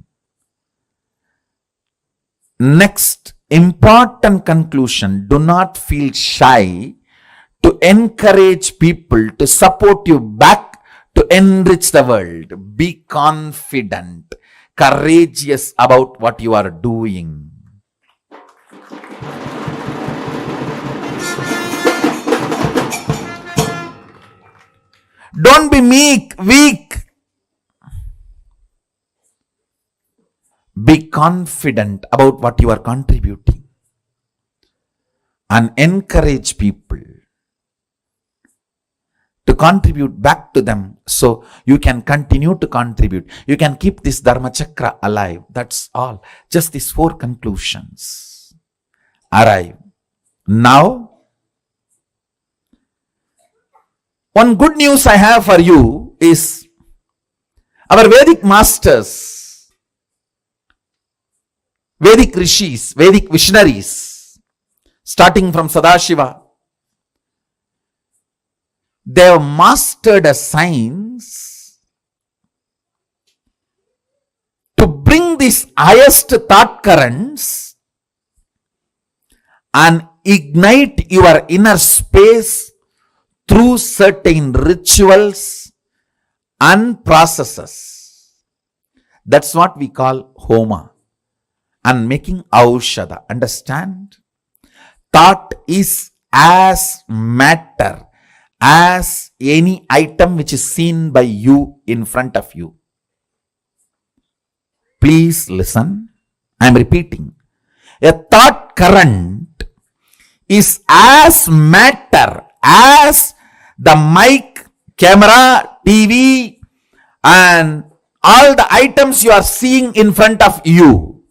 Next, important conclusion, do not feel shy to encourage people to support you back to enrich the world. Be confident, courageous about what you are doing. Don't be meek, weak. Be confident about what you are contributing and encourage people to contribute back to them so you can continue to contribute. You can keep this Dharma Chakra alive. That's all. Just these 4 conclusions arrive. Now, one good news I have for you is our Vedic masters, Vedic rishis, Vedic visionaries, starting from Sadashiva, they have mastered a science to bring these highest thought currents and ignite your inner space through certain rituals and processes. That's what we call Homa. And making Aushadha. Understand? Thought is as matter as any item which is seen by you in front of you. Please listen. I am repeating. A thought current is as matter as the mic, camera, TV, and all the items you are seeing in front of you.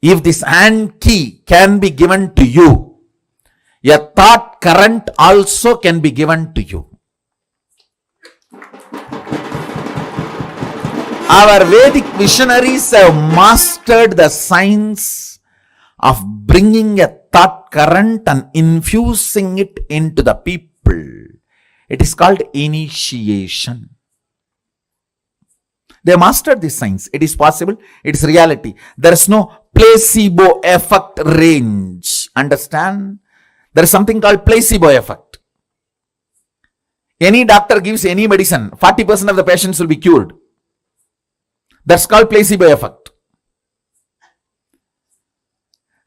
If this hand key can be given to you, a thought current also can be given to you. Our Vedic visionaries have mastered the science of bringing a thought current and infusing it into the people. It is called initiation. They mastered this science. It is possible. It is reality. There is no placebo effect range. Understand? There is something called placebo effect. Any doctor gives any medicine, 40% of the patients will be cured. That's called placebo effect.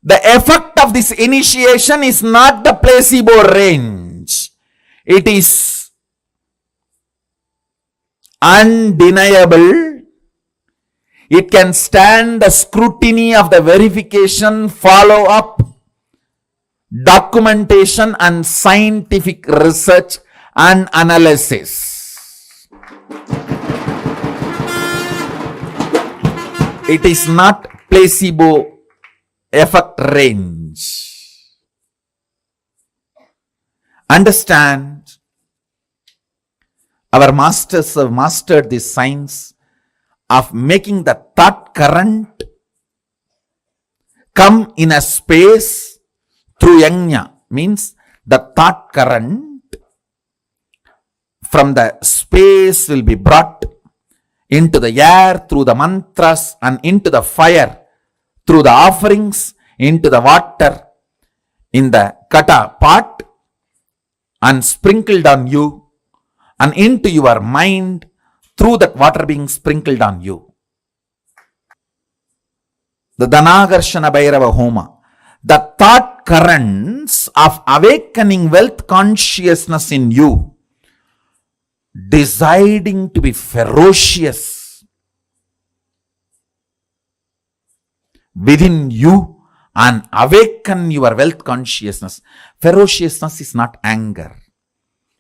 The effect of this initiation is not the placebo range. It is undeniable. It can stand the scrutiny of the verification, follow-up, documentation, and scientific research and analysis. It is not placebo effect range. Understand, our masters have mastered this science of making the thought current come in a space through yajna. Means the thought current from the space will be brought into the air through the mantras, and into the fire through the offerings, into the water in the kata pot, and sprinkled on you, and into your mind through that water being sprinkled on you. The Dhanagarshana Bhairava Homa, the thought currents of awakening wealth consciousness in you, deciding to be ferocious within you and awaken your wealth consciousness. Ferociousness is not anger.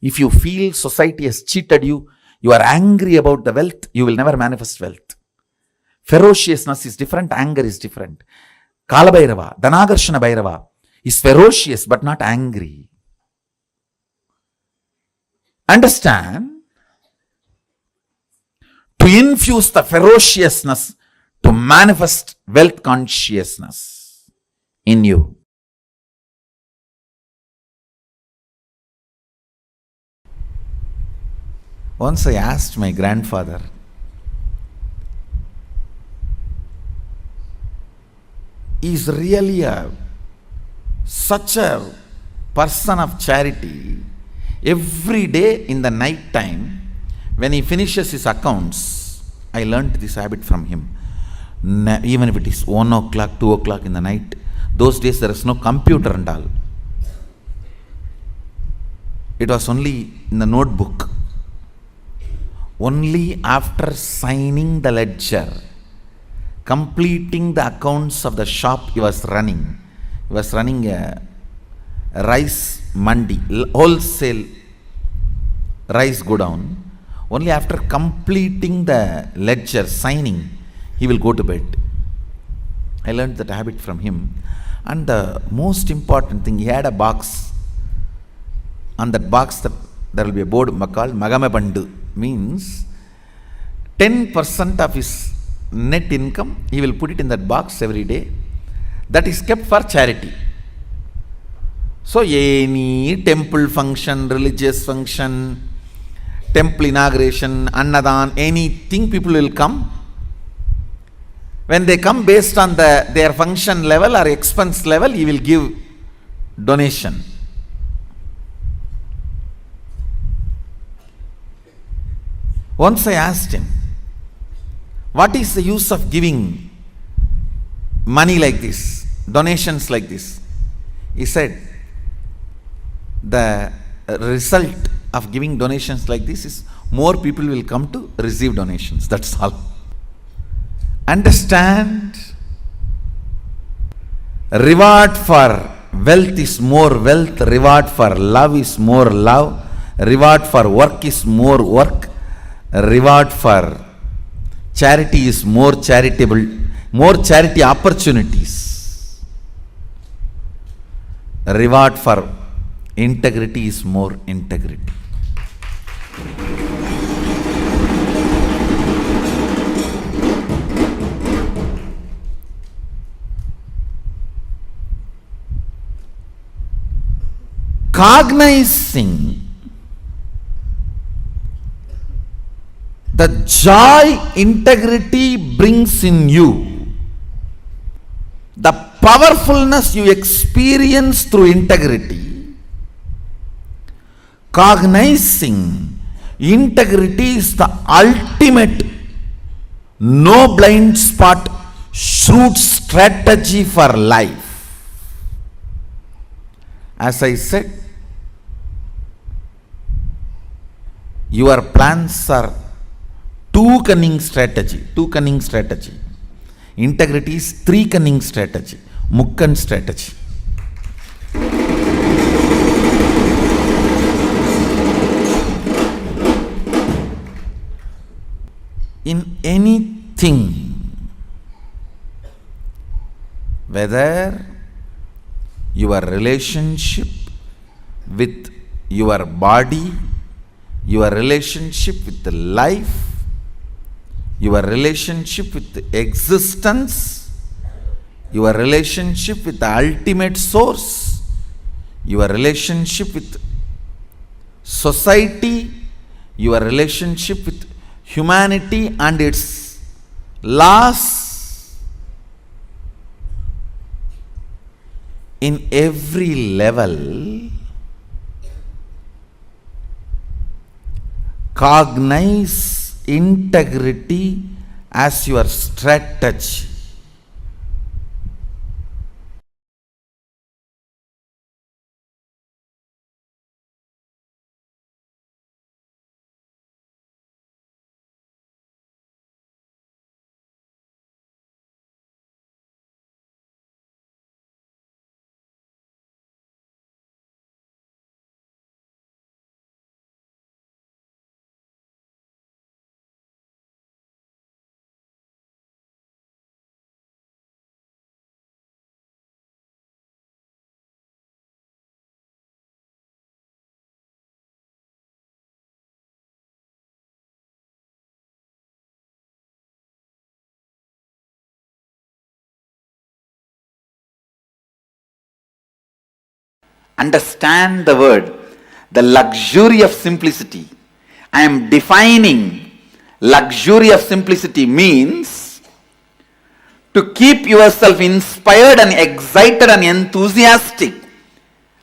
If you feel society has cheated you, you are angry about the wealth, you will never manifest wealth. Ferociousness is different, anger is different. Kala Bhairava, Dhanagarshana Bhairava is ferocious but not angry. Understand? To infuse the ferociousness to manifest wealth consciousness in you. Once I asked my grandfather, is really such a person of charity. Every day in the night time, when he finishes his accounts, I learnt this habit from him. Even if it is 1 o'clock, 2 o'clock in the night, those days there is no computer and all. It was only in the notebook. Only after signing the ledger, completing the accounts of the shop he was running. He was running a rice mandi, wholesale rice godown. Only after completing the ledger, signing, he will go to bed. I learned that habit from him. And the most important thing, he had a box. On that box, there will be a board called Magame Bandu. Means 10% of his net income, he will put it in that box every day. That is kept for charity. So any temple function, religious function, temple inauguration, annadan, anything, people will come. When they come, based on their function level or expense level, he will give donation. Once I asked him, what is the use of giving money like this, donations like this? He said, the result of giving donations like this is more people will come to receive donations. That's all. Understand? Reward for wealth is more wealth. Reward for love is more love. Reward for work is more work. Reward for charity is more charitable, more charity opportunities. Reward for integrity is more integrity. Cognizing the joy integrity brings in you, the powerfulness you experience through integrity, cognizing integrity is the ultimate no blind spot shrewd strategy for life. As I said, your plans are two cunning strategy. Integrity is three cunning strategy. Mukkan strategy. In anything, whether your relationship with your body, your relationship with the life, your relationship with the existence, your relationship with the ultimate source, your relationship with society, your relationship with humanity and its laws, in every level, cognize integrity as your strategy. Understand the word, the luxury of simplicity. I am defining luxury of simplicity means to keep yourself inspired and excited and enthusiastic,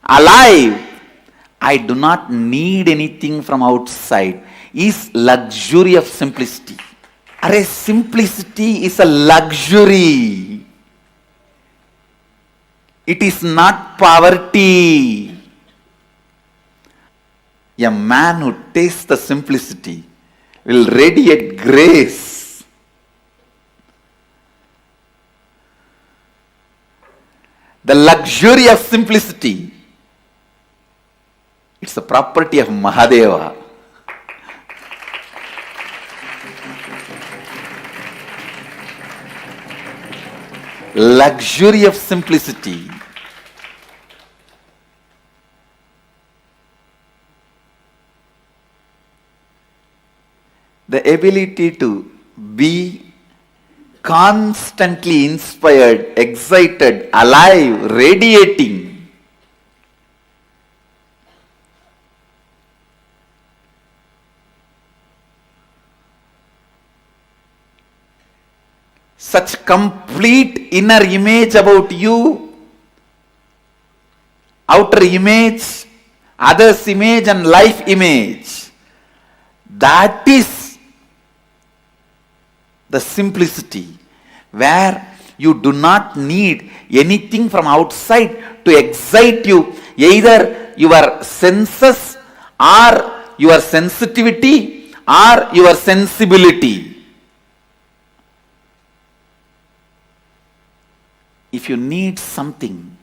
alive. I do not need anything from outside is luxury of simplicity. Array, simplicity is a luxury. It is not poverty. A man who tastes the simplicity will radiate grace. The luxury of simplicity, it's a property of Mahadeva. Luxury of simplicity. The ability to be constantly inspired, excited, alive, radiating. Such complete inner image about you, outer image, others' image and life image. That is the simplicity where you do not need anything from outside to excite you, either your senses or your sensitivity or your sensibility. if you need something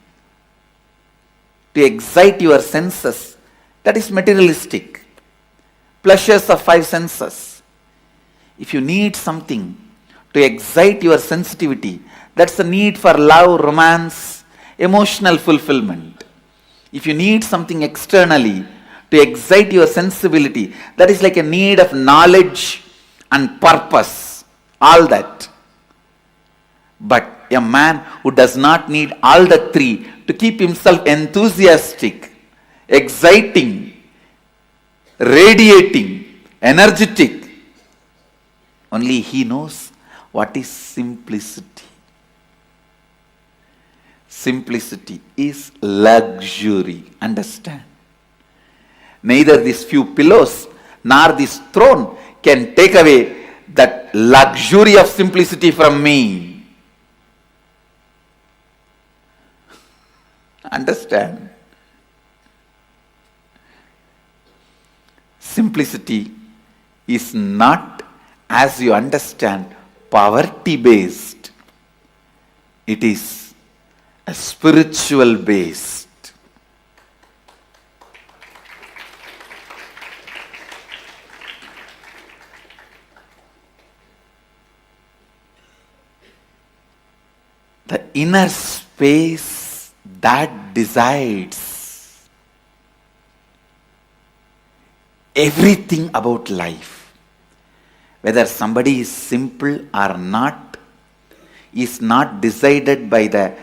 to excite your senses, that is materialistic. Pleasures of five senses. If you need something to excite your sensitivity, that's the need for love, romance, emotional fulfillment. If you need something externally to excite your sensibility, that is like a need of knowledge and purpose, all that. But a man who does not need all the three to keep himself enthusiastic, exciting, radiating, energetic, only he knows what is simplicity. Simplicity is luxury. Understand? Neither these few pillows nor this throne can take away that luxury of simplicity from me. Understand? Simplicity is not, as you understand, poverty based. It is a spiritual based. The inner space that decides everything about life, whether somebody is simple or not, is not decided by the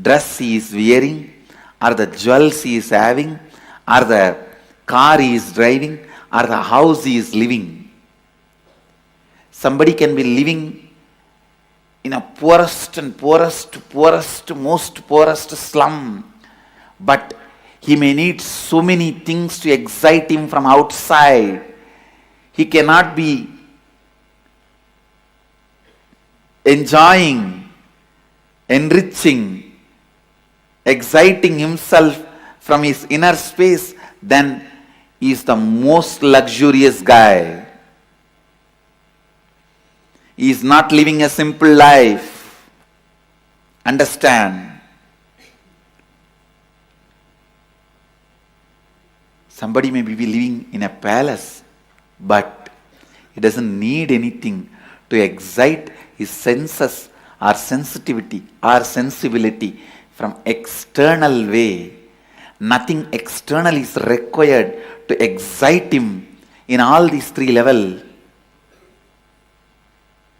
dress he is wearing, or the jewels he is having, or the car he is driving, or the house he is living. Somebody can be living in a poorest, most poorest slum, but he may need so many things to excite him from outside. He cannot be enjoying, enriching, exciting himself from his inner space. Then he is the most luxurious guy. He is not living a simple life. Understand? Somebody may be living in a palace, but he doesn't need anything to excite his senses or sensitivity or sensibility from external way. Nothing external is required to excite him in all these three levels.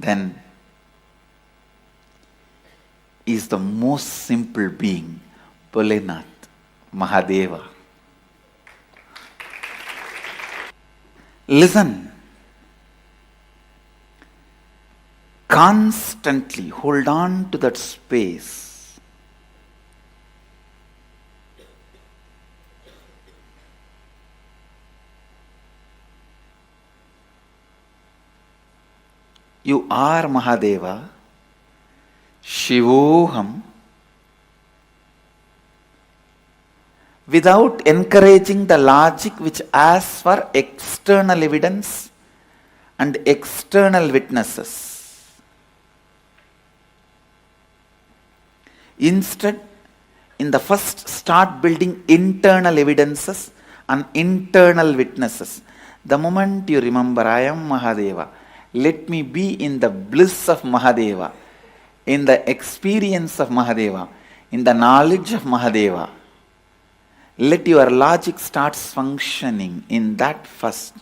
Then is the most simple being, Bholenath, Mahadeva. Listen. Constantly hold on to that space. You are Mahadeva, Shivoham, without encouraging the logic which asks for external evidence and external witnesses. Instead, in the first, start building internal evidences and internal witnesses. The moment you remember, I am Mahadeva, let me be in the bliss of Mahadeva, in the experience of Mahadeva, in the knowledge of Mahadeva. Let your logic start functioning in that first.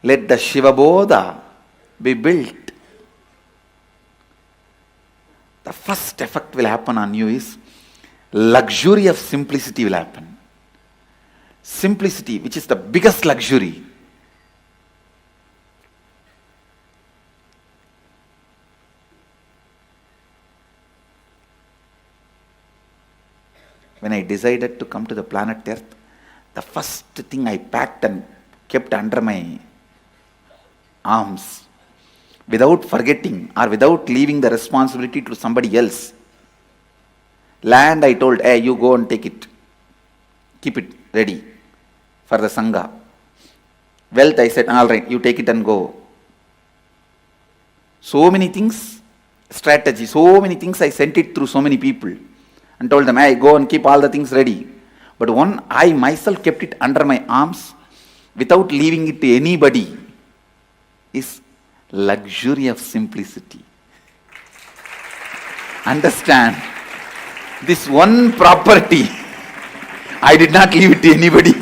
Let the Shiva Bodha be built. The first effect will happen on you is luxury of simplicity will happen. Simplicity, which is the biggest luxury. When I decided to come to the planet Earth, the first thing I packed and kept under my arms, without forgetting or without leaving the responsibility to somebody else. Land, I told, hey, you go and take it. Keep it ready for the Sangha. Wealth, I said, all right, you take it and go. So many things strategy. So many things I sent it through so many people and told them, hey, go and keep all the things ready. But one, I myself kept it under my arms without leaving it to anybody, is luxury of simplicity. Understand, this one property, I did not leave it to anybody.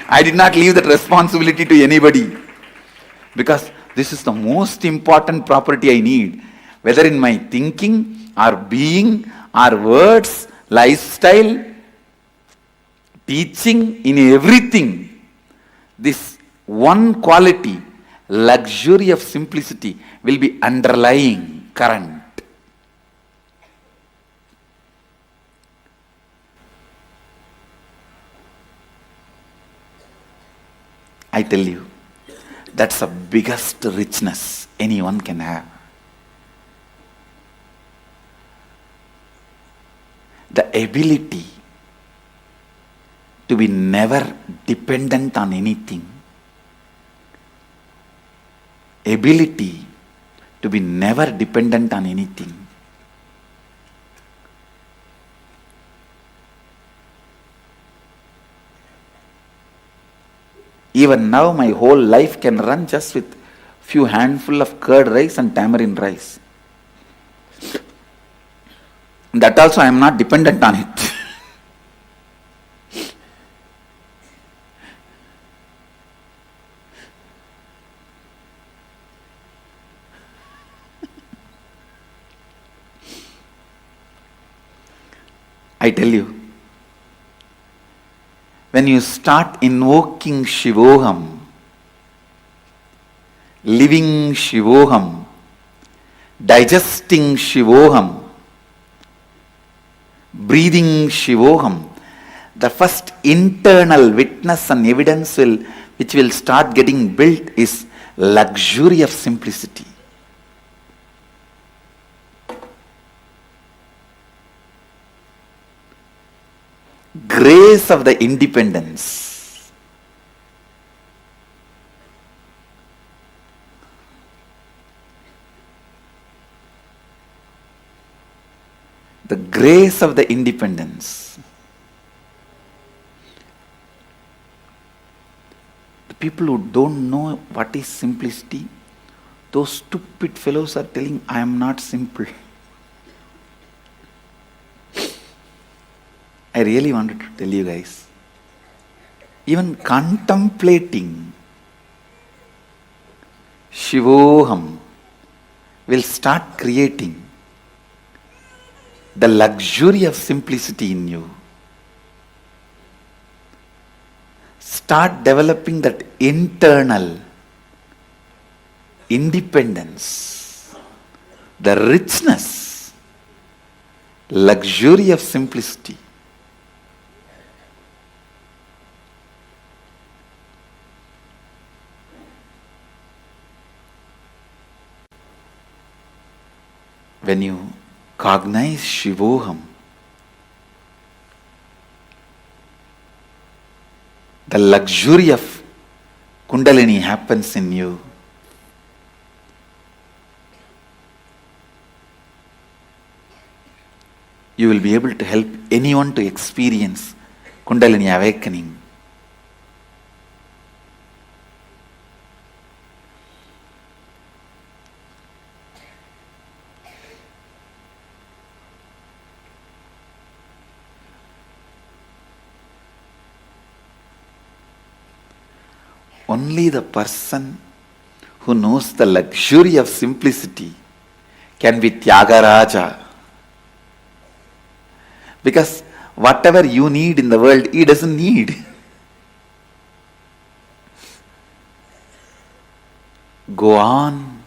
I did not leave that responsibility to anybody, because this is the most important property I need, whether in my thinking or being or words, lifestyle, teaching, in everything. This one quality, luxury of simplicity, will be underlying current. I tell you, that's the biggest richness anyone can have. The ability to be never dependent on anything. Ability to be never dependent on anything. Even now, my whole life can run just with few handful of curd rice and tamarind rice. That also I am not dependent on it. I tell you, when you start invoking Shivoham, living Shivoham, digesting Shivoham, breathing Shivoham, the first internal witness and evidence which will start getting built is luxury of simplicity. Grace of the independence. The grace of the independence. The people who don't know what is simplicity, those stupid fellows are telling, I am not simple. I really wanted to tell you guys, even contemplating Shivoham will start creating the luxury of simplicity in you. Start developing that internal independence, the richness, luxury of simplicity. When you cognize Shivoham, the luxury of Kundalini happens in you. You will be able to help anyone to experience Kundalini awakening. Only the person who knows the luxury of simplicity can be Tyagaraja. Because whatever you need in the world, he doesn't need. Go on.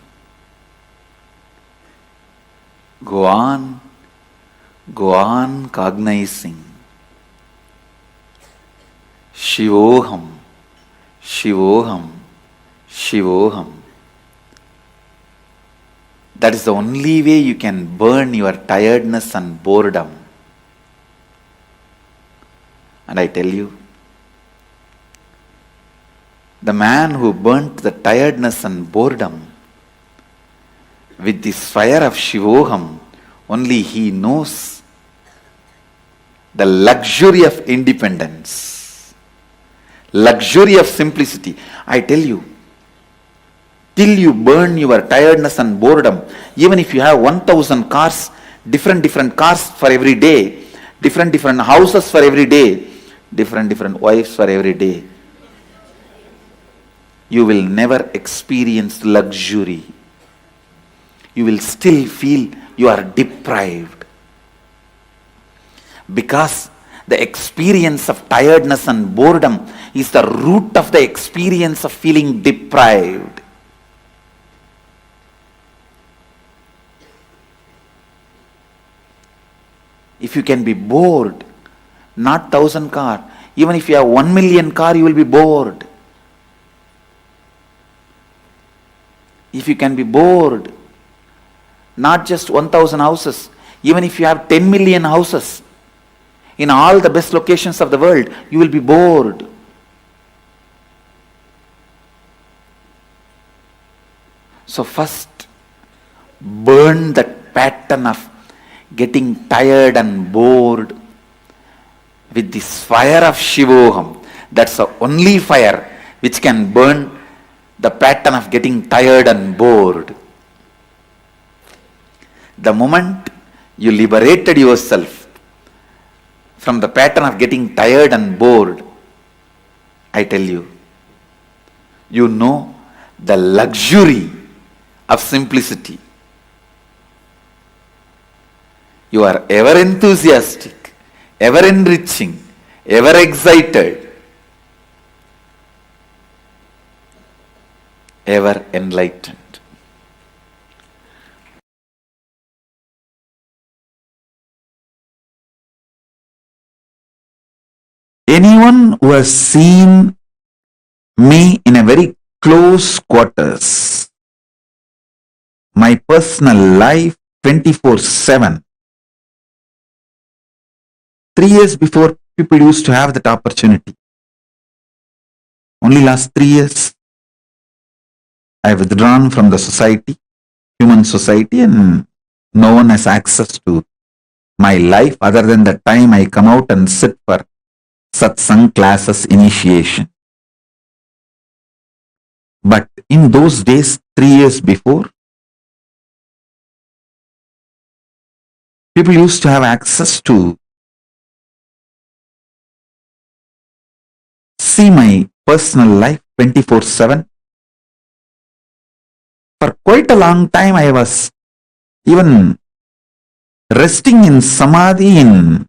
Go on. Go on cognizing. Shivoham. Shivoham, Shivoham. That is the only way you can burn your tiredness and boredom. And I tell you, the man who burnt the tiredness and boredom With this fire of Shivoham, only he knows the luxury of independence, luxury of simplicity. I tell you, till you burn your tiredness and boredom, even if you have 1,000 cars, different cars for every day, different houses for every day, different wives for every day, you will never experience luxury. You will still feel you are deprived. Because the experience of tiredness and boredom is the root of the experience of feeling deprived. If you can be bored, not 1,000 car, even if you have 1 million car, you will be bored. If you can be bored, not just 1,000 houses, even if you have 10 million houses in all the best locations of the world, you will be bored. So first, burn that pattern of getting tired and bored with this fire of Shivoham. That's the only fire which can burn the pattern of getting tired and bored. The moment you liberated yourself from the pattern of getting tired and bored, I tell you, you know the luxury of simplicity. You are ever enthusiastic, ever enriching, ever excited, ever enlightened. Anyone who has seen me in a very close quarters, my personal life 24/7. 3 years before, people used to have that opportunity. Only last 3 years, I have withdrawn from the society, human society, and no one has access to my life other than the time I come out and sit for satsang classes initiation. But in those days, 3 years before, people used to have access to see my personal life 24/7. For quite a long time, I was even resting in samadhi in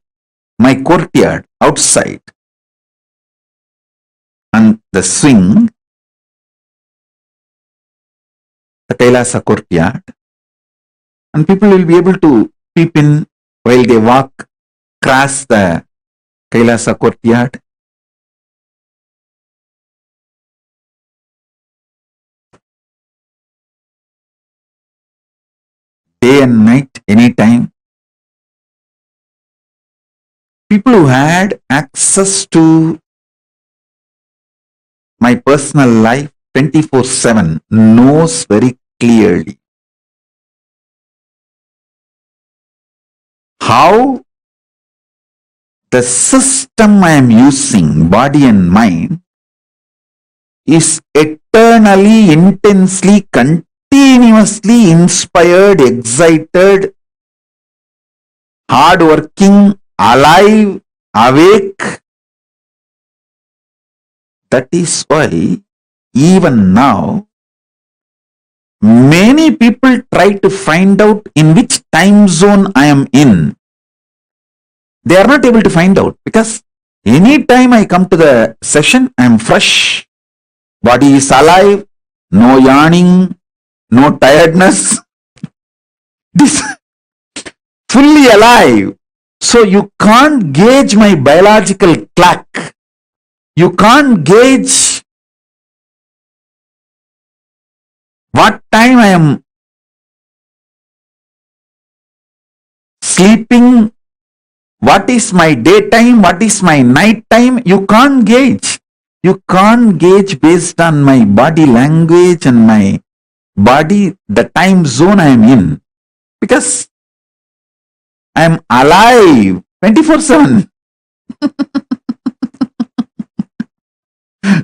my courtyard outside and the swing, the KAILASA courtyard, and people will be able to peep in while they walk across the KAILASA courtyard. Day and night, anytime. People who had access to my personal life 24/7 knows very clearly how the system I am using, body and mind, is eternally, intensely, continuously inspired, excited, hardworking, alive, awake. That is why even now many people try to find out in which time zone I am in. They are not able to find out because anytime I come to the session, I am fresh. Body is alive, no yawning, no tiredness. This fully alive. So you can't gauge my biological clock. You can't gauge what time I am sleeping, what is my daytime, what is my night time. You can't gauge. You can't gauge based on my body language and my body the time zone I am in, because I am alive 24/7.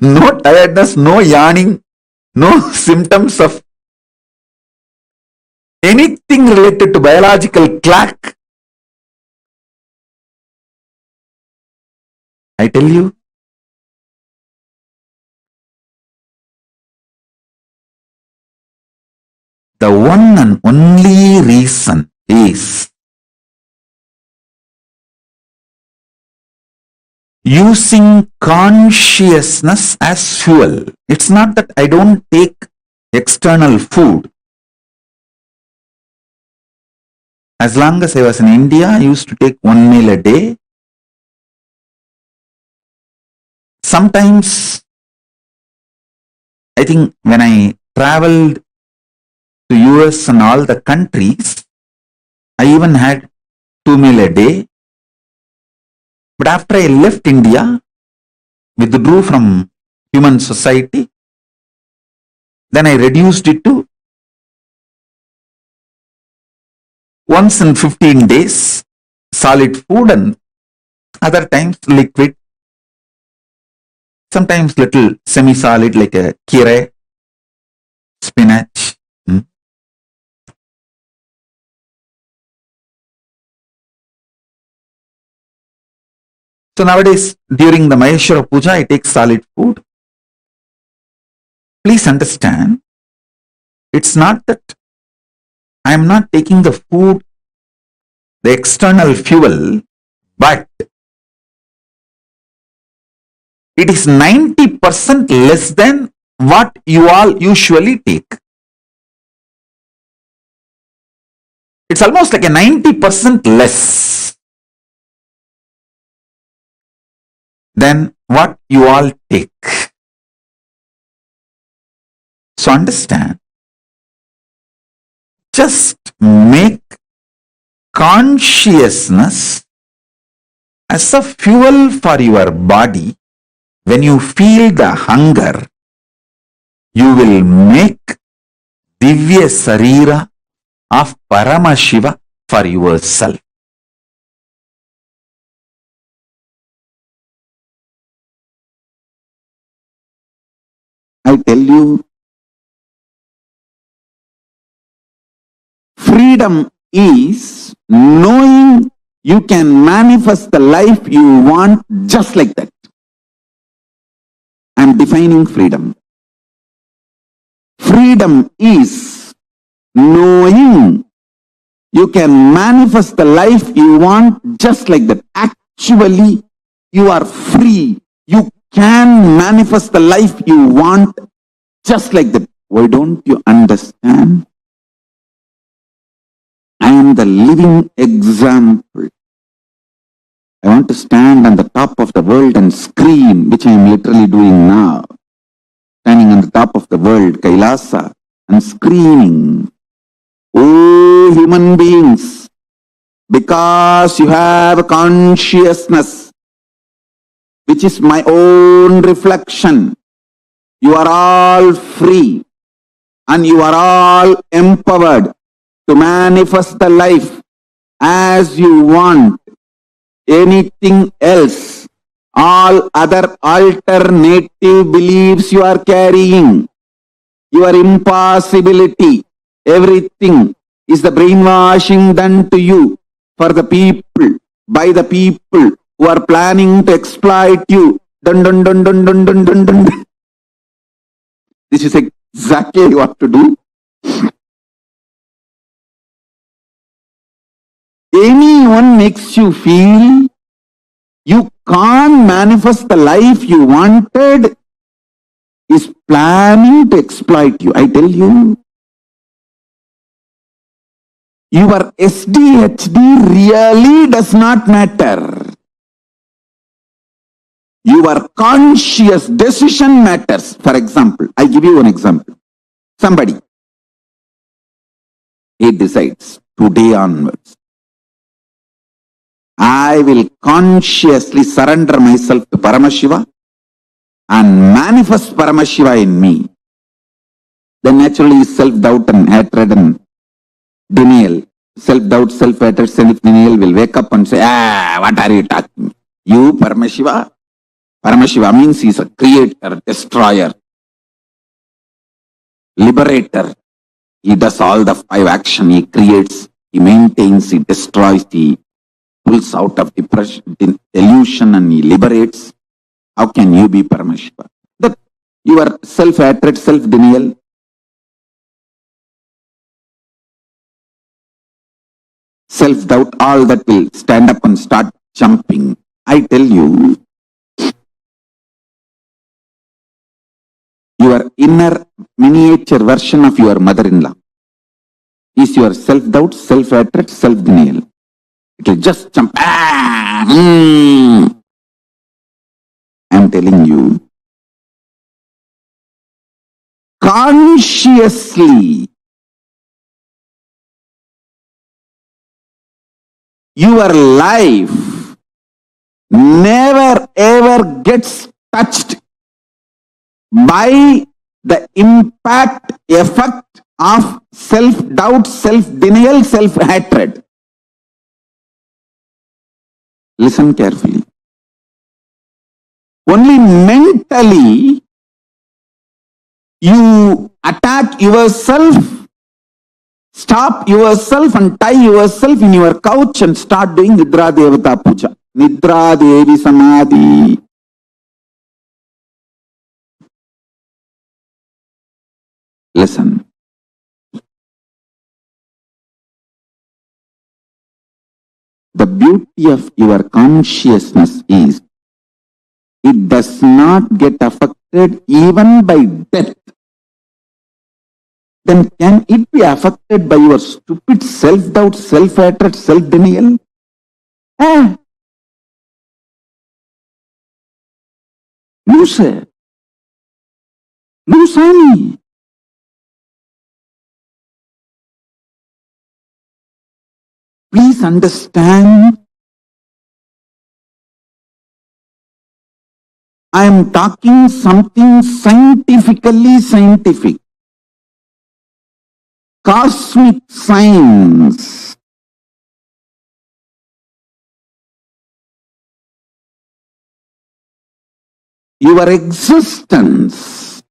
No tiredness, no yawning, no symptoms of anything related to biological clock. I tell you, the one and only reason is using consciousness as fuel. It's not that I don't take external food. As long as I was in India, I used to take one meal a day. Sometimes, I think when I traveled to US and all the countries, I even had 2 meal a day. But after I left India, withdrew from human society, then I reduced it to once in 15 days, solid food, and other times liquid, sometimes little semi-solid like a kire, spinach. So nowadays, during the Maheshwara Puja, I take solid food. Please understand, it's not that I am not taking the food, the external fuel, but it is 90% less than what you all usually take. It's almost like a 90% less than what you all take. So understand, just make consciousness as a fuel for your body. When you feel the hunger, you will make Divya Sarira of Paramashiva for yourself. I tell you, freedom is knowing you can manifest the life you want just like that. I am defining freedom. Freedom is knowing you can manifest the life you want just like that. Actually, you are free. You can manifest the life you want just like that. Why don't you understand? I am the living example. I want to stand on the top of the world and scream, which I am literally doing now. Standing on the top of the world, KAILASA, and screaming, "Oh, human beings, because you have a consciousness, which is my own reflection, you are all free and you are all empowered to manifest the life as you want. Anything else, all other alternative beliefs you are carrying, your impossibility, everything is the brainwashing done to you for the people, by the people who are planning to exploit you. Dun, dun, dun, dun, dun, dun, dun, dun. This is exactly what to do. Anyone makes you feel you can't manifest the life you wanted is planning to exploit you. I tell you, your SDHD really does not matter. Your conscious decision matters. For example, I give you an example. Somebody, he decides today onwards, I will consciously surrender myself to Paramashiva and manifest Paramashiva in me. then naturally self-doubt and hatred and denial. Self-doubt, self-hatred, self-denial will wake up and say, what are you talking? You, Paramashiva? Paramashiva means he's a creator, destroyer, liberator. He does all the five action. He creates, he maintains, he destroys, he pulls out of depression, delusion, and he liberates. How can you be Paramashiva? That your self-hatred, self-denial, self-doubt, all that will stand up and start jumping. I tell you, your inner miniature version of your mother-in-law is your self-doubt, self-hatred, self-denial. It will just jump. I'm telling you, consciously, your life never ever gets touched by the impact, effect of self-doubt, self-denial, self-hatred. Listen carefully. Only mentally you attack yourself, stop yourself and tie yourself in your couch and start doing Nidra Devata Puja. Nidra Devi Samadhi. Listen. The beauty of your consciousness is it does not get affected even by death. Then can it be affected by your stupid self-doubt, self-hatred, self-denial? Lose. Lusani. Please understand, I am talking something scientifically scientific. Cosmic science. Your existence,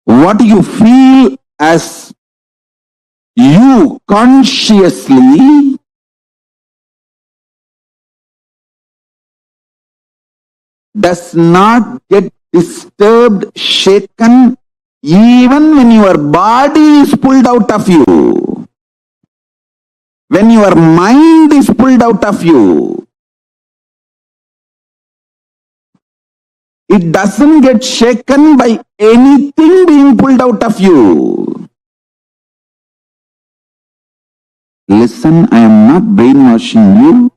what you feel as you consciously, does not get disturbed, shaken, even when your body is pulled out of you. When your mind is pulled out of you, it doesn't get shaken by anything being pulled out of you. Listen, I am not brainwashing you.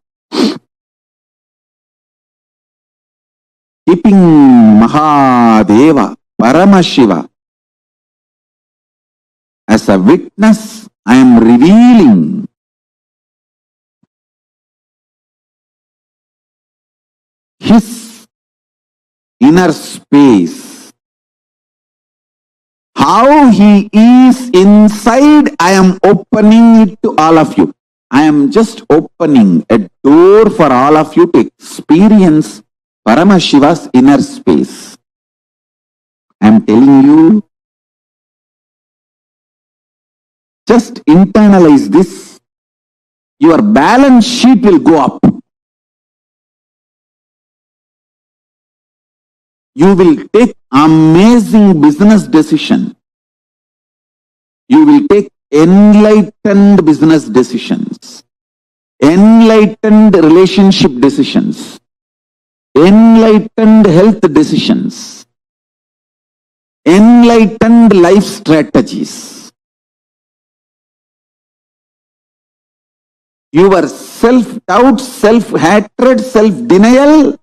Keeping Mahadeva, Paramashiva, as a witness, I am revealing his inner space. How he is inside, I am opening it to all of you. I am just opening a door for all of you to experience Paramashiva's inner space. I am telling you, just internalize this. Your balance sheet will go up. You will take amazing business decision. You will take enlightened business decisions, enlightened relationship decisions, enlightened health decisions, enlightened life strategies. Your self-doubt, self-hatred, self-denial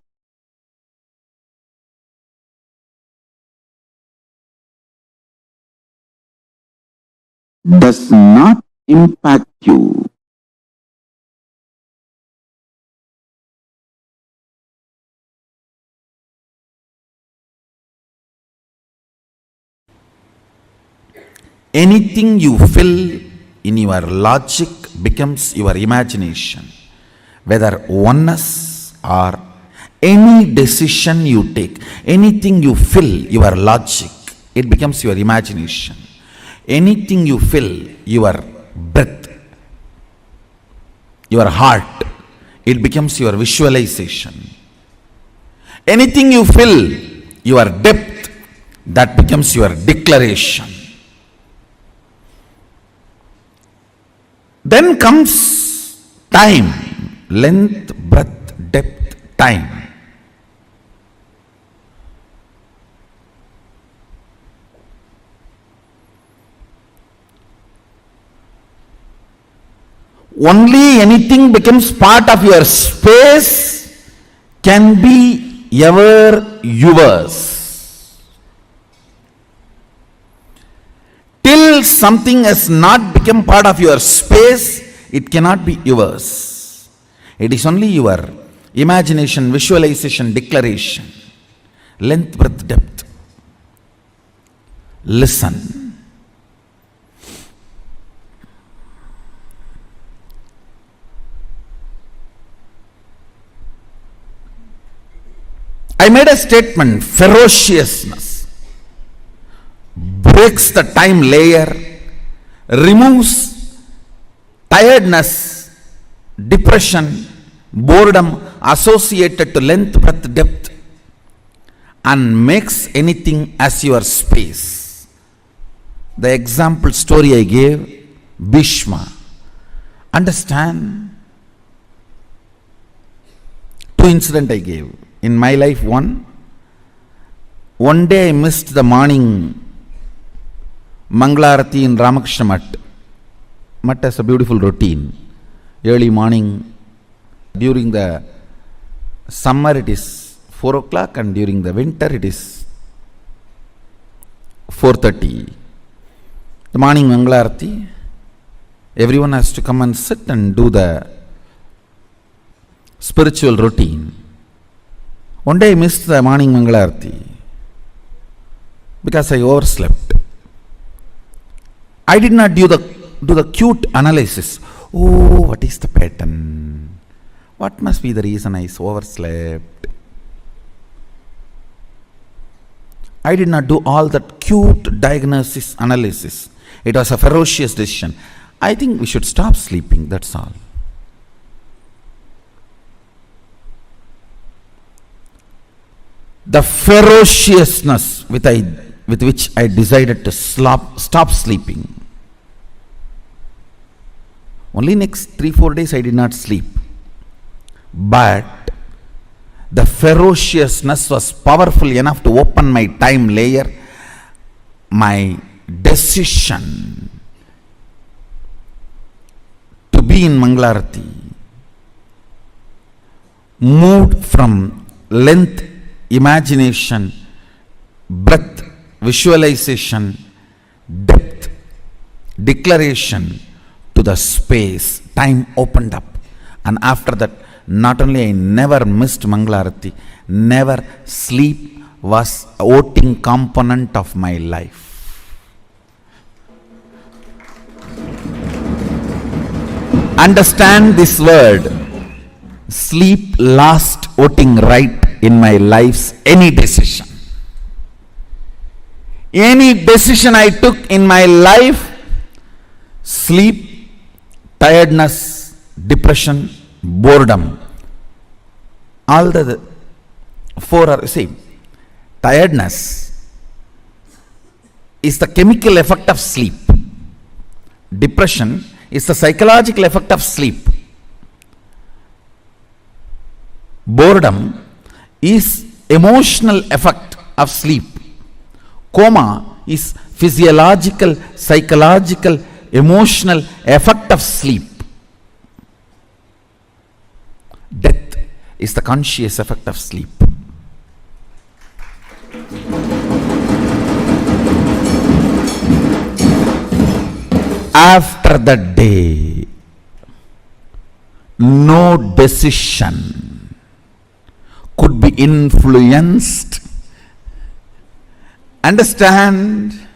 does not impact you. Anything you fill in your logic becomes your imagination. Whether oneness or any decision you take, anything you fill your logic, it becomes your imagination. Anything you fill your breath, your heart, it becomes your visualization. Anything you fill your depth, that becomes your declaration. Then comes time, length, breadth, depth, time. Only anything becomes part of your space can be ever yours. Till something has not become part of your space, it cannot be yours. It is only your imagination, visualization, declaration. Length, breadth, depth. Listen. I made a statement, ferociousness breaks the time layer, removes tiredness, depression, boredom associated to length, breadth, depth, and makes anything as your space. The example story I gave, Bhishma. Understand? Two incidents I gave. In my life, one day I missed the morning Manglarati in Ramakrishna Mutt. Mutt has a beautiful routine. Early morning, during the summer it is 4 o'clock and during the winter it is 4:30. The morning Manglarati, everyone has to come and sit and do the spiritual routine. One day I missed the morning Mangalarti because I overslept. I did not do the cute analysis. Oh, what is the pattern? What must be the reason I overslept? I did not do all that cute diagnosis analysis. It was a ferocious decision. I think we should stop sleeping, that's all. The ferociousness with which I decided to stop sleeping. Only next 3-4 days I did not sleep. But the ferociousness was powerful enough to open my time layer. My decision to be in Mangalarati moved from length, imagination, breadth, visualization, depth, declaration to the space. Time opened up. And after that, not only I never missed Mangalarati, never sleep was a voting component of my life. Understand this word. Sleep lost voting right in my life's any decision. Any decision I took in my life, sleep, tiredness, depression, boredom, all the four are same. Tiredness is the chemical effect of sleep. Depression is the psychological effect of sleep. Boredom is emotional effect of sleep. Coma is physiological, psychological, emotional effect of sleep. Death is the conscious effect of sleep. After that day, no decision could be influenced. Understand?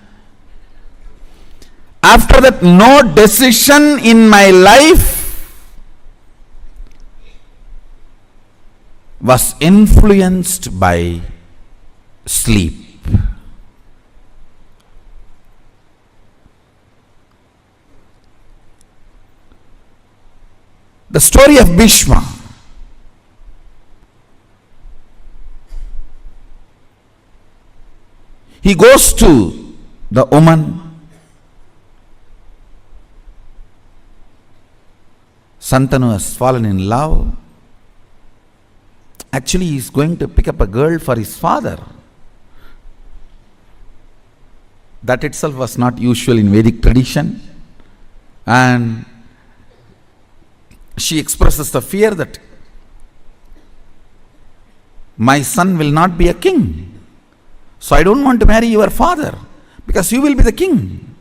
After that, no decision in my life was influenced by sleep. The story of Bhishma. He goes to the woman. Santanu has fallen in love. Actually, he is going to pick up a girl for his father. That itself was not usual in Vedic tradition. And she expresses the fear that my son will not be a king. So I don't want to marry your father because you will be the king.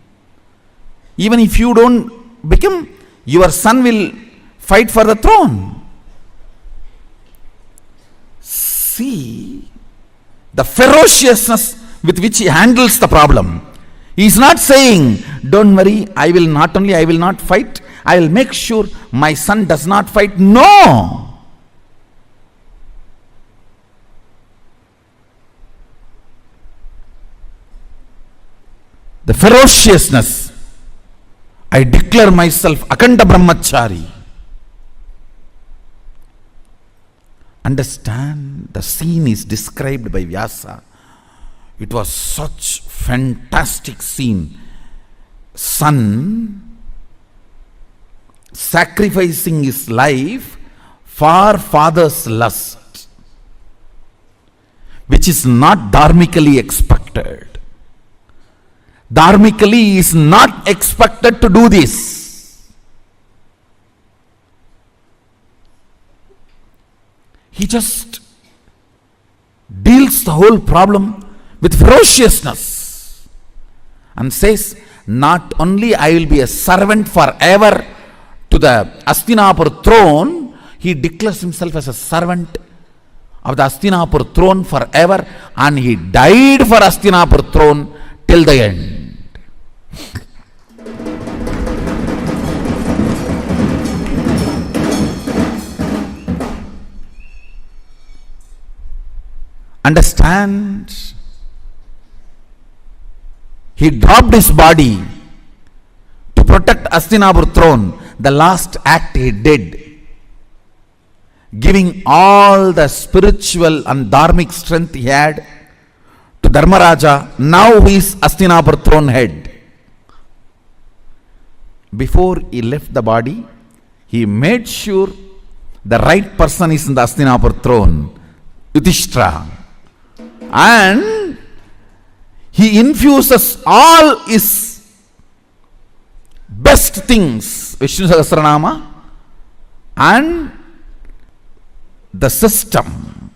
Even if you don't become, your son will fight for the throne. See the ferociousness with which he handles the problem. He is not saying, don't worry, I will not fight, I will make sure my son does not fight. No! The ferociousness. I declare myself Akanda Brahmachari. Understand, the scene is described by Vyasa. It was such fantastic scene. Son sacrificing his life for father's lust, which is not dharmically expected. Dharmically, he is not expected to do this. He just deals the whole problem with ferociousness and says, not only I will be a servant forever to the Hastinapur throne, he declares himself as a servant of the Hastinapur throne forever, and he died for Hastinapur throne till the end. Understand? He dropped his body to protect Hastinapur throne. The last act he did, giving all the spiritual and dharmic strength he had to Dharmaraja, now he is Hastinapur throne head. Before he left the body, he made sure the right person is in the Hastinapur throne, Yudhishthira. And he infuses all his best things, Vishnu Sahasranama, and the system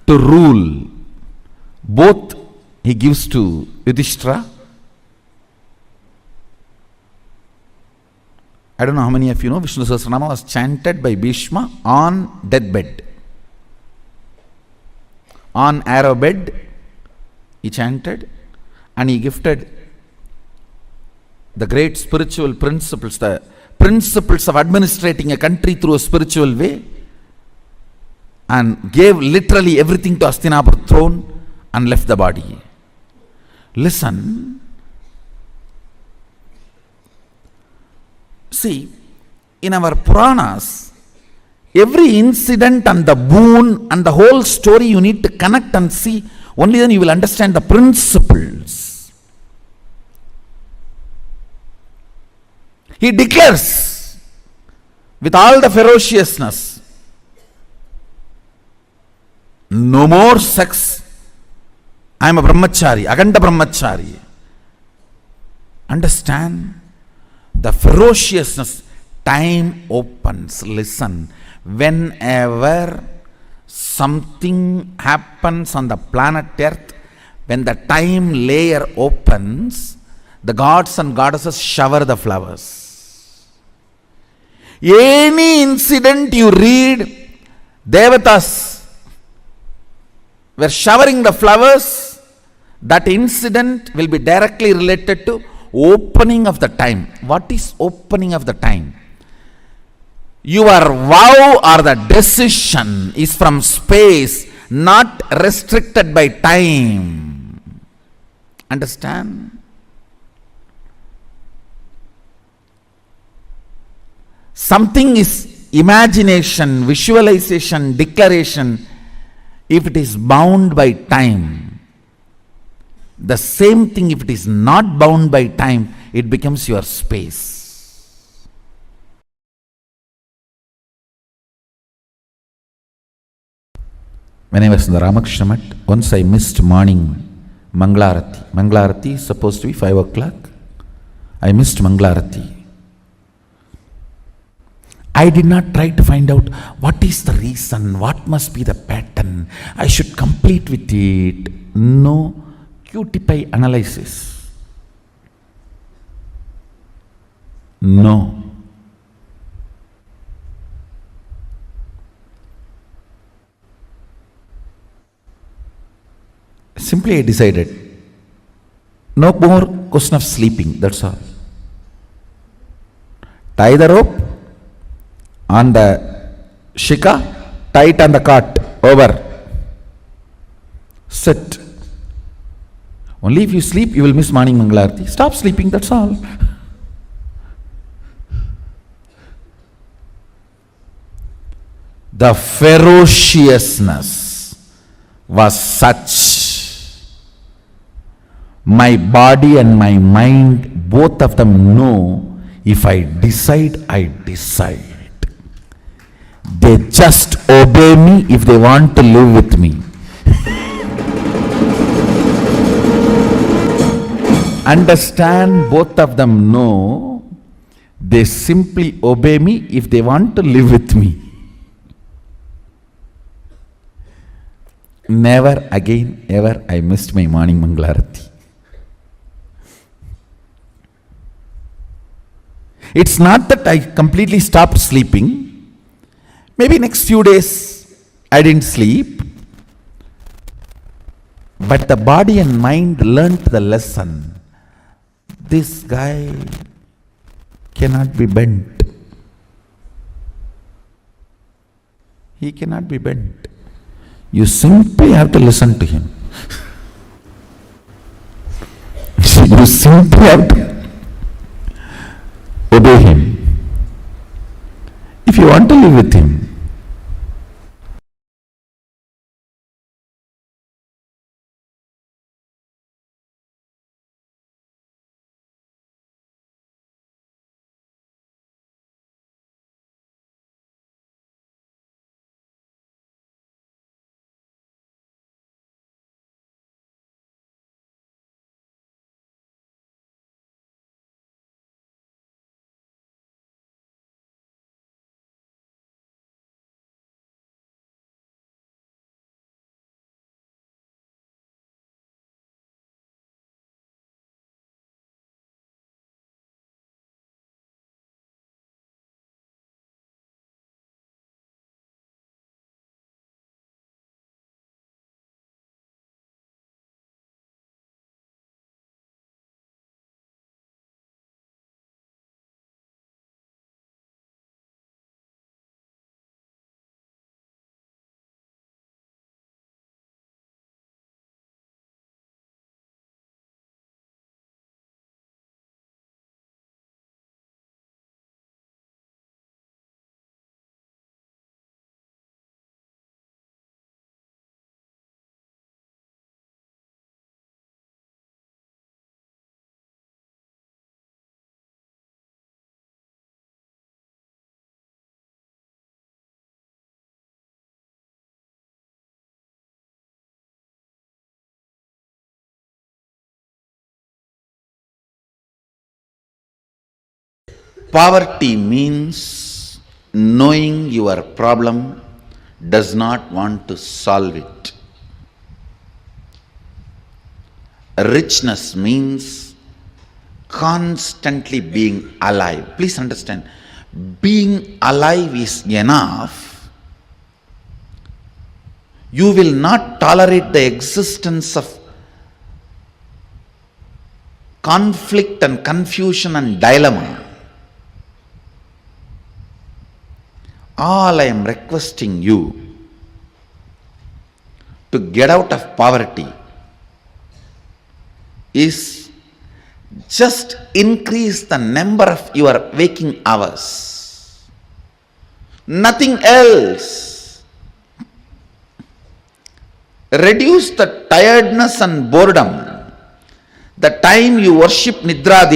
to rule. Both he gives to Yudhishthira. I don't know how many of you know, Vishnu Sahasranama was chanted by Bhishma on deathbed. On arrow bed, he chanted, and he gifted the great spiritual principles, the principles of administrating a country through a spiritual way, and gave literally everything to Hastinapur throne and left the body. Listen. See, in our Puranas, every incident and the boon and the whole story you need to connect and see. Only then you will understand the principles. He declares with all the ferociousness, no more sex. I am a brahmachari, Aganda brahmachari. Understand the ferociousness. Time opens. Listen. Whenever something happens on the planet Earth, when the time layer opens, the gods and goddesses shower the flowers. Any incident you read, Devatas were showering the flowers, That incident will be directly related to opening of the time. What is opening of the time? Your vow or the decision is from space, not restricted by time. Understand? Something is imagination, visualization, declaration, if it is bound by time. The same thing, if it is not bound by time, it becomes your space. When I was in the Ramakrishna Mat, once I missed morning Manglarati. Manglarati is supposed to be 5 o'clock. I missed Manglarati. I did not try to find out what is the reason, what must be the pattern, I should complete with it. No QT analysis. No. Simply I decided, no more question of sleeping, that's all. Tie the rope on the shika, tie it on the cart, over. Sit. Only if you sleep, you will miss morning Mangalarti. Stop sleeping, that's all. The ferociousness was such. My body and my mind, both of them know, if I decide, I decide. They just obey me if they want to live with me. Understand, both of them know, they simply obey me if they want to live with me. Never again, ever I missed my morning Mangalarati. It's not that I completely stopped sleeping. Maybe next few days I didn't sleep. But the body and mind learnt the lesson. This guy cannot be bent. He cannot be bent. You simply have to listen to him. You simply have to obey him. If you want to live with him. Poverty means knowing your problem, does not want to solve it. Richness means constantly being alive. Please understand, being alive is enough. You will not tolerate the existence of conflict and confusion and dilemma, all I am requesting you to get out of poverty is just increase the number of your waking hours. Nothing else. Reduce the tiredness and boredom. The time you worship Nidra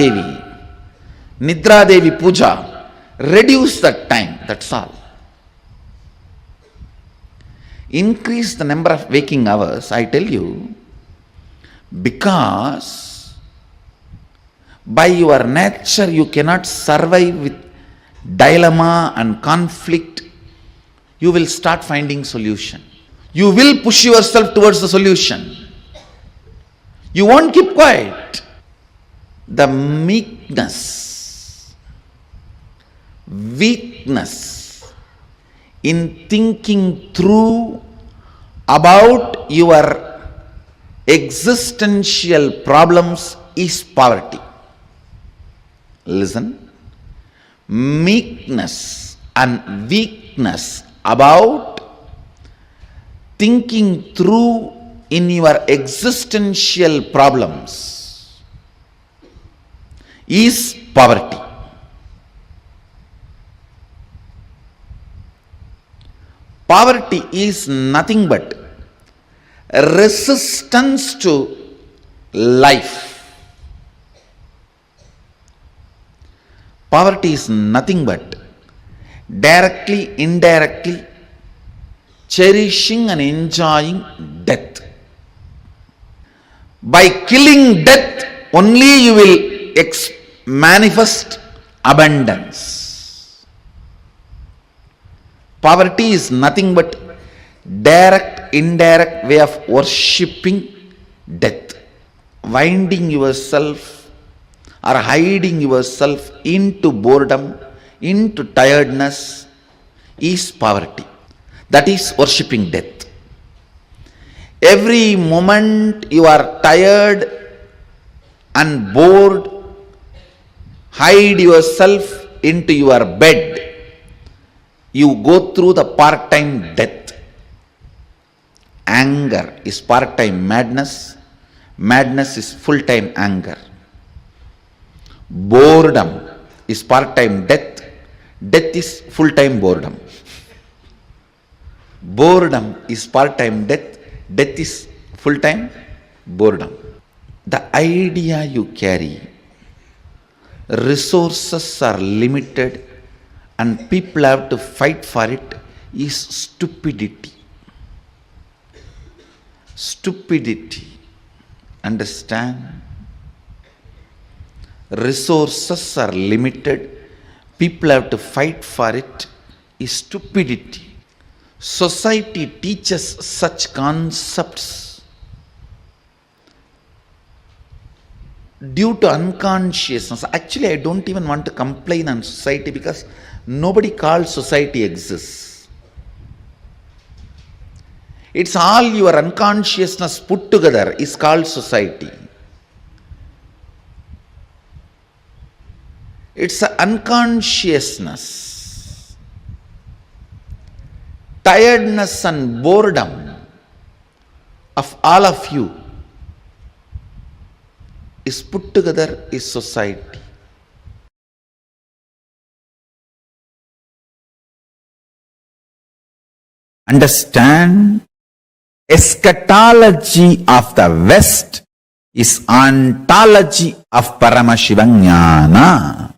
Devi Puja, reduce that time, that's all. Increase the number of waking hours, I tell you, because by your nature you cannot survive with dilemma and conflict. You will start finding solution. You will push yourself towards the solution. You won't keep quiet. The meekness, weakness in thinking through about your existential problems is poverty. Listen, meekness and weakness about thinking through in your existential problems is poverty. Poverty is nothing but resistance to life. Poverty is nothing but directly, indirectly cherishing and enjoying death. By killing death, only you will manifest abundance. Poverty is nothing but direct, indirect way of worshipping death. Winding yourself or hiding yourself into boredom, into tiredness is poverty. That is worshipping death. Every moment you are tired and bored, hide yourself into your bed. You go through the part-time death. Anger is part-time madness. Madness is full-time anger. Boredom is part-time death. Death is full-time boredom. Boredom is part-time death. Death is full-time boredom. The idea you carry, resources are limited and people have to fight for it, is stupidity. Stupidity. Understand? Resources are limited, people have to fight for it, is stupidity. Society teaches such concepts due to unconsciousness. Actually, I don't even want to complain on society because nobody calls society exists. It's all your unconsciousness put together is called society. It's an unconsciousness. Tiredness and boredom of all of you is put together is society. Understand? Eschatology of the West is ontology of Paramashiva.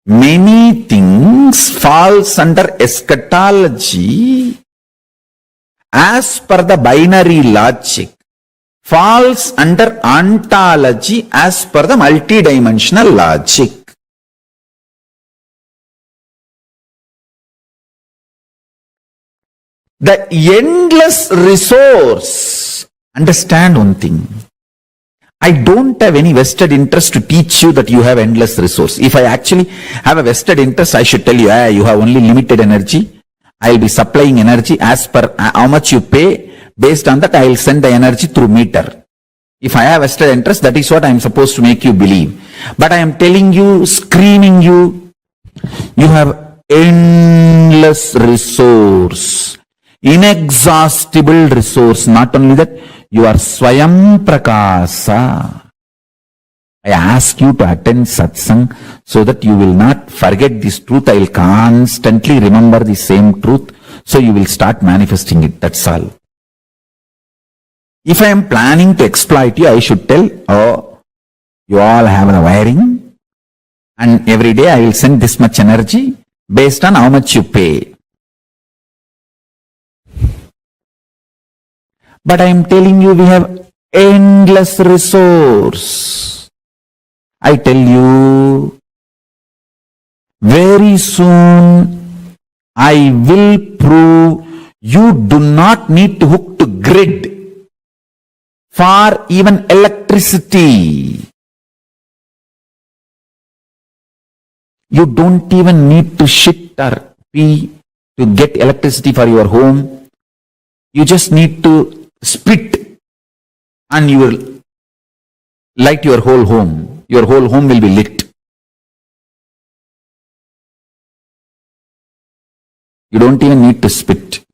Many things falls under eschatology as per the binary logic, falls under ontology as per the multidimensional logic. The endless resource. Understand one thing. I don't have any vested interest to teach you that you have endless resource. If I actually have a vested interest, I should tell you, you have only limited energy. I will be supplying energy as per how much you pay. Based on that, I will send the energy through meter. If I have vested interest, that is what I am supposed to make you believe. But I am telling you, screaming you, you have endless resource, inexhaustible resource. Not only that, you are Swayam Prakasa. I ask you to attend satsang so that you will not forget this truth. I will constantly remember the same truth. So you will start manifesting it. That's all. If I am planning to exploit you, I should tell, oh, you all have a wiring and every day I will send this much energy based on how much you pay. But I am telling you, we have endless resource. I tell you, very soon I will prove you do not need to hook to grid for even electricity. You don't even need to shit or pee to get electricity for your home. You just need to spit and you will light your whole home. Your whole home will be lit. You don't even need to spit.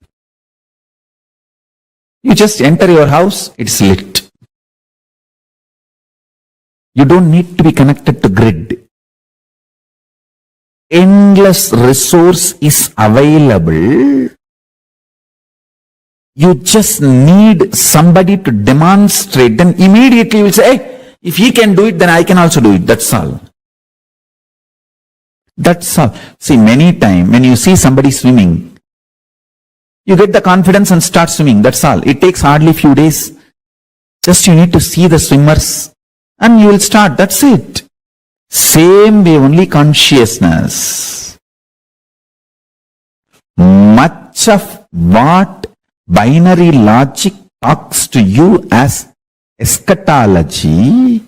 You just enter your house, it's lit. You don't need to be connected to grid. Endless resource is available. You just need somebody to demonstrate. Then immediately you will say, hey, if he can do it, then I can also do it. That's all. That's all. See, many times when you see somebody swimming, you get the confidence and start swimming. That's all. It takes hardly few days. Just you need to see the swimmers and you will start. That's it. Same way, only consciousness. Much of what binary logic talks to you as eschatology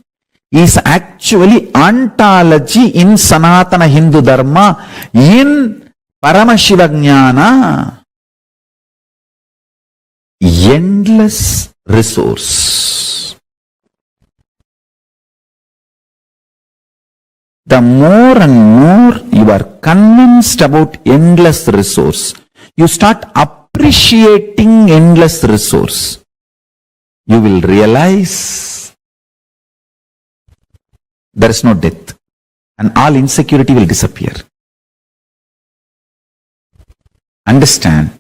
is actually ontology in Sanatana Hindu Dharma, in Paramashiva Jnana. Endless resource. The more and more you are convinced about endless resource, you start appreciating endless resource. You will realize there is no death and all insecurity will disappear. Understand?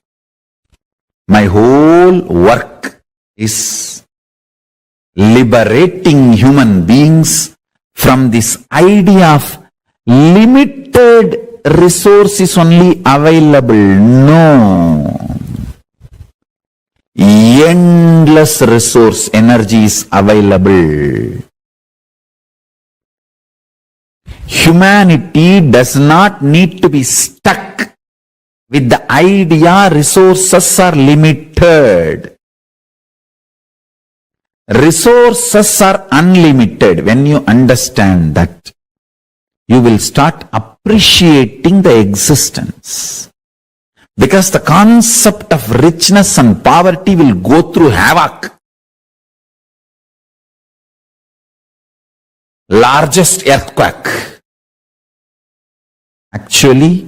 My whole work is liberating human beings from this idea of limited resources only available. No. Endless resource energy is available. Humanity does not need to be stuck with the idea resources are limited. Resources are unlimited. When you understand that, you will start appreciating the existence. Because the concept of richness and poverty will go through havoc. Largest earthquake. Actually,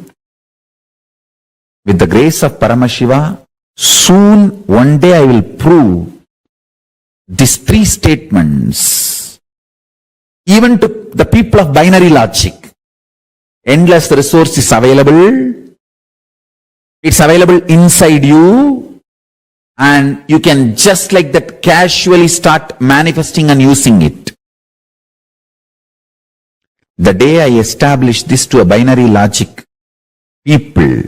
with the grace of Paramashiva, soon one day I will prove these three statements even to the people of binary logic. Endless resource is available. It's available inside you and you can just like that casually start manifesting and using it. The day I establish this to a binary logic people,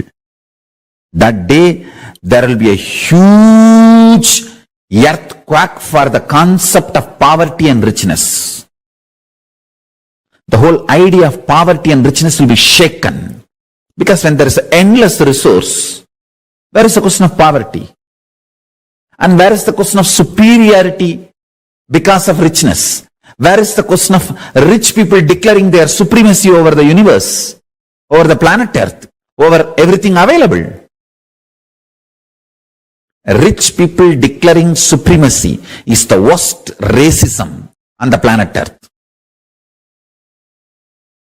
that day there will be a huge earthquake for the concept of poverty and richness. The whole idea of poverty and richness will be shaken. Because when there is an endless resource, where is the question of poverty? And where is the question of superiority because of richness? Where is the question of rich people declaring their supremacy over the universe, over the planet Earth, over everything available? Rich people declaring supremacy is the worst racism on the planet Earth.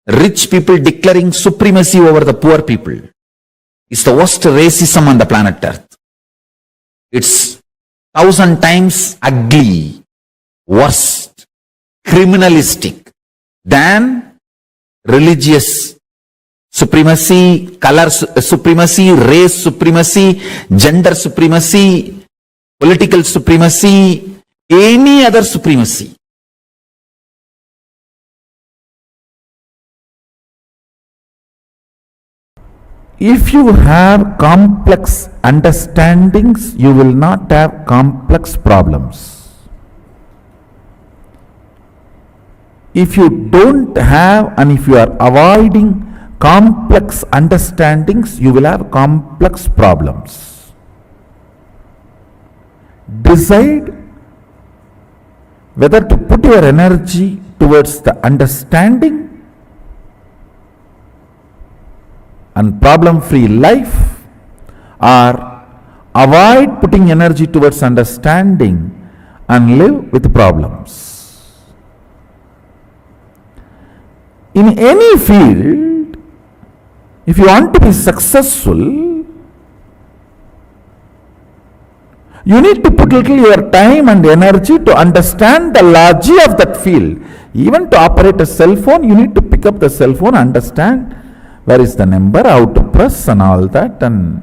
Rich people declaring supremacy over the poor people is the worst racism on the planet Earth. It's 1,000 times ugly, worst, criminalistic than religious supremacy, color supremacy, race supremacy, gender supremacy, political supremacy, any other supremacy. If you have complex understandings, you will not have complex problems. If you don't have and if you are avoiding complex understandings, you will have complex problems. Decide whether to put your energy towards the understanding and problem-free life, or avoid putting energy towards understanding and live with problems. In any field, if you want to be successful, you need to put little your time and energy to understand the logic of that field. Even to operate a cell phone, you need to pick up the cell phone, understand where is the number, how to press and all that, and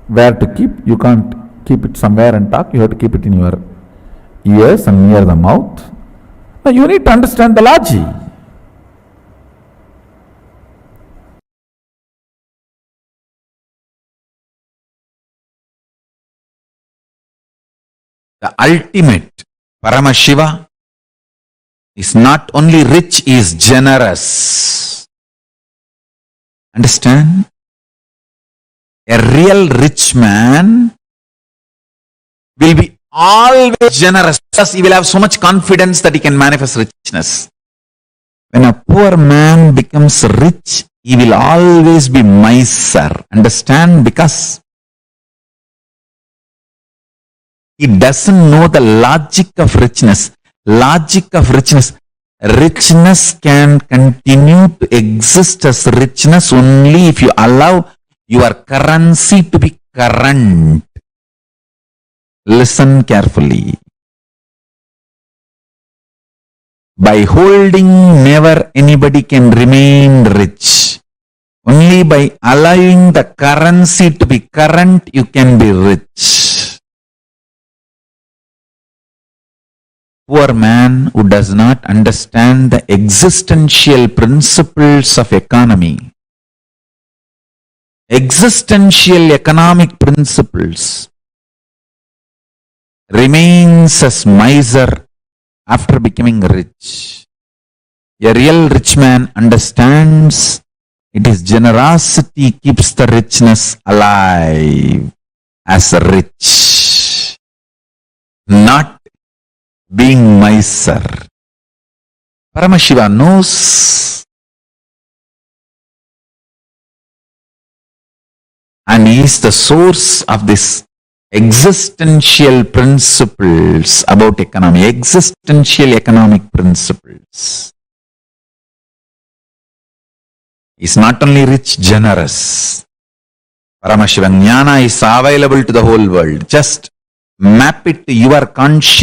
where to keep. You can't keep it somewhere and talk. You have to keep it in your ears and near the mouth. Now you need to understand the logic. The ultimate Paramashiva is not only rich, he is generous. Understand? A real rich man will be always generous because he will have so much confidence that he can manifest richness. When a poor man becomes rich, he will always be miser. Understand? Because he doesn't know the logic of richness. Logic of richness. Richness can continue to exist as richness only if you allow your currency to be current. Listen carefully. By holding, never anybody can remain rich. Only by allowing the currency to be current, you can be rich. Poor man who does not understand the existential principles of economy, existential economic principles, remains as miser after becoming rich. A real rich man understands it is generosity keeps the richness alive as rich, not being miser. Paramashiva knows, and he is the source of this existential principles about economy, existential economic principles. He is not only rich, generous. Paramashiva Jnana is available to the whole world. Just map it to your conscious